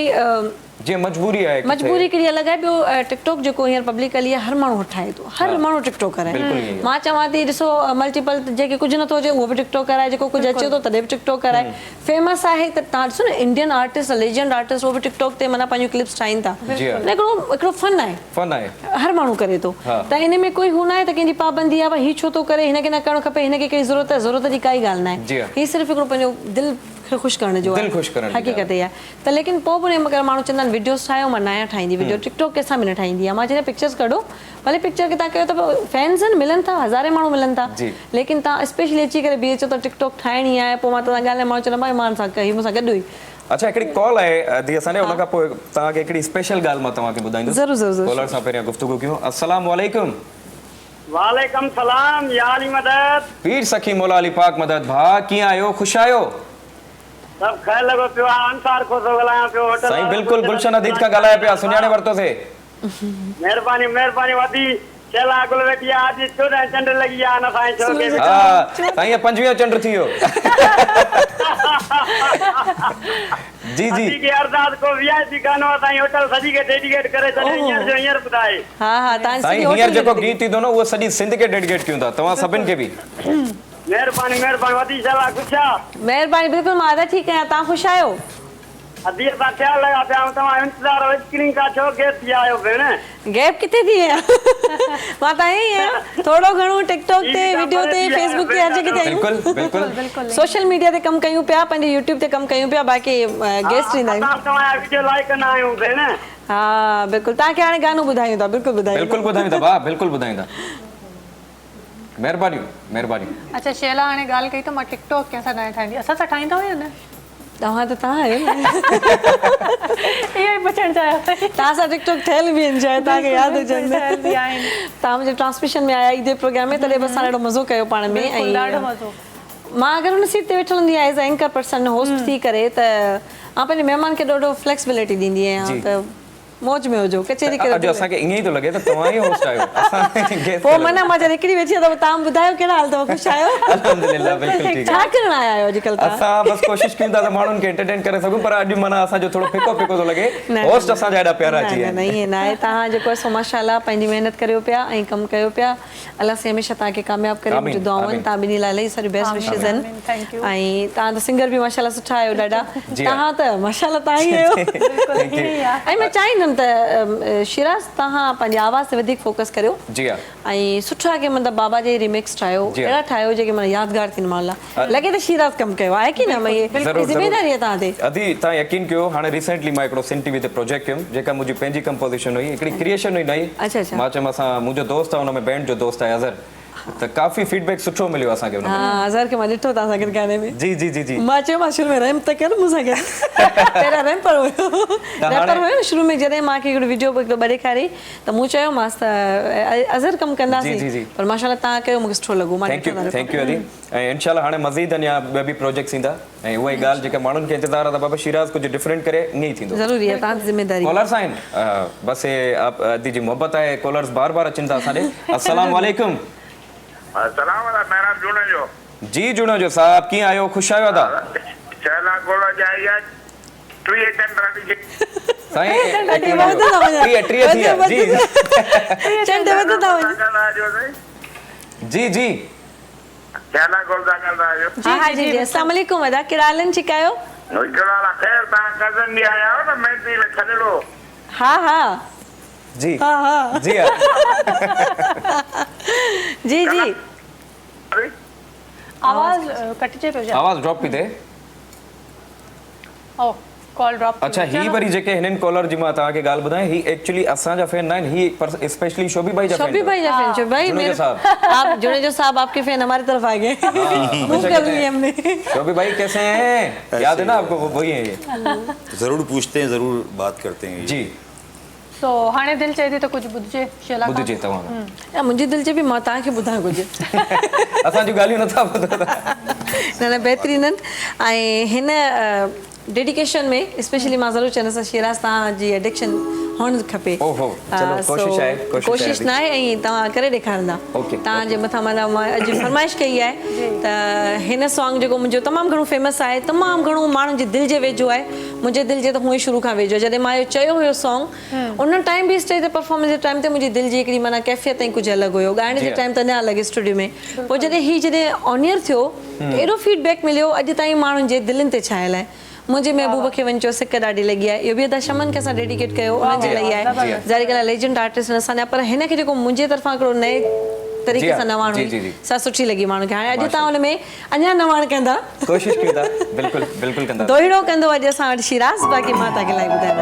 जीअं मजबूरी आहे, मजबूरी कहिड़ी अलॻि आहे। ॿियो टिकटॉक जेको हींअर पब्लिकली आहे, हर माण्हू ठाहे थो, हर माण्हू टिकटॉक कराए। मां चवां थी ॾिसो मल्टीपल जेके कुझु नथो अचे उहो बि टिकटॉक कराए, जेको कुझु अचे थो तॾहिं बि टिकटॉक कराए। फेमस आहे त तव्हां ॾिसो न इंडियन आर्टिस्ट, लेजेंड आर्टिस्ट, उहो बि टिकटॉक ते माना पंहिंजूं क्लिप्स ठाहिनि था। हिकिड़ो फन आहे, हर माण्हू करे थो, त इन में कोई हू न आहे त कंहिंजी पाबंदी आहे भई हीउ छो थो करे, हिनखे न करणु खपे, हिनखे कहिड़ी ज़रूरत आहे, ज़रूरत जी काई ॻाल्हि न आहे। हीउ सिर्फ़ु हिकिड़ो पंहिंजो दिलि ख़ुशि करण जो हक़ीक़त आहे। त लेकिन पोइ बि अगरि माण्हू चवंदा आहिनि वीडियोस ठाहियो, मां नया ठाहींदी वीडियो, टिकटॉक कंहिंसां बि न ठाहींदी आहे। मां चवंदी पिक्चर्स कढो, भले पिक्चर खे तव्हां कयो त फैन्स आहिनि, मिलनि था, हज़ारे माण्हू मिलनि था, लेकिन तव्हां स्पेशली अची करे बीहे अचो त टिकटॉक ठाहिणी आहे, पोइ मां तव्हां ॻाल्हाए माण्हू चवंदा भाई मां सां कई मूंसां गॾु हुई। अच्छा हिकिड़ी कॉल आहे दी असांजे, उन खां पोइ तव्हांखे हिकिड़ी स्पेशल ॻाल्हि मां तव्हांखे ॿुधाईंदुसि। ज़रूरु ज़रूरु। कॉलर सां पहिरियां गुफ़्तगू कयूं। अस्सलाम वालेकुम। वालेकुम सलाम, या अली मदद। पीर सखी मौला अली पाक मदद। भाउ कीअं आहियो, ख़ुशि आहियो? सब ख़ैर लॻो पियो आहे। अंसार को थो ॻाल्हायां पियो, होटल साईं बिल्कुलु गुलशन अदीद खां ॻाल्हाए पिया, सुञाणे वरितोसीं। महिरबानी महिरबानी वधी। शेला गुल वेठी आहे, अॼु 14 चंड लॻी आहे न साईं, छो के हा साईं 25 चंड थी वियो। जी जी के अरदास को वीआईपी गानो साईं होटल सॼी के डेडिकेट करे छॾे, हींअर जो हींअर ॿुधाए। हा हा तव्हां साईं हींअर जेको गीत ईंदो न उहो सॼी सिंध खे डेडिकेट कयूं था, तव्हां सभिनि खे बि। महिरबानी महिरबानी वधी। शेला ख़ुशि आहे? महिरबानी, बिल्कुलु मां त ठीकु आहियां, तव्हां ख़ुशि आहियो? अदी सा ख्याल लगा पिया तव्हां इंतज़ार स्क्रीन का छो गैप थी आयो भेण गैप किथे थी है मां त आई आहियां थोरो घणो टिकटॉक ते वीडियो ते फेसबुक ते अॼु किथे बिल्कुल बिल्कुल सोशल मीडिया ते कम कयूं पिया पंहिंजे यूट्यूब ते कम कयूं पिया बाक़ी गेस्ट ईंदा आहियूं तव्हां वीडियो लाइक कंदा आहियूं भेण हा बिल्कुल तव्हांखे हाणे गानो ॿुधायूं था बिल्कुल ॿुधायूं था वाह बिल्कुल ॿुधायूं था महिरबानी अच्छा शैला हाणे ॻाल्हि कई त मां टिकटॉक कंहिंसां न ठाहींदी असां सां ठाहींदा या न तव्हां त तव्हां आहियो न इहो ई पुछणु चाहियां पई तव्हां सां टिकटॉक ठहियल बि आहिनि शायदि तव्हांखे यादि हुजनि तव्हां मुंहिंजे ट्रांसमिशन में आया ईदे प्रोग्राम में तॾहिं बि असां ॾाढो मज़ो कयो पाण में ऐं ॾाढो मज़ो मां अगरि हुन सीट ते वेठल हूंदी आहियां एज़ एंकर पर्सन होस्ट थी करे त मां पंहिंजे महिमान खे ॾाढो फ्लेक्सिबिलिटी ॾींदी आहियां त मौज में हुजो कचेरी करे अॼु असांखे ईअं ई थो लॻे त तव्हां ई होस्ट आहियो पोइ माना मां जॾहिं हिकिड़ी वेठी आहियां त तव्हां ॿुधायो कहिड़ा हाल अथव ख़ुशि आहियो अल्हम्दुलिल्लाह बिल्कुल ठीक छा करणु आया आहियो अॼुकल्ह तव्हां असां बस कोशिश कयूं था त माण्हुनि खे एंटरटेन करे सघूं पर अॼु माना असांजो थोरो फिको थो लॻे होस्ट असांजा एॾा प्यारा अची विया न ईअं न आहे तव्हां जेको आहे सो माशाअल्लाह पंहिंजी महिनत करियो पिया ऐं कमु कयो पिया अलाह से हमेशह तव्हांखे कामयाबु करे मुंहिंजूं दुआऊं आहिनि तव्हां ॿिनी लाइ इलाही सारी बेस्ट विशेस आहिनि ऐं तव्हां त सिंगर बि माशाअल्लाह सुठा आहियो ॾाढा तव्हां त माशाअल्लाह तव्हां ई आहियो ऐं मां चाहींदमि त शिराज तव्हां पंहिंजे आवाज़ ते वधीक फोकस करियो जी हा ऐं सुठा के मतिलबु बाबा जे रिमिक्स ठाहियो अहिड़ा ठाहियो जेके माना यादगार थियनि मां लाइ लॻे त शिराज कमु कयो आहे की न भई ज़िमेदारी आहे तव्हां ते अदी तव्हां यकीन कयो हाणे रिसेंटली मां हिकिड़ो सिन टीवी ते प्रोजेक्ट कयुमि जेका मुंहिंजी पंहिंजी कंपोज़िशन हुई हिकिड़ी क्रिएशन हुई नई मां चयोमि असां मुंहिंजो दोस्त आहे हुन में बैंड जो दोस्त आहे अज़हर त काफ़ी फीडबैक सुठो मिलियो असांखे हुन में हा अज़हर खे मां ॾिठो तव्हां सां गॾु गाने में जी जी जी जी मां चयो मां शुरू में रैम्प त कयो मूंसां गॾु पहिरियां रैम्पर हुयो शुरू में जॾहिं मूंखे हिकिड़ो वीडियो हिकिड़ो ॾेखारी त मूं चयोमांसि त अज़हर कमु कंदासीं पर माशाअल्लाह तव्हां कयो मूंखे सुठो लॻो मां थैंक यू अदी ऐं इंशाअल्लाह हाणे मज़ीद अञा ॿिया बि प्रोजेक्ट्स ईंदा ऐं उहा ई ॻाल्हि जेका माण्हुनि खे इंतज़ार आहे त बाबा शिराज कुझु डिफरेंट करे ईअं ई थींदो ज़रूरी आहे तव्हां ज़िमेदारी कॉलर्स आहिनि बसि अदी जी मोहबत आहे कॉलर्स बार बार अचनि था असांजे अस्सलाम वालेकुम सलाम मेरा जुड़े जो जी जुड़ो जो साहब कीअं आहियो ख़ुशि आहियो था चला कोला जाइया ट्री चंद्र जी जी जी चला कोला कर रहा है हां जी अस्सलाम वालेकुम अदा किरालन चिकायो किराला खैर ता कजन भी आया हो ना मैं ती खड़लो हां हां जी हां जी जी जी आवाज कटजे पियो आवाज ड्रॉप थी थिए ओ कॉल ड्रॉप अच्छा ही वरी जेके हिननि कॉलर जी मां तव्हांखे ॻाल्हि ॿुधायां ही एक्चुअली असांजा फैन न आहिनि ही स्पेशली शोभी भाई जा फैन शोभी भाई जा फैन शोभी भाई मेरे आप जुनेजो साहब आपके फैन हमारी तरफ आ गए मूव कर लिए हमने शोभी भाई कैसे हैं याद है ना आपको वही है ये जरूर पूछते हैं जरूर बात करते हैं जी सो हाणे दिल चाहे थी तो कुछ बुझे शेला बुझे तव्हां या मुंहिंजी दिल जे बि मां तव्हांखे ॿुधायां कुझु असांजी ॻाल्हियूं नथा ॿुधो न न बहितरीन आहिनि ऐं हिन डेडिकेशन में स्पेशली मां ज़रूरु चवंदसि शिराज तव्हांजी एडिक्शन हुअणु खपे कोशिशि न आहे ऐं तव्हां करे ॾेखारींदा तव्हांजे मथां माना मां अॼु फरमाइश कई आहे त हिन सॉन्ग जेको मुंहिंजो तमामु घणो फेमस आहे तमामु घणो माण्हुनि जी दिलि जे वेझो आहे मुंहिंजे दिलि जे त हूअं ई शुरू खां वेझो जॾहिं मां इहो चयो हुयो सॉन्ग उन टाइम बि स्टेज ते परफॉर्मेंस जे टाइम ते मुंहिंजी दिलि जी हिकिड़ी माना कैफ़ियत ऐं कुझु अलॻि हुयो ॻाइण जे टाइम त न अलॻि स्टूडियो में पोइ जॾहिं ऑन एयर थियो एॾो फीडबैक मिलियो अॼु ताईं माण्हुनि जे दिलनि ते छायल आहे मुंहिंजे महबूब खे वञो सिक ॾाढी लॻी आहे इहो बि अदा शमन खे असां डेडिकेट कयो उनजे लाइ आहे ज़ाहिर ॻाल्हि आहे लेजेंड आर्टिस्ट असांजा पर हिन खे जेको मुंहिंजे तरफ़ां हिकिड़ो नए तरीक़े सां नवाण हुई सा सुठी लॻी माण्हू खे हाणे अॼु तव्हां हुन में अञा नवाण कंदा कोशिशि कयूं था बिल्कुलु बिल्कुलु कंदा दोहिड़ो कंदो अॼु असां वटि शिराज बाक़ी मां तव्हांखे लाइ ॿुधायां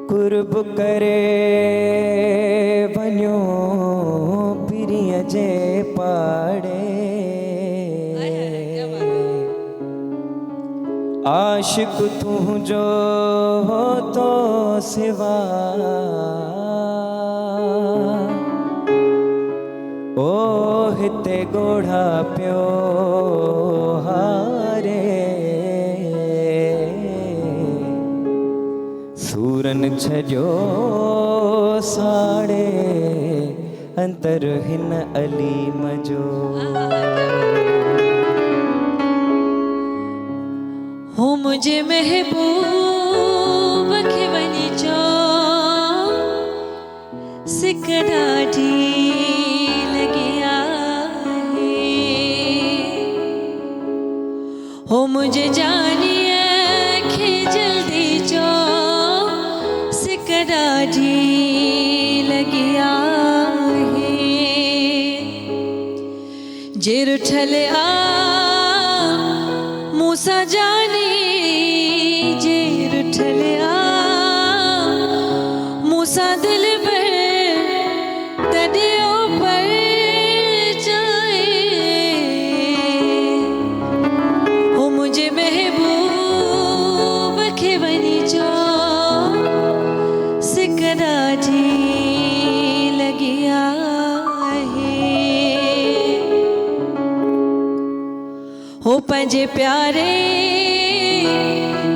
कुर्ब करे वञो पिरीअ जे पाड़े आशिक तुंहिंजो तो सिवा ओ हिते ॻोढ़ा पियो हारे सूरन छजो साड़े अंतर हिन अलीम जो मुझे महबूब खे वञी चो सिक ॾाढी लॻी आहे हो मुझे जानिए खे जल्दी चो सिक ॾाढी लॻी आहे जे रुठल आ मूसा जानी जे रुठल आ मूसा दिल पर तॾियो पर जाए हो मुझे महबूब खे वञी चो सिक ॾाढी लॻी आहे हो पंहिंजे प्यारे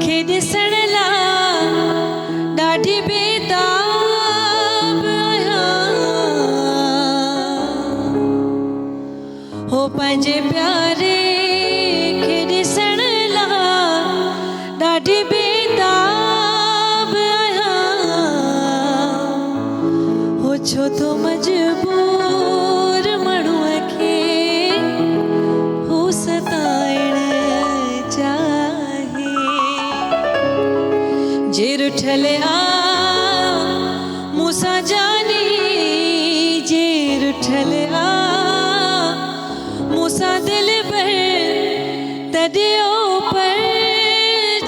खे ॾिसण लाइ ॾाढी बेताब आहियां हो पंहिंजे प्यारे खे ॾिसण लाइ ॾाढी बेताब आहियां हो छो तो मजबूर माण्हूअ खे हो सताइण चाहे जे रुठल आ मूसा जानी जे रुठल आ मूसा दिल पर तॾियो पर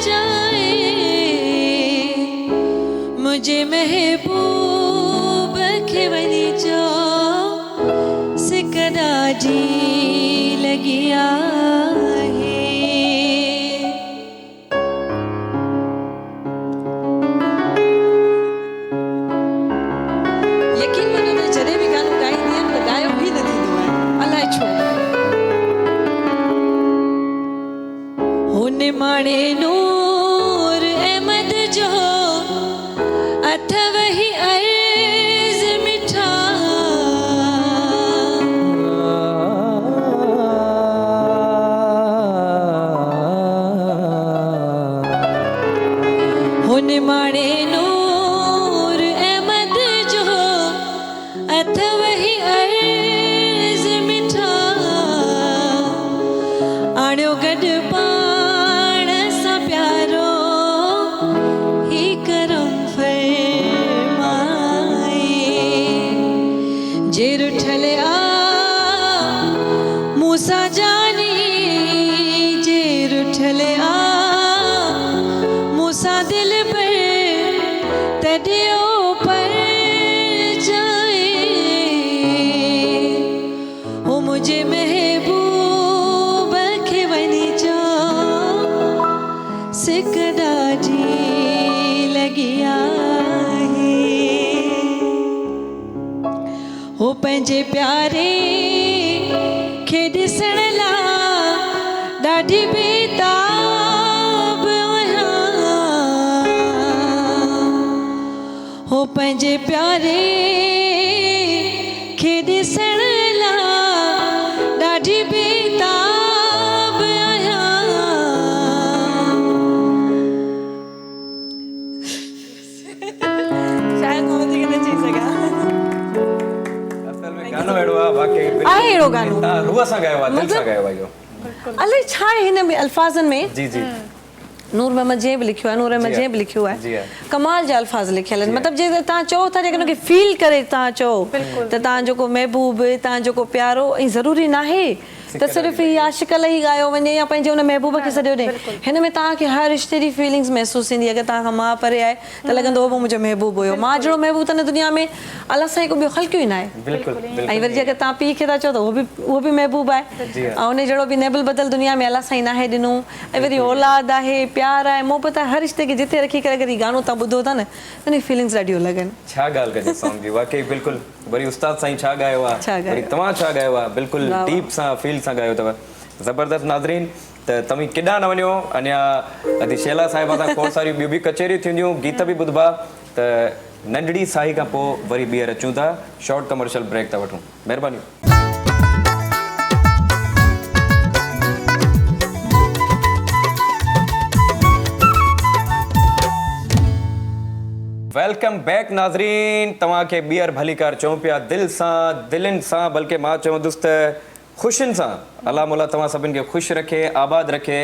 जाए मुझे महबूब खे वञी चो सिक ॾाढी लॻी आहे यकीन मञो त जॾहिं बि गानो ॻाईंदी आहियां त ॻायो बि न थींदो आहे अलाए छो हुन माणे नूर अहमद जो अथव ही अर्ज़ मिठा हुन माणे नूर अहमद जो अथव ही अर्ज़ मिठा आणियो गॾु पाण सां प्यारो ही करम फरमाए जे रुठल आ मूसा जानी जे रुठल आ मूसा दिल पर तॾियो पर जाए हो मुझे महबूब खे वञी चो सिक ॾाढी लॻी आहे हो पंहिंजे प्यारे खे ॾिसण लाइ ॾाढी बेताब आहियां हो पंहिंजे प्यारे खे ॾिसण लाइ ॾाढी बेताब आहियां शायदि मां वधीक न चई सघां असल में गानो अहिड़ो आहे वाकई आहे अहिड़ो गानो तव्हां रूह सां ॻायो आहे दिलि सां ॻायो आहे इहो अलाए छा आहे हिन में अल्फाज़नि में जी जी नूर मोहम्मद जंहिं बि लिखियो आहे नूर अहमद जंहिं बि लिखियो जी आहे आहे। कमाल जा अल्फाज़ लिखियल आहिनि मतिलबु जे तव्हां चओ था जेकॾहिं उनखे फील करे तव्हां चओ त तव्हां जेको महबूब तव्हां जेको प्यारो ऐं ज़रूरी न आहे त सिर्फ़ु ही आशिक़ लाइ ई ॻायो वञे या पंहिंजे हुन महबूब खे सॼो ॾे हिन में तव्हांखे हर रिश्ते जी फीलिंग्स महसूसु थींदी अगरि तव्हां खां माउ परे आहे त लॻंदो हो मुंहिंजो महबूब हुयो मां जहिड़ो महबूब त न दुनिया में अलाह सां हिकु ॿियो ख़ल्क़ियो ई न आहे बिल्कुलु ऐं वरी जेकर तव्हां पीउ खे था चओ त उहो बि महबूब आहे ऐं उन जहिड़ो बि नेबल बदल दुनिया में अलाह सां ई न आहे ॾिनो ऐं वरी औलाद आहे प्यार आहे मोहबत आहे हर रिश्ते खे जिते रखी करे अगरि गानो तव्हां ॿुधो था न त उन फीलिंग्स ॾाढियूं लॻनि छा ॻाल्हि कजे सॉन्ग जी वाकई बिल्कुलु वरी उस्ताद साईं छा ॻायो छा आहे ॻायो? वरी तव्हां छा ॻायो आहे बिल्कुलु वाह, वाह। डीप सां फील सां ॻायो अथव ज़बरदस्त नाज़रीन त तव्हीं केॾांहुं न वञो अञा अदी शेला साहिबा सां खोड़ सारियूं ॿियूं बि कचेरियूं थींदियूं गीत बि ॿुधबा त नंढड़ी साही खां पोइ वरी ॿीहर अचूं था शॉर्ट कमर्शियल ब्रेक था वठूं महिरबानी वेलकम बैक नाज़रीन। तव्हांखे ॿीहर भली कार चऊं पिया दिलि सां दिलनि सां, बल्कि मां चवंदुसि त ख़ुशियुनि सां। अल्लाह मौला तव्हां सभिनि खे ख़ुशि रखे, आबाद रखे।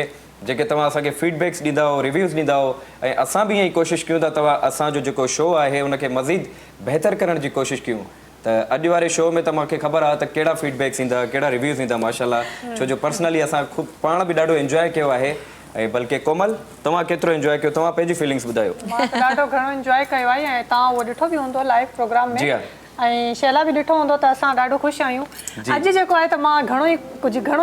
जेके तव्हां असांखे फीडबैक्स ॾींदा हो, रिव्यूज़ ॾींदा हो, ऐं असां बि ईअं ई कोशिशि कयूं था तव्हां असांजो जेको शो आहे उनखे मज़ीद बहितर करण जी कोशिशि कयूं। त अॼु वारे शो में त मूंखे ख़बर आहे त कहिड़ा फीडबैक्स ईंदा, कहिड़ा रिव्यूज़ ईंदा माशाल्लाह। छो जो पर्सनली असां ख़ूब पाण बि ॾाढो एंजॉय कयो आहे। ऐं बल्कि कोमल, तव्हां केतिरो एंजॉय कयो, तव्हां पंहिंजी फीलिंग्स ॿुधायो। मां त ॾाढो घणो एंजॉय कयो आहे ऐं तव्हां उहो ॾिठो बि हूंदो लाइव प्रोग्राम में। जी हा। ऐं शैला बि ॾिठो हूंदो त असां ॾाढो ख़ुशि आहियूं। अॼु जेको आहे त मां घणो ई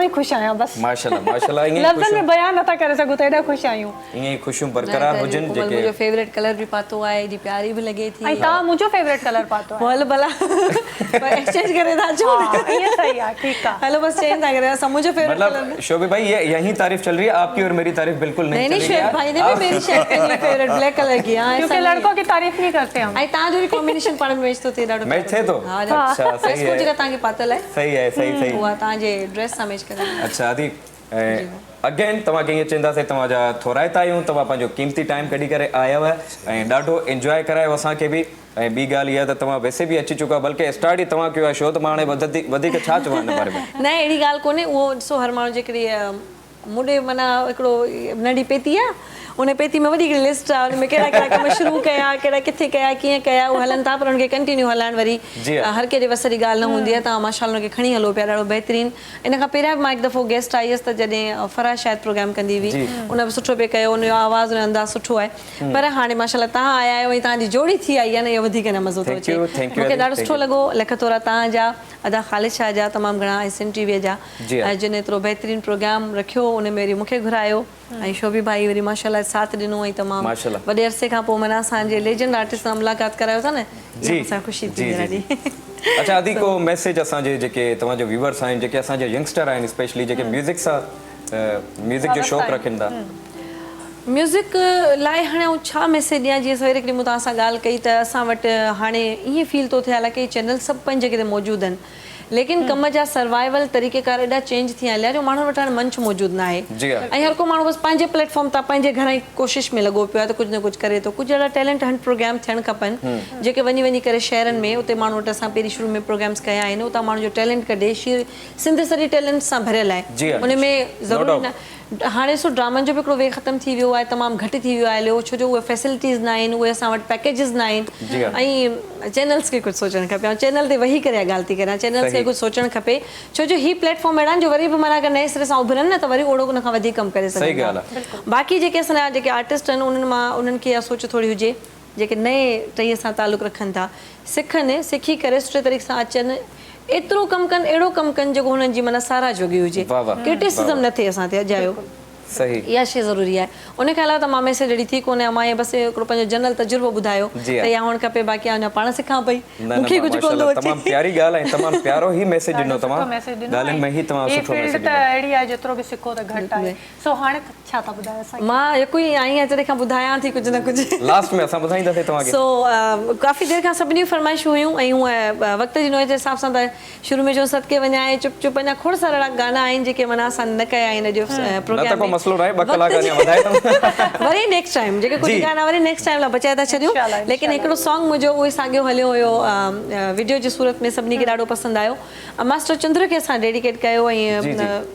ख़ुशि आहियां बसि। माशाल्लाह माशाल्लाह, ईअं लफ़्ज़नि में बयान नथा करे सघूं त एॾा ख़ुशि आहियूं। ईअं ई ख़ुशियूं बरक़रार हुजनि। जेके मुंहिंजो फेवरेट कलर बि पातो आहे, एॾी प्यारी बि लॻे थी। ऐं तव्हां मुंहिंजो फेवरेट कलर पातो आहे। हलो भला एक्सचेंज करे था अचो। ईअं सही आहे, ठीकु आहे। हलो बस चेंज था करे, असां मुंहिंजो फेवरेट कलर में। मतलब शोभी भाई ये यही तारीफ चल रही है, आपकी और मेरी तारीफ बिल्कुल नहीं नहीं चलेगी। शोएब भाई ने भी मेरी फेवरेट ब्लैक कलर की। हां, क्योंकि लड़कों की तारीफ नहीं करते हम। आई तव्हां जो कॉम्बिनेशन पाण में मैच तो थे ॾाढो। मैच थे तो? अच्छा सही है। जेका तव्हांखे पातल आहे सही है, सही सही। उहा तव्हांजे ड्रेस सां मैच करे। अच्छा आदि अगेन तव्हांखे ईअं चवंदासीं तव्हांजा थोराइता आहियूं, तव्हां पंहिंजो क़ीमती टाइम कढी करे आया हुआ ऐं ॾाढो एंजॉय करायो असांखे बि। ऐं ॿी ॻाल्हि इहा त तव्हां वैसे बि अची चुका, बल्कि स्टार्ट ई तव्हां कयो आहे शो, त मां हाणे वधीक छा चवां हिन बारे में। न अहिड़ी ॻाल्हि कोन्हे, उहो ॾिसो हर माण्हू जेकॾहिं मुॾे माना हिकिड़ो नंढी पेती आहे, उन पेती में वॾी हिकिड़ी लिस्ट आहे, उन में कहिड़ा कहिड़ा कम शुरू कया, कहिड़ा किथे कया, कीअं कया, उहे हलनि था, पर उनखे कंटिन्यू हलाइण वरी हर कंहिंजे वस जी ॻाल्हि न हूंदी आहे। तव्हां माशाल्लाह उनखे खणी हलो पिया ॾाढो बहितरीनु। इन खां पहिरियां बि मां हिकु दफ़ो गेस्ट आई हुयसि, त जॾहिं फराह शायदि प्रोग्राम कंदी हुई, उन बि सुठो पिया कयो, उनजो आवाज़ उन अंदाज़ सुठो आहे। पर हाणे माशाल्लाह तव्हां आया आहियो ऐं तव्हांजी जोड़ी थी आई आहे न, इहो वधीक न मज़ो थो अचे। मूंखे ॾाढो सुठो लॻो। लख तोरा तव्हांजा, अदा ख़ालिद शाह जा, तमामु घणा ऐं सिन टीवीअ जा, जिन एतिरो बहितरीनु प्रोग्राम रखियो, उन में वरी मूंखे घुरायो ऐं शोभी भाई वरी माशाल्लाह साथ ॾिनो ऐं तमामु वॾे अरसे खां पोइ माना असांजे लेजेंड आर्टिस्ट सां मुलाक़ात करायो था न, असां ख़ुशी थी ॾाढी। अच्छा आदि को मैसेज असांजे जेके तव्हांजे व्यूअर्स आहिनि, जेके असांजे यंगस्टर आहिनि, स्पेशली जेके म्यूज़िक सां म्यूज़िक जो शौक़ु रखनि था, म्यूज़िक लाइ हाणे आउं छा मैसेज ॾियां। जीअं सवेरे हिकिड़ी मूं तव्हां सां ॻाल्हि कई त असां वटि हाणे ईअं फील थो थिए, हालांकि चैनल सभु पंहिंजी जॻह ते मौजूदु आहिनि, लेकिन कम जा सर्वाइवल तरीक़ेकार एॾा चेंज थी विया जो माण्हुनि वटि हाणे मंच मौजूदु न आहे। ऐं हर को माण्हू बसि पंहिंजे प्लेटफॉर्म तां पंहिंजे घर जी कोशिशि में लॻो पियो आहे त कुझु न कुझु करे थो। कुझु अहिड़ा टैलेंट हंट प्रोग्राम थियणु खपनि, जेके वञी करे शहरनि में, उते माण्हू वटि असां पहिरीं शुरू में प्रोग्राम्स कया आहिनि, उतां माण्हू जो टैलेंट कढे। सिंध सॼी टैलेंट सां भरियल आहे, उन में ज़रूरी न हाणे ॾिसो ड्रामनि जो बि हिकिड़ो वे ख़तमु थी वियो आहे, तमामु घटि थी वियो आहे हलियो, छो जो उहे फैसिलिटीज़ न आहिनि, उहे असां वटि पैकेजिस न आहिनि। ऐं चैनल्स खे कुझु सोचणु खपे। ऐं चैनल ते वेही करे ॻाल्हि थी करियां, चैनल्स खे कुझु सोचणु खपे, छो जो ही प्लेटफॉर्म अहिड़ा आहिनि जो वरी बि माना अगरि नए सिरे सां उभरनि न त वरी ओड़ो उन खां वधीक कमु करे सघनि। बाक़ी जेके असांजा जेके आर्टिस्ट आहिनि, उन्हनि मां उन्हनि खे इहा सोच थोरी हुजे, जेके नए टईअ सां तालुक़ु रखनि था, सिखनि, सिखी करे सुठे तरीक़े सां अचनि, एतिरो कमु कनि, अहिड़ो कमु कनि जेको हुननि जी माना सारा जोगी हुजे, क्रिटिसिज़म न थिए असां ते अजायो। सही, इहा शइ ज़रूरी आहे। उन खां अलावा त मां मैसेज अहिड़ी थी कोन्हे, मां ईअं बसि हिकिड़ो पंहिंजो जनरल तजुर्बो ॿुधायो त इहा हुअणु खपे, बाक़ी अञा पाण सिखां पई, मूंखे कुझु कोन थो अचे। तमामु प्यारी ॻाल्हि आहे, तमामु प्यारो ई मैसेज ॾिनो तव्हां, ॻाल्हियुनि में ई तव्हां सुठो मैसेज ॾिनो। अहिड़ी आहे जेतिरो बि सिखो त घटि आहे। सो हाणे छा था ॿुधायो असांखे? मां हिकु ई आई आहियां, जॾहिं खां ॿुधायां थी कुझु न कुझु, लास्ट में असां ॿुधाईंदासीं तव्हांखे। सो काफ़ी देरि खां सभिनी जूं फरमाइशूं हुयूं ऐं हूअं वक़्त जी नोए जे हिसाब सां त शुरू में जो सदके वञाए चुप चुप, अञा खोड़ सारा अहिड़ा गाना आहिनि जेके माना असां न कया आहिनि अॼु प्रोग्राम में। मसलो आहे 2 कलाक अञा वधाए था वरी नेक्स्ट टाइम जेके कुझु गाना वरी नेक्स्ट टाइम लाइ बचाए था छॾियूं। लेकिन हिकिड़ो सॉन्ग मुंहिंजो उहो साॻियो हलियो हुयो वीडियो जी सूरत में, सभिनी खे ॾाढो पसंदि आयो। मास्टर चंद्र खे असां डेडिकेट कयो ऐं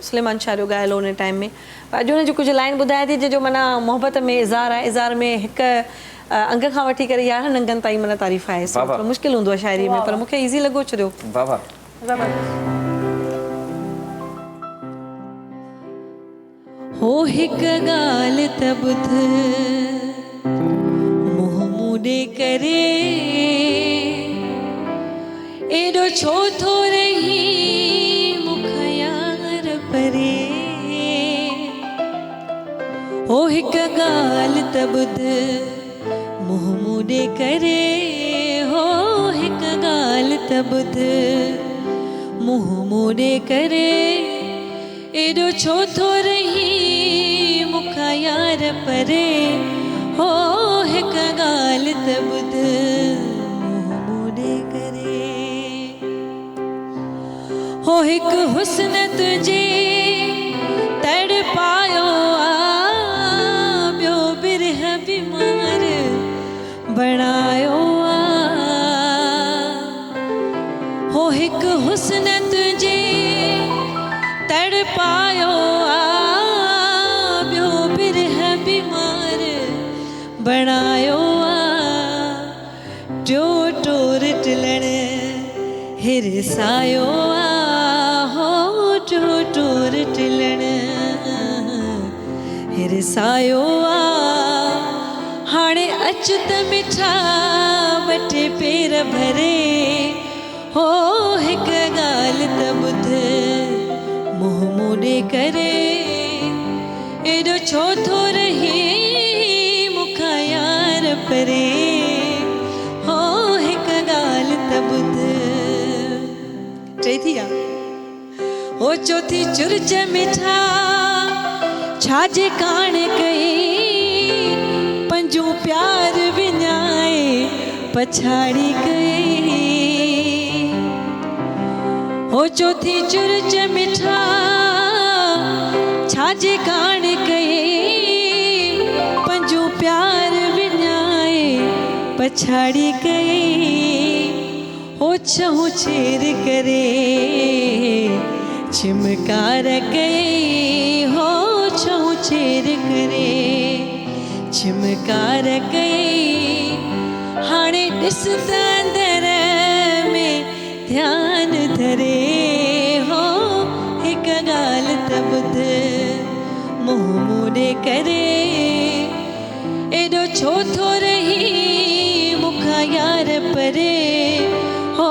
सुलेमान शाह जो ॻायल हो उन टाइम में। अॼु हुनजी कुझु लाइन ॿुधाए थी जंहिंजो माना मोहबत में इज़हार आहे, इज़हार में हिकु अंग खां वठी करे 11 अंगनि ताईं माना तारीफ़ आहे। मुश्किल हूंदो आहे शाइरी में, पर मूंखे ईज़ी लॻो छॾियो। हो हिकु ॻाल्हि त ॿुध मुंहुं मूॾे करे, एॾो छो थो रही मूंखां यार परे। हो हिकु ॻाल्हि त ॿुध मुंहुं मूॾे करे, हो हिकु ॻाल्हि त ॿुध मुंहुं मूॾे करे, एॾो छो थो रही मूंखां यार परे। हो हिकु ॻाल्हि त ॿुध मुंहुं मूॾे करे, हो हिकु हुस्न तुंहिंजे तड़ पायो आ, ॿियो बिरह बीमार बणायो आयो ॿियो बिरह बीमार बणायो जो टोर टिलण हिरसायो हो जो टोर टिलण हिरसायो हाणे अच त मिठा बटे पेर भरे हो हिक ॻाल्हि त ॿुध मुंहुं मोड़े करे एॾो छो थो रही मूंखां यार परे हो हिक ॻाल्हि त ॿुध चई थी हो चौथी चुरज मिठा छाजे कान कई पंजो प्यार विञाए पछाड़ी गई हो चौथी चुरज मिठा छाजे कान कई पंजो प्यार विञाए पछाड़ी गई हो छहु छेर करे चिमकार गई हो छहु छेर करे चिमकार गई हाणे ॾिस त अंदर में ध्यान धरे हो हिक ॻाल्हि त ॿुध मुंहुं मोड़े करे एॾो छो थो रही मूंखां यार परे हो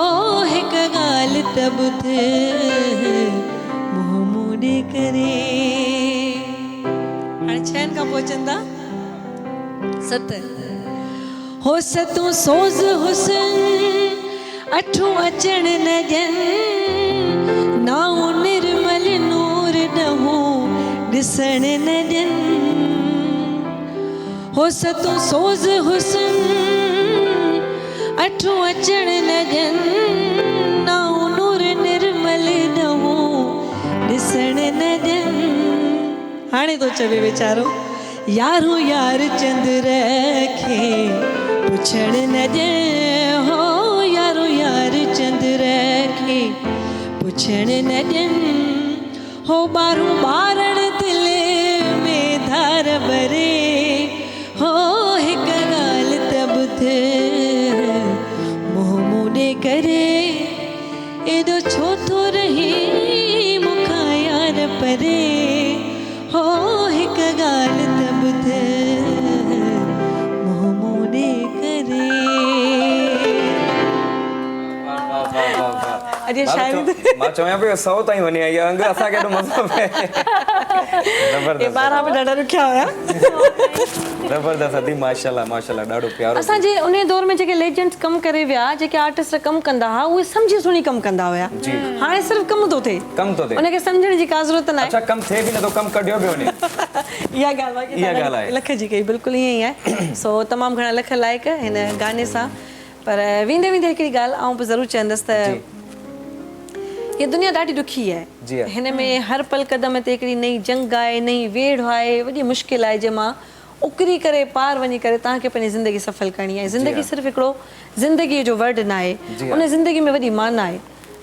हिक ॻाल्हि त ॿुध मुंहुं मोड़े करे हाणे छहनि खां पोइ अचनि था सत हो सतूं सोज़ हुसन अठूं अचण न ॾियनि नाऊं निर्मल नूर ॾहूं ॾिसण न ॾियनि हो सतूं सोज़ हुसन अठूं अचण न ॾियनि नाऊं नूर निर्मल ॾहूं ॾिसण न ॾियनि हाणे थो चवे वीचारो यारूं यार चंद्र खे पुछण न ॾे हो यारूं यार चंद्र खे पुछण न ॾियनि हो ॿारूं ॿारण दिल में धार भरे हो हिक ॻाल्हि त ॿुध मुंहुं मोड़े करे एॾो छो थो रही मूंखां यार परे हो हिक ॻाल्हि त ॿुध मुंहुं मोड़े करे अॼु शायदि मां चवां पियो 100 ताईं वञी आई अंग असांखे एॾो मज़ो पए ज़बरदस्त 12 में ॾाढा ॾुखिया हुया ज़बरदस्त अदी माशाल्लाह माशाल्लाह ॾाढो प्यारो असांजे उन दौर में जेके लेजेंड्स कमु करे विया जेके आर्टिस्ट कमु कंदा हुआ उहे सम्झी सुणी कमु कंदा हुया हाणे सिर्फ़ु कमु थो थिए उनखे सम्झण जी का ज़रूरत न आहे अच्छा कमु थिए बि नथो कमु कढियो बि वञे इहा ॻाल्हि आहे लख जी कई बिल्कुलु ईअं ई आहे सो तमामु घणा लख लाइक़ हिन गाने सां पर वेंदे वेंदे हिकिड़ी ॻाल्हि आउं बि ज़रूरु चवंदसि त ये दुनिया ॾाढी ॾुखी आहे हिन में हर पल क़दम ते हिकिड़ी नई जंग आहे नई वेड़ आहे वॾी मुश्किल आहे जंहिंमां उकरी करे पार वञी करे तव्हांखे पंहिंजी ज़िंदगी सफल करणी आहे ज़िंदगी सिर्फ़ु हिकिड़ो ज़िंदगीअ जो वर्ड न आहे उन ज़िंदगी में वॾी माना आहे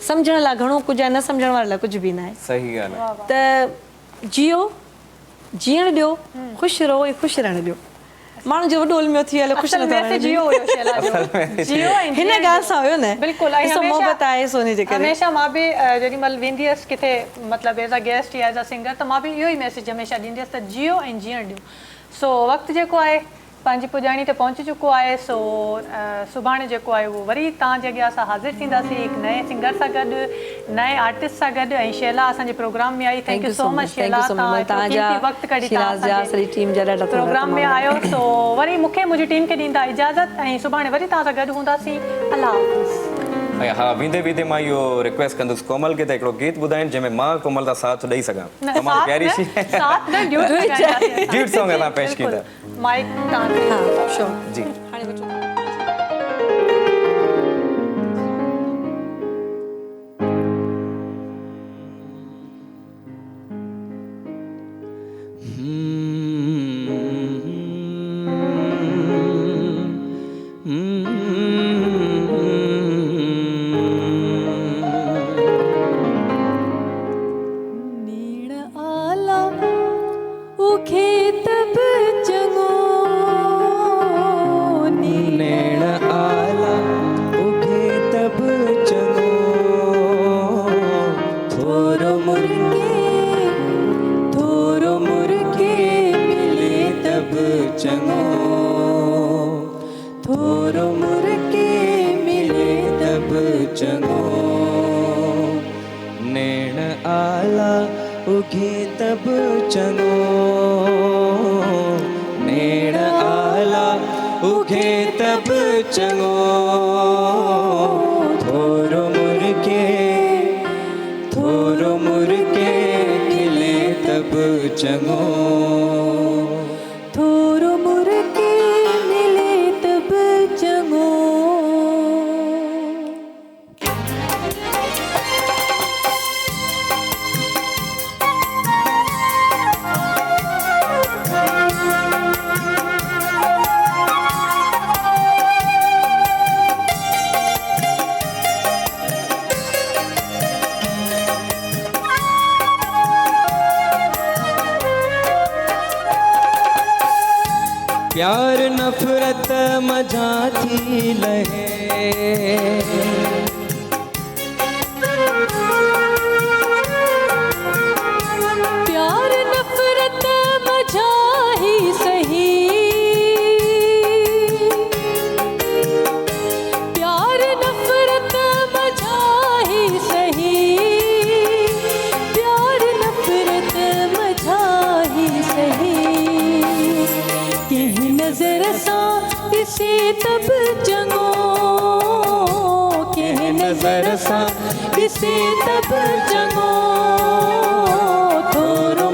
सम्झण लाइ घणो कुझु आहे न सम्झण वारे लाइ कुझु बि न आहे सही ॻाल्हि आहे त जियो जीअण ॾियो ख़ुशि रहो ऐं ख़ुशि रहण ॾियो माण्हू जो वॾो उलमियो थी वियो ख़ुशि न हिन ॻाल्हि सां हुयो न बिल्कुलु मोहबत आहे सोने जे करे हमेशह मां बि जेॾी महिल वेंदी हुअसि किथे मतिलबु एज़ अ गेस्ट या एज़ अ सिंगर त मां बि इहो ई मैसेज हमेशह ॾींदी हुअसि त जियो ऐं जीअण ॾियो सो वक़्तु जेको आहे पंहिंजी पुॼाणी ते पहुची चुको आहे सो सुभाणे जेको आहे उहो वरी तव्हांजे अॻियां असां हाज़िर थींदासीं हिकु नए सिंगर सां गॾु नए आर्टिस्ट सां गॾु ऐं शैला असांजे प्रोग्राम में आई thank you so much Shaila वक़्तु कढी प्रोग्राम में आयो सो वरी मूंखे मुंहिंजी टीम खे ॾींदा इजाज़त ऐं सुभाणे वरी तव्हां सां गॾु हूंदासीं अल्लाह हाफ़िज़ ऐं हा वेंदे वेंदे मां इहो रिक्वेस्ट कंदुसि कोमल खे त हिकिड़ो गीत ॿुधाइनि जंहिंमें मां कोमल सां साथ ॾेई सघां तमामु प्यारी सी ड्यूट सॉन्ग असां पेश कंदा माइक तव्हांखे हा श्योर जी हाणे वठो उगे तब चङो नेड़ आला उगे तब चङो थोरो मुर्के खिले तब चङो थोरो मुर्के मिले तब चङो। प्यार नफरत मजा थी लहे प्यार नफरत मजा ही सही प्यार नफरत मजा ही सही प्यार नफरत मजा ही सही कंहिं नज़र सां ॾिसे तब चङो कंहिं नज़र सां ॾिसे तब चङो थोरो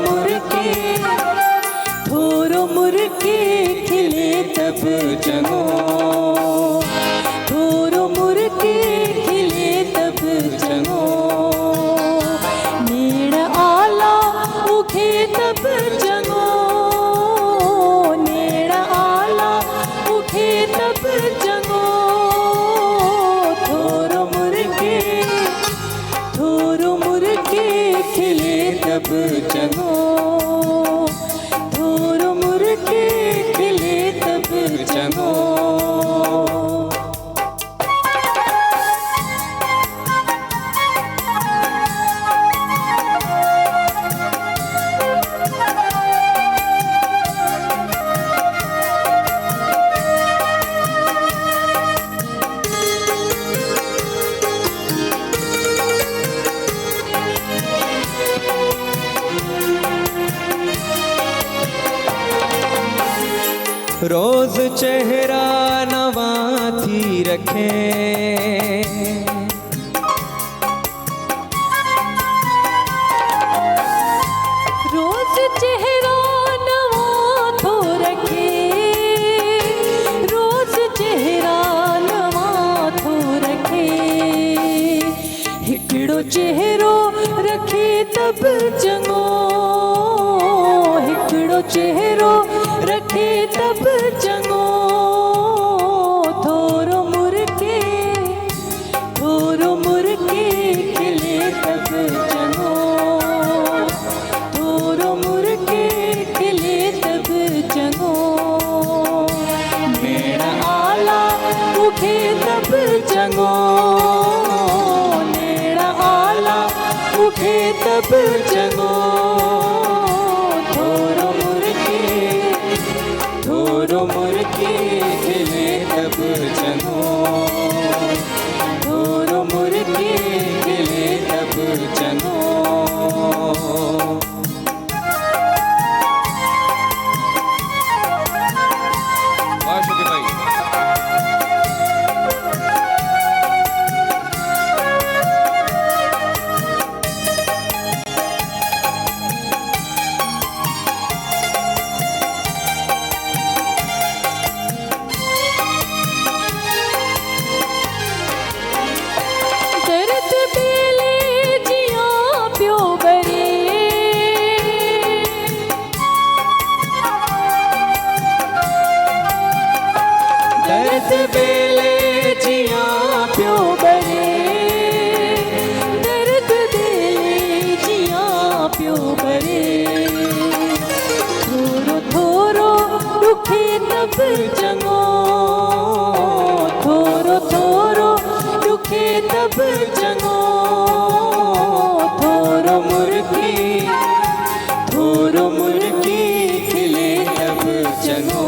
मुर्के खिले तब चङो थोरो मुर्के खिले तब चङो नेड़ आला उगे तब चङो नेड़ आला उगे तब चङो थोरो मुर्के खिले तब चङो थोरो मुर्के खिले तब चङो। रोज चेहरा नवा थी रखे रोज चेहरा नवा थो रखे रोज चेहरा नवा थो रखे हिकिड़ो चेहरो रखे तब चङो हिकिड़ो चेहरो रखे तब चङो थोरो मुर्के खिले तब चङो थोरो मुर्के खिले तब चङो नेड़ आला उगे तब चङो नेड़ आला उगे तब चङो थोरो मुर्के खिले तब चङो थोरो मुर्के खिले तब चङो। वाह शुक्र भाई। दर्द बेले जिया पियो बरे दर्द बेले जिया पियो बरे दर्द बेले जिया पियो बरे थोरो दुखे तब चङो थोरो दुखे तब चङो थोरो मुर्के खिले तब चङो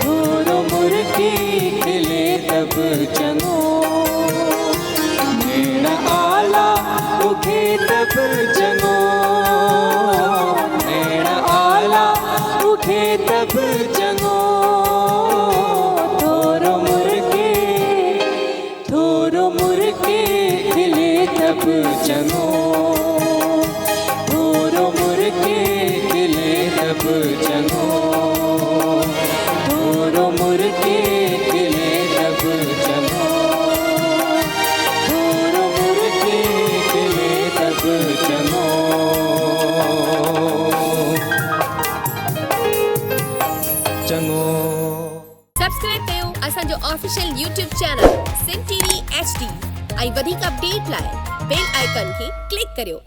थोरो मुर्के खिले तब चङो नेड़ आला उगे तब चङो चङो। सब्सक्राइब कयो असांजो official YouTube channel Sindh TV HD ऐं वधीक अपडेट लाइ बेल आइकन खे क्लिक करियो।